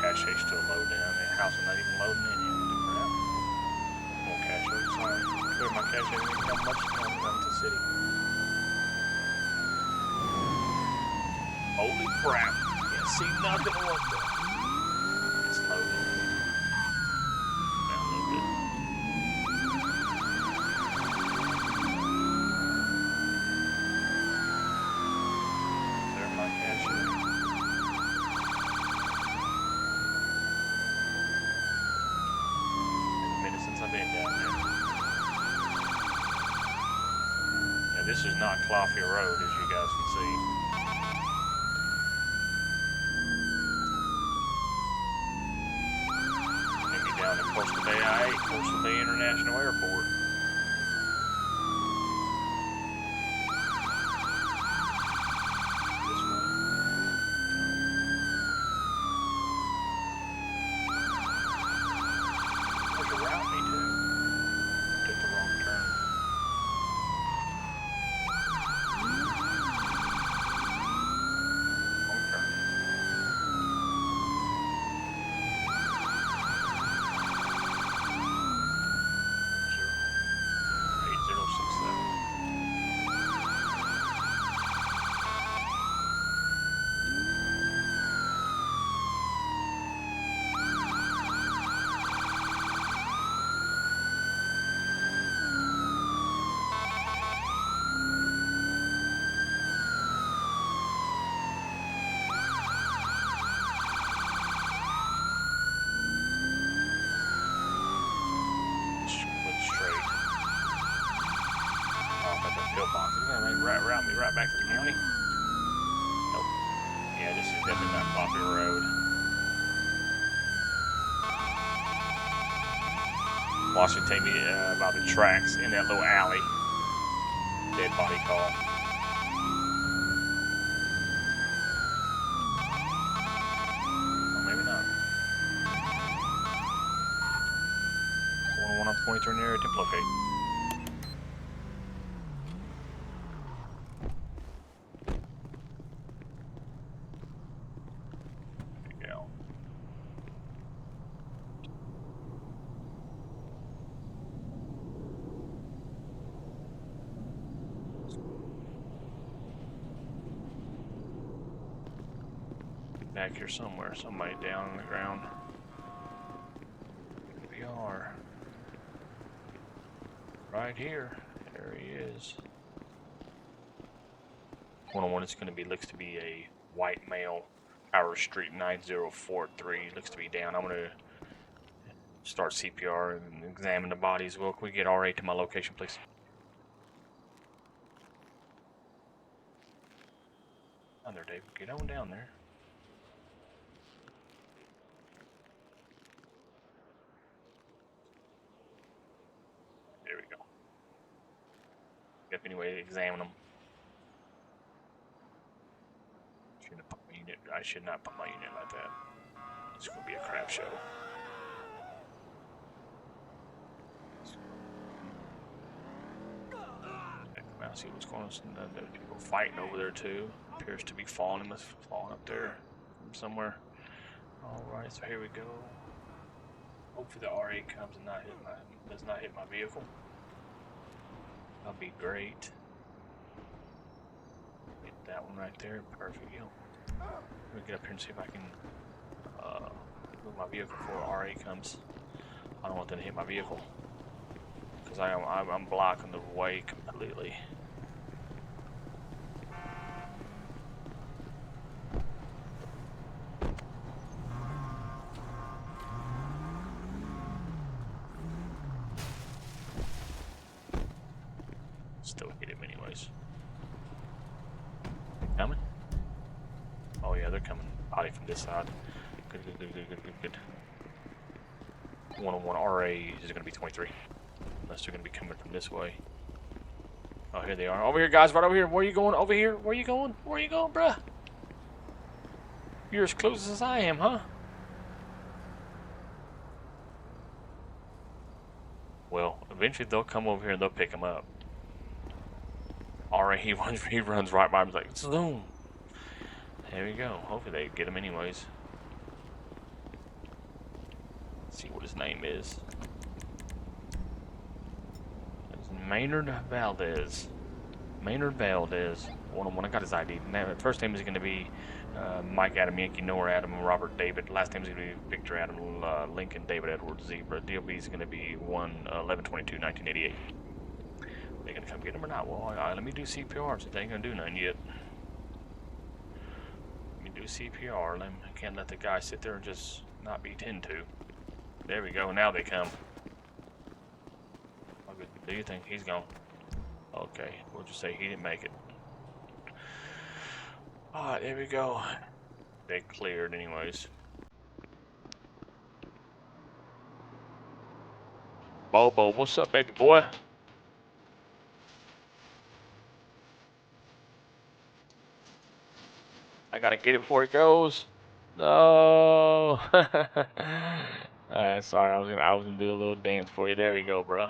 Cache still loading. The house is not even loading in yet. Crap. More cache. Sorry. Clear my cache. How much down to the city? Holy crap. Can't see nothing. What the? It's loading. Down a little bit. Clear my cache. Since I've been down there. Yeah, this is not Coffee Road, as you guys can see. Maybe down to Coastal Bay I-8, Coastal Bay International Airport. This one. Where's your route me to? Took the wrong turn. Wrong turn. 8060. Pillbox. Isn't that right? Route me right back to the county? Nope. Yeah, this is definitely not Coffee Road. Watch it take me about the tracks in that little alley. Dead body call. Oh, maybe not. 101 on 23 in the area, attempt locate. Back here somewhere, somebody down on the ground. Here we are. Right here. There he is. 101 is going to be, looks to be a white male, Power Street 9043. Looks to be down. I'm going to start CPR and examine the bodies. Well, can we get RA to my location, please? Down there, Dave. Get on down there. There we go. Yep, anyway, examine them. I should not put my unit like that. It's going to be a crap show. Check them out, see what's going on. There are people fighting over there too. Appears to be falling. It must be falling up there from somewhere. Alright, so here we go. Hopefully the RA comes and does not hit my vehicle. That'll be great. Get that one right there. Perfect. Let me get up here and see if I can move my vehicle before RA comes. I don't want them to hit my vehicle because I'm blocking the way completely. Still hit him anyways. Coming? Oh yeah, they're coming. Body from this side. Good. 101 RA is going to be 23. Unless they're going to be coming from this way. Oh, here they are. Over here, guys. Right over here. Where are you going? Over here. Where are you going? Where are you going, bruh? You're as close as I am, huh? Well, eventually they'll come over here and they'll pick him up. RA, he runs right by him. He's like, zoom. There we go. Hopefully they get him anyways. Let's see what his name is. It's Maynard Valdez. Maynard Valdez. 101. I got his ID. Now, first name is going to be Mike Adam Yankee Noah Adam Robert David. Last name is going to be Victor Adam Lincoln David Edward Zebra. DOB is going to be 1/11/22/1988. They going to come get him or not? Well, let me do CPR since they ain't going to do nothing yet. Do CPR. I can't let the guy sit there and just not be tended to. There we go. Now they come. Do you think he's gone? Okay, we'll just say he didn't make it. Alright, there we go. They cleared anyways. Bobo, what's up, baby boy? I gotta get it before it goes. No. Alright, sorry. I was gonna do a little dance for you. There we go, bro.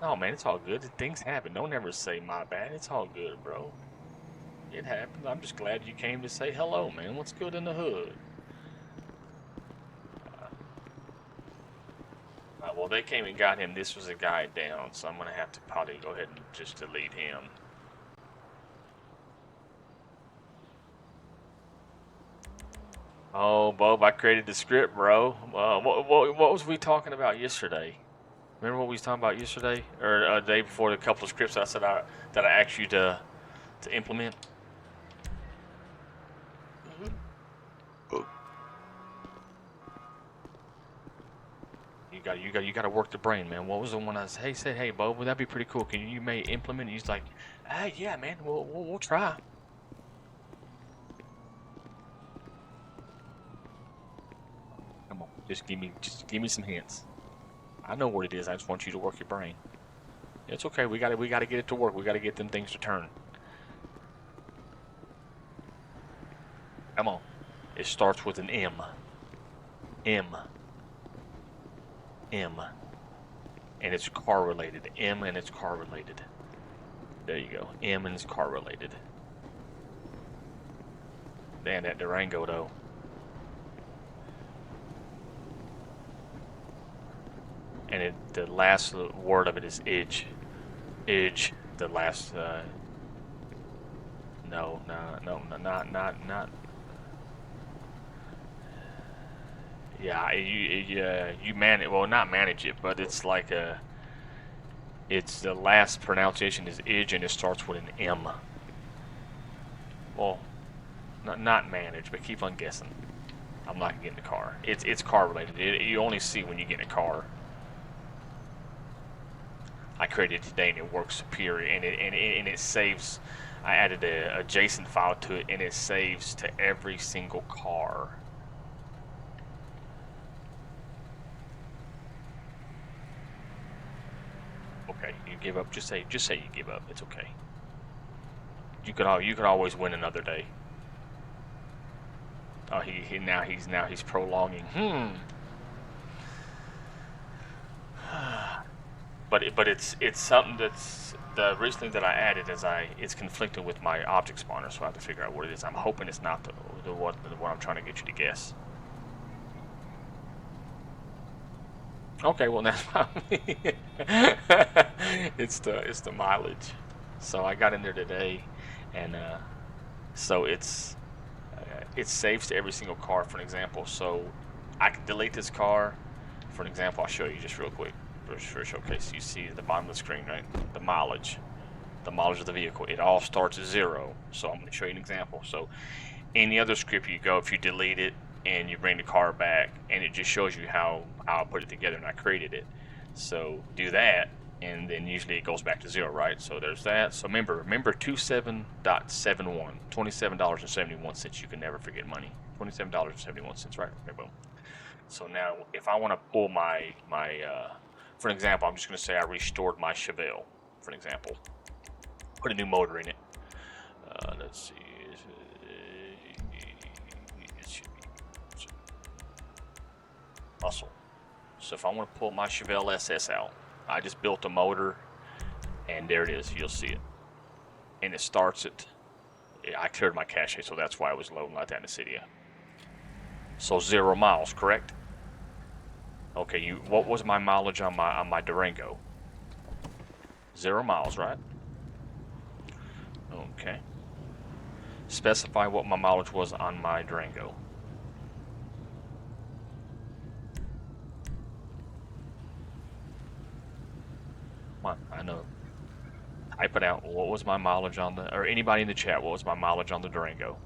Oh man, it's all good. Things happen. Don't ever say my bad. It's all good, bro. It happens. I'm just glad you came to say hello, man. What's good in the hood? Well, they came and got him. This was a guy down, so I'm gonna have to probably go ahead and just delete him. Oh, Bob, I created the script, bro. What was we talking about yesterday? Remember what we was talking about yesterday, or a day before? The couple of scripts I said that I asked you to implement. You got to work the brain, man. What was the one I said, hey, Bob, would that be pretty cool? Can you may implement? And he's like, yeah, man, we'll try. Come on, just give me some hints. I know what it is. I just want you to work your brain. It's okay. We got to get it to work. We got to get them things to turn. Come on. It starts with an M. M. And it's car related. M and it's car related. There you go. M and it's car related. Man, that Durango though. And the last word of it is edge. Edge. The last. No, not. Yeah, you manage. Well, not manage it, but it's like a. It's the last pronunciation is edge, and it starts with an M. Well, not manage, but keep on guessing. I'm not getting the car. It's car related. You only see when you get in a car. I created it today and it works superior, and it saves. I added a JSON file to it, and it saves to every single car. Okay, you give up. Just say you give up. It's okay. You could always win another day. Oh, now he's prolonging. But it's something that's the reasoning that I added is it's conflicting with my object spawner, so I have to figure out what it is. I'm hoping it's not the one I'm trying to get you to guess. Okay, well that's probably it's the mileage. So I got in there today, and so it saves to every single car. For an example, so I can delete this car. For an example, I'll show you just real quick. For a showcase, you see at the bottom of the screen, right? The mileage of the vehicle. It all starts at 0. So I'm going to show you an example. So any other script you go, if you delete it and you bring the car back, and it just shows you how I put it together and I created it. So do that, and then usually it goes back to 0, right? So there's that. So remember 27.71, $27.71. You can never forget money. $27.71, right? Okay, boom. So now if I want to pull my for an example, I'm just going to say I restored my Chevelle, for an example. Put a new motor in it. Let's see. Muscle. So if I want to pull my Chevelle SS out, I just built a motor, and there it is. You'll see it. And it starts it. I cleared my cache, so that's why it was loading like that in the city. So 0 miles, correct? Okay, what was my mileage on my Durango? 0 miles, right? Okay. Specify what my mileage was on my Durango. Come on, I know. Type it out. What was my mileage on or anybody in the chat, what was my mileage on the Durango?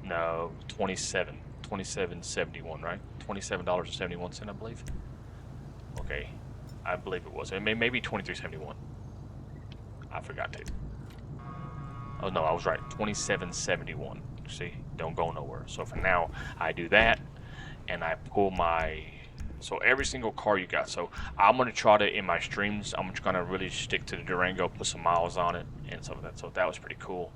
No, 27.71, right? $27.71, I believe. Okay, I believe it was. It maybe 23.71. I forgot to. Oh no, I was right. 27.71. See, don't go nowhere. So for now, I do that, and I pull my. So every single car you got. So I'm gonna try to in my streams. I'm just gonna really stick to the Durango, put some miles on it, and some of that. So that was pretty cool.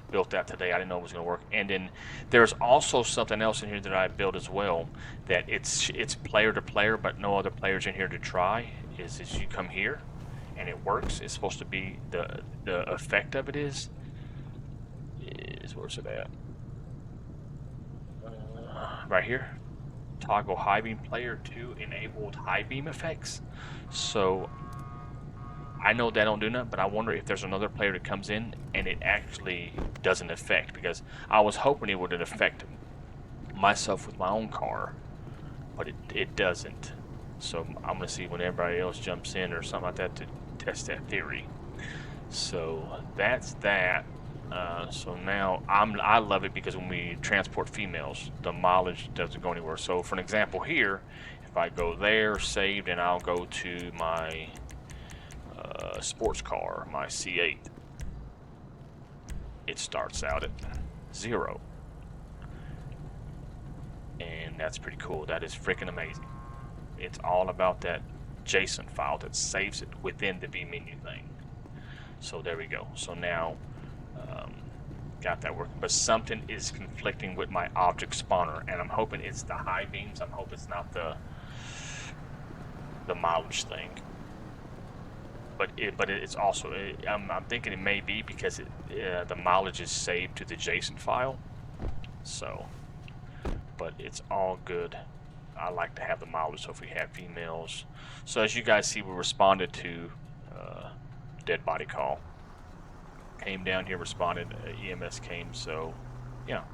Built that today. I didn't know it was going to work. And then there's also something else in here that I built as well. That it's player to player, but no other players in here to try. Is you come here, and it works. It's supposed to be the effect of it is where's it at? Right here. Toggle high beam player to enabled high beam effects. So I know that don't do nothing, but I wonder if there's another player that comes in and it actually doesn't affect, because I was hoping it would affect myself with my own car, but it doesn't. So I'm going to see when everybody else jumps in or something like that to test that theory. So that's that. So now I love it because when we transport females, the mileage doesn't go anywhere. So for an example here, if I go there, saved, and I'll go to my sports car, my C8, it starts out at 0, and that's pretty cool. That is freaking amazing. It's all about that JSON file that saves it within the vMenu thing. So there we go. So now got that working, but something is conflicting with my object spawner, and I'm hoping it's the high beams. I'm hoping it's not the mileage thing. But it's also I'm thinking it may be because the mileage is saved to the JSON file. So, but it's all good. I like to have the mileage. So if we have females, so as you guys see, we responded to dead body call. Came down here, responded. EMS came. So yeah.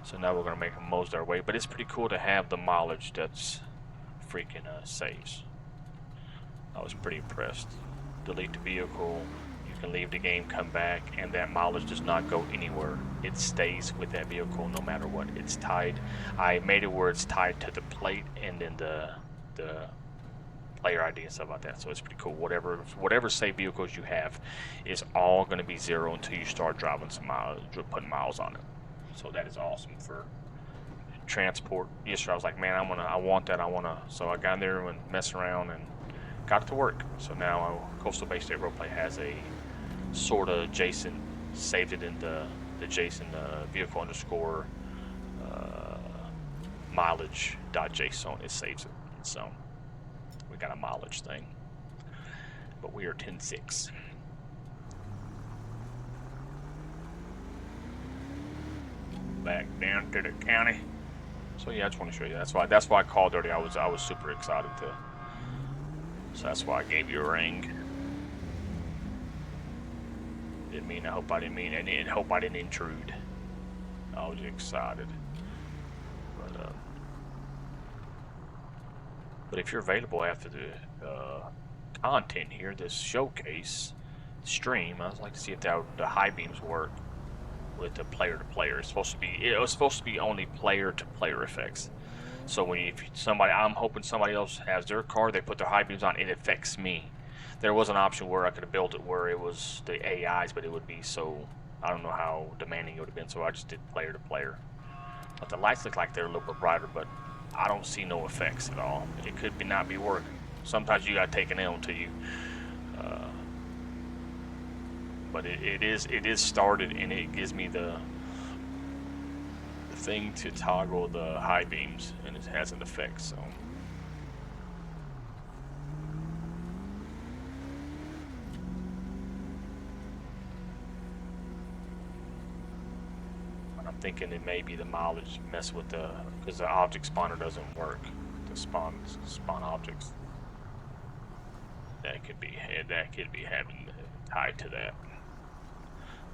So now we're gonna make them mosey our way. But it's pretty cool to have the mileage that's freaking saves. I was pretty impressed. Delete the vehicle, can leave the game, come back, and that mileage does not go anywhere. It stays with that vehicle no matter what. It's tied. I made it where it's tied to the plate and then the player ID and stuff like that. So it's pretty cool. Whatever saved vehicles you have is all going to be zero until you start driving some miles, putting miles on it. So that is awesome for transport. Yesterday I was like, man, I want that. So I got in there and messed around and got it to work. So now Coastal Bay State Roleplay has a sort of Jason saved it in the Jason vehicle underscore mileage.json. It saves it. So we got a mileage thing, but we are 10-6. Back down to the county. So yeah, I just want to show you. That's why I called earlier. I was super excited to. So that's why I gave you a ring. I hope I didn't intrude. I was excited. But if you're available after the content here, this showcase stream, I'd like to see if the high beams work with the player to player. It was supposed to be only player to player effects. So I'm hoping somebody else has their car, they put their high beams on, it affects me. There was an option where I could have built it where it was the AIs, but it would be so, I don't know how demanding it would have been, so I just did player to player. But the lights look like they're a little bit brighter, but I don't see no effects at all. It could not be working. Sometimes you gotta take an L until you, but it is started, and it gives me the thing to toggle the high beams, and it has an effect. So I'm thinking it may be the mileage mess with because the object spawner doesn't work to spawn objects. That could be having tied to that.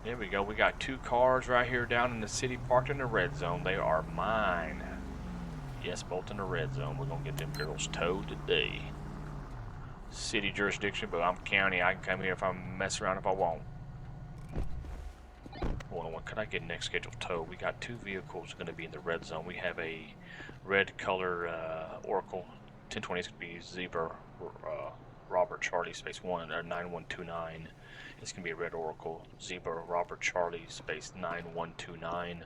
There we go. We got 2 cars right here down in the city parked in the red zone. They are mine. Yes, both in the red zone. We're going to get them girls towed today. City jurisdiction, but I'm county. I can come here if I mess around if I want. Hold on, what could I get next scheduled tow? We got 2 vehicles going to be in the red zone. We have a red color Oracle 1020. It's going to be Zebra Robert Charlie space 1 or 9129. It's going to be a red Oracle Zebra Robert Charlie space 9129.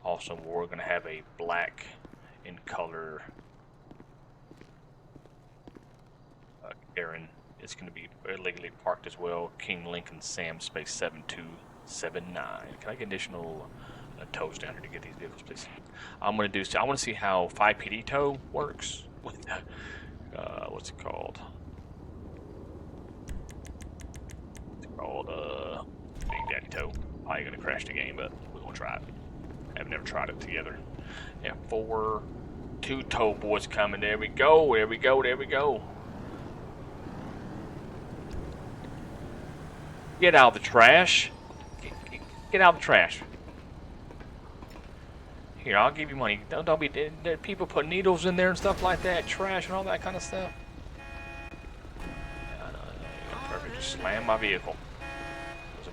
Also, we're going to have a black in color Karen. It's going to be illegally parked as well. King Lincoln Sam space 7279. Can I get additional tows down here to get these vehicles, please? I want to see how 5PD tow works with what's it called? Big Daddy Tow. Probably gonna crash the game, but we're gonna try it. I've never tried it together. Yeah, 2 tow boys coming. There we go. There we go. There we go. Get out of the trash. Get out of the trash. Here, I'll give you money. Don't be. People put needles in there and stuff like that, trash and all that kind of stuff. Perfect. Just slam my vehicle.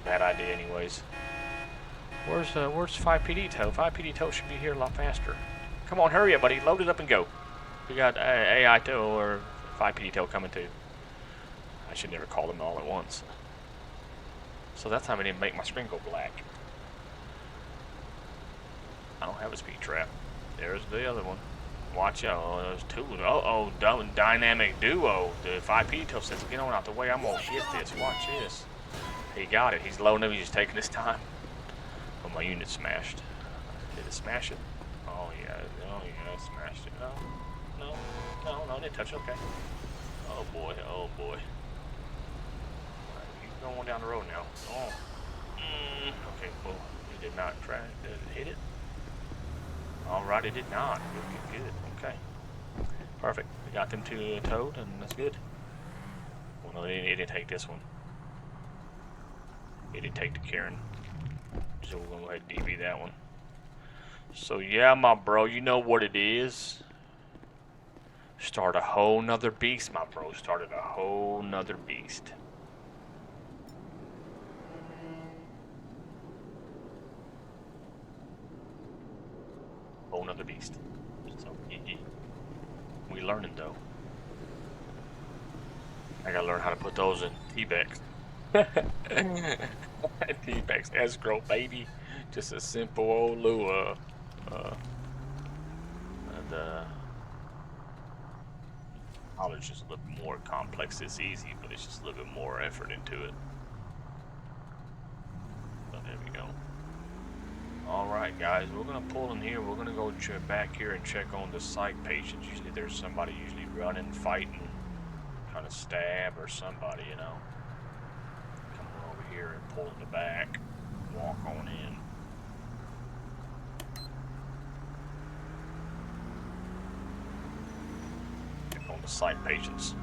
Bad idea anyways. Where's 5PD tow? 5PD tow should be here a lot faster. Come on, hurry up, buddy. Load it up and go. We got AI tow or 5PD tow coming too. I should never call them all at once. So that time I didn't make my screen go black. I don't have a speed trap. There's the other one. Watch out. Oh, there's 2. Uh-oh, dynamic duo. The 5PD tow says, get on out the way. I'm going to get this. Watch this. He got it. He's loading up. He's just taking his time. Oh, my unit smashed. Did it smash it? Oh, yeah. Oh, yeah. It smashed it. No. Didn't touch it. Okay. Oh, boy. Oh, boy. He's going down the road now. Oh. Okay, well, it did not try. Did it hit it? All right, it did not. Good. Okay. Perfect. We got them 2 towed, and that's good. Well, no, it didn't take this one. It didn't take the Karen. So we're going to go ahead and DB that one. So yeah, my bro, you know what it is. Start a whole nother beast, my bro. Started a whole nother beast. whole nother beast. So, we learning though. I gotta learn how to put those in T-Bex. T-Bex escrow, baby. Just a simple old lure. The knowledge is a little bit more complex. It's easy, but it's just a little bit more effort into it. So there we go. Alright guys, we're gonna pull in here. We're gonna go back here and check on the site patients. Usually there's somebody running, fighting, trying to stab or somebody, you know. Come on over here and pull in the back. Walk on in. Check on the site patients.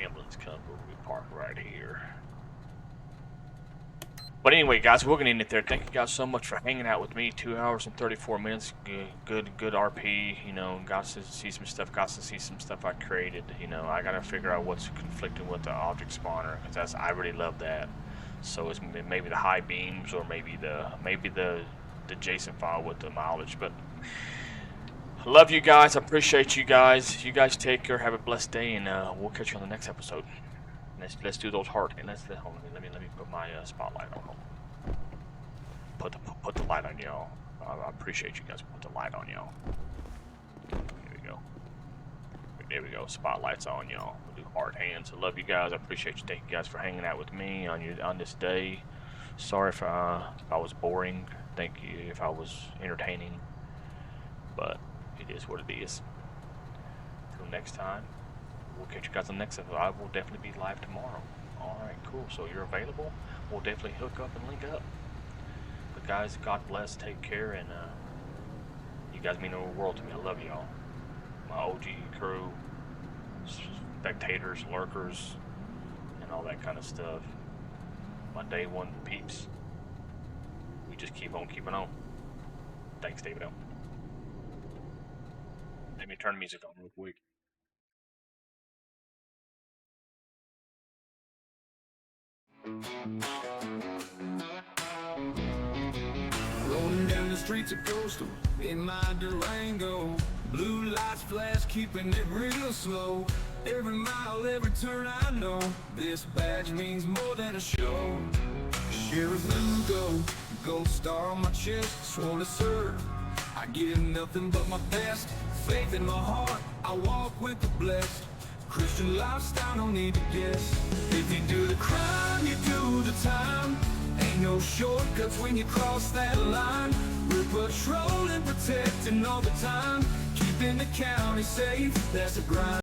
Ambulance come, we park right here. But anyway, guys, we're gonna end it there. Thank you guys so much for hanging out with me. 2 hours and 34 minutes. Good RP. You know, got to see some stuff. Got to see some stuff I created. You know, I gotta figure out what's conflicting with the object spawner, because I really love that. So it's maybe the high beams, or maybe the JSON file with the mileage. But I love you guys. I appreciate you guys. You guys take care. Have a blessed day, and we'll catch you on the next episode. Let's do those heart, and let me put my spotlight on. Put the light on y'all. I appreciate you guys. Put the light on y'all. There we go. There we go. Spotlight's on y'all. We'll do heart hands. I love you guys. I appreciate you guys for hanging out with me on this day. Sorry if I was boring. Thank you if I was entertaining. But it is what it is. Until next time, we'll catch you guys on the next episode. I will definitely be live tomorrow. Alright, cool. So you're available? We'll definitely hook up and link up. But guys, God bless, take care, and you guys mean the world to me. I love y'all. My OG crew, spectators, lurkers, and all that kind of stuff. My day one peeps. We just keep on keeping on. Thanks, David. Let me turn the music on real quick. Rolling down the streets of Coastal in my Durango. Blue lights flash, keeping it real slow. Every mile, every turn I know, this badge means more than a show. Sheriff Lugo, gold star on my chest, sworn to serve. I give nothing but my best, faith in my heart, I walk with the blessed. Christian lifestyle, no need to guess. If you do the crime, you do the time. Ain't no shortcuts when you cross that line. We're patrolling, protecting all the time, keeping the county safe, that's the grind.